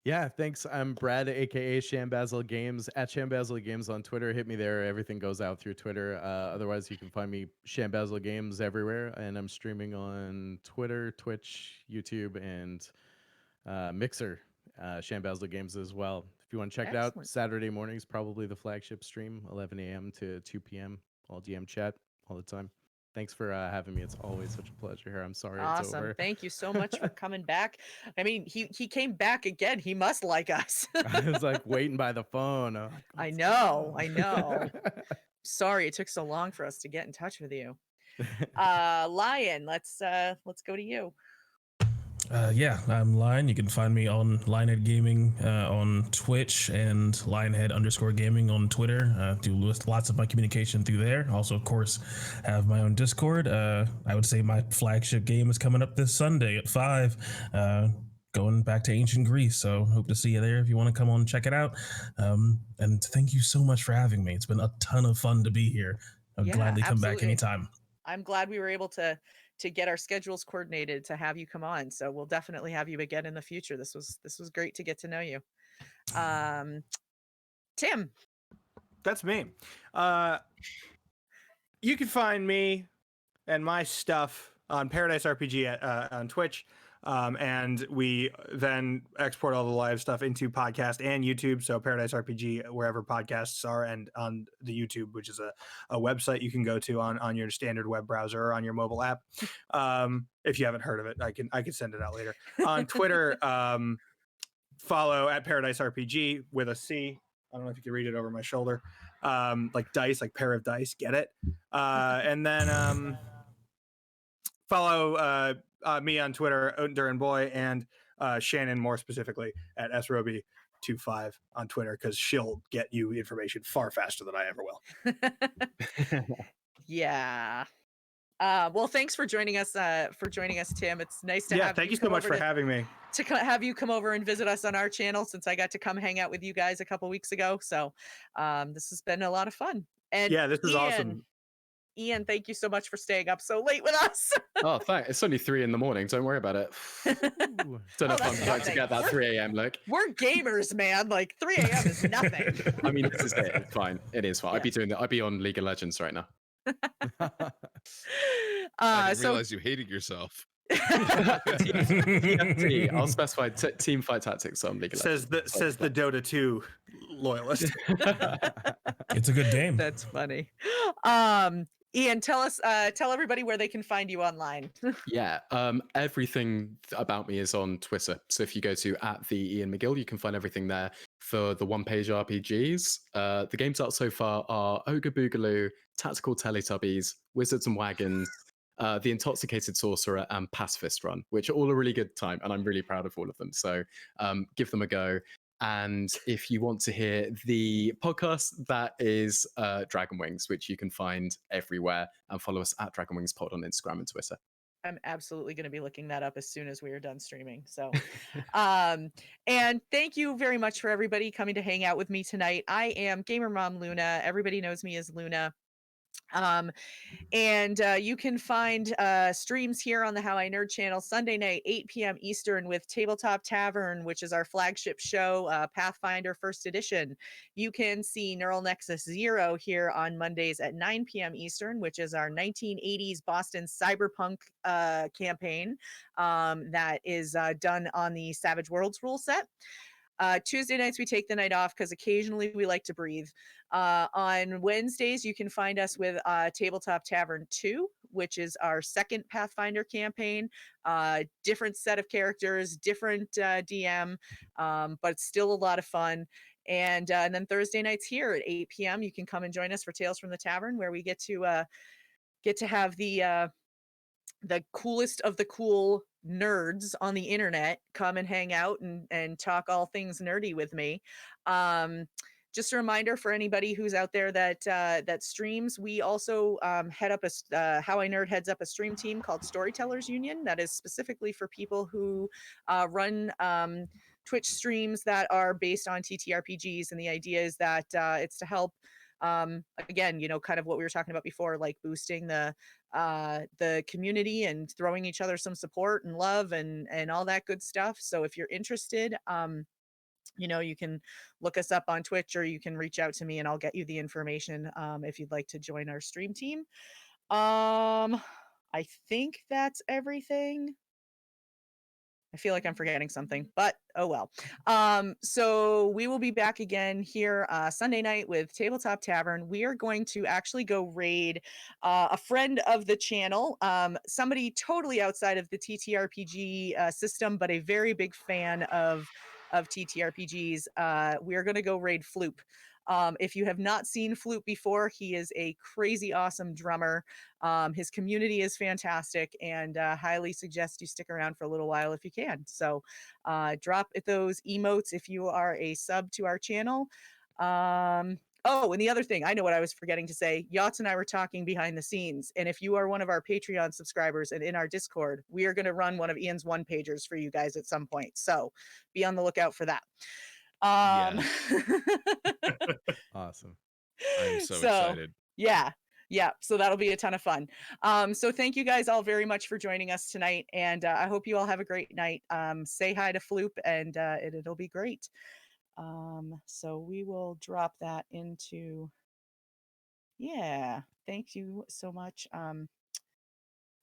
Yeah, thanks. I'm Brad, aka ShambazzleGames, at ShambazzleGames on Twitter. Hit me there. Everything goes out through Twitter. Otherwise, you can find me ShambazzleGames everywhere, and I'm streaming on Twitter, Twitch, YouTube, and Mixer. ShambazzleGames as well. If you want to check it out, Excellent. Saturday mornings probably the flagship stream, 11 a.m. to 2 p.m. All DM chat all the time. Thanks for having me. It's always such a pleasure here. I'm sorry it's Awesome. over. Thank you so much for coming back. I mean, he came back again. He must like us. I was like waiting by the phone. I'm like, I "Let's know. go." I know. Sorry it took so long for us to get in touch with you. Lion, let's go to you. Yeah, I'm Lion. You can find me on LionheadGaming on Twitch and Lionhead_gaming on Twitter. Do lots of my communication through there. Also, of course, have my own Discord. I would say my flagship game is coming up this Sunday at 5. Going back to ancient Greece. So hope to see you there if you want to come on and check it out. And thank you so much for having me. It's been a ton of fun to be here. I'd Yeah, gladly come back absolutely. anytime. I'm glad we were able to get our schedules coordinated to have you come on. So we'll definitely have you again in the future. This was great to get to know you. Tim. That's me. You can find me and my stuff on Paradise RPG on Twitch. And we then export all the live stuff into podcast and YouTube. So Paradise RPG, wherever podcasts are, and on the YouTube, which is a website you can go to on your standard web browser or on your mobile app. If you haven't heard of it, I can send it out later. On Twitter, follow at Paradise RPG with a C. I don't know if you can read it over my shoulder. Like dice, like pair of dice, get it? And then follow me on Twitter, UntduranBoi, and Shannon more specifically at sroby25 on Twitter, because she'll get you information far faster than I ever will. Yeah. Well, thanks for joining us, Tim. It's nice to have thank you so come much over for having me. to have you come over and visit us on our channel, since I got to come hang out with you guys a couple weeks ago. So this has been a lot of fun. And Yeah, this is Ian, awesome. Ian, thank you so much for staying up so late with us. Oh, thanks. It's only 3 in the morning. Don't worry about it. Ooh. Don't know Oh, if I'm that's going to nothing. get that 3 a.m. look. We're gamers, man. Like 3 a.m. is nothing. I mean, this is it. It's fine. It is fine. Yeah. I'd be doing that. I'd be on League of Legends right now. I didn't So realize you hated yourself. TFT. I'll specify team fight tactics on League of Says Legends. the Dota 2 loyalist. It's a good game. that's funny. Ian, tell everybody where they can find you online. Yeah, everything about me is on Twitter. So if you go to @the_IanMcGill, you can find everything there for the one-page RPGs. The games out so far are Ogre Boogaloo, Tactical Teletubbies, Wizards and Wagons, The Intoxicated Sorcerer, and Pacifist Run, which are all a really good time, and I'm really proud of all of them. So give them a go. And if you want to hear the podcast, that is Dragon Wings, which you can find everywhere, and follow us at Dragon Wings Pod on Instagram and Twitter. I'm absolutely going to be looking that up as soon as we are done streaming. So, and thank you very much for everybody coming to hang out with me tonight. I am Gamer Mom Luna. Everybody knows me as Luna. And you can find streams here on the How I Nerd channel Sunday night, 8 p.m. Eastern with Tabletop Tavern, which is our flagship show, Pathfinder First Edition. You can see Neural Nexus Zero here on Mondays at 9 p.m. Eastern, which is our 1980s Boston cyberpunk campaign that is done on the Savage Worlds rule set. Tuesday nights, we take the night off because occasionally we like to breathe. On Wednesdays, you can find us with Tabletop Tavern 2, which is our second Pathfinder campaign. Different set of characters, different DM, but still a lot of fun. And then Thursday nights here at 8 p.m., you can come and join us for Tales from the Tavern, where we get to have the coolest of the cool nerds on the internet come and hang out and talk all things nerdy with me. Just a reminder for anybody who's out there that streams, we also head up How I Nerd heads up a stream team called Storytellers Union that is specifically for people who run Twitch streams that are based on TTRPGs, and the idea is that it's to help again, kind of what we were talking about before, like boosting the community and throwing each other some support and love and all that good stuff. So if you're interested, you can look us up on Twitch, or you can reach out to me and I'll get you the information if you'd like to join our stream team. I think that's everything. I feel like I'm forgetting something, but oh well. So we will be back again here Sunday night with Tabletop Tavern. We are going to actually go raid a friend of the channel, somebody totally outside of the TTRPG system, but a very big fan of TTRPGs. We are going to go raid Floop. If you have not seen Floop before, he is a crazy awesome drummer. His community is fantastic, and highly suggest you stick around for a little while if you can. So drop those emotes if you are a sub to our channel. Oh, and the other thing, I know what I was forgetting to say. Yachts and I were talking behind the scenes, and if you are one of our Patreon subscribers and in our Discord, we are going to run one of Ian's one-pagers for you guys at some point. So be on the lookout for that. Yes. Awesome. I'm so excited. Yeah. So that'll be a ton of fun. So thank you guys all very much for joining us tonight. And I hope you all have a great night. Say hi to Floop, and it'll be great. So we will drop that into, yeah, thank you so much.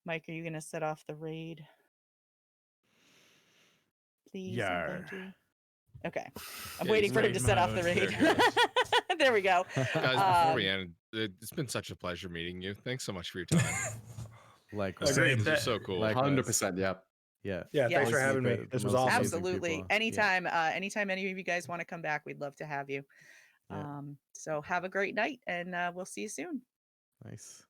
Mike, are you going to set off the raid? Please. Yar. Thank you. Okay. I'm Yeah, waiting he's for him raid to set off mode. the raid. There he is. There we go. Guys, before we end, it's been such a pleasure meeting you. Thanks so much for your time. Likewise. Agreed. These are so cool. Like- 100%, yeah. Yeah. Yeah, thanks for Yes. having me. The This was most awesome. amazing Absolutely. people. Anytime, anytime any of you guys want to come back, we'd love to have you. Yeah. So have a great night, and we'll see you soon. Nice.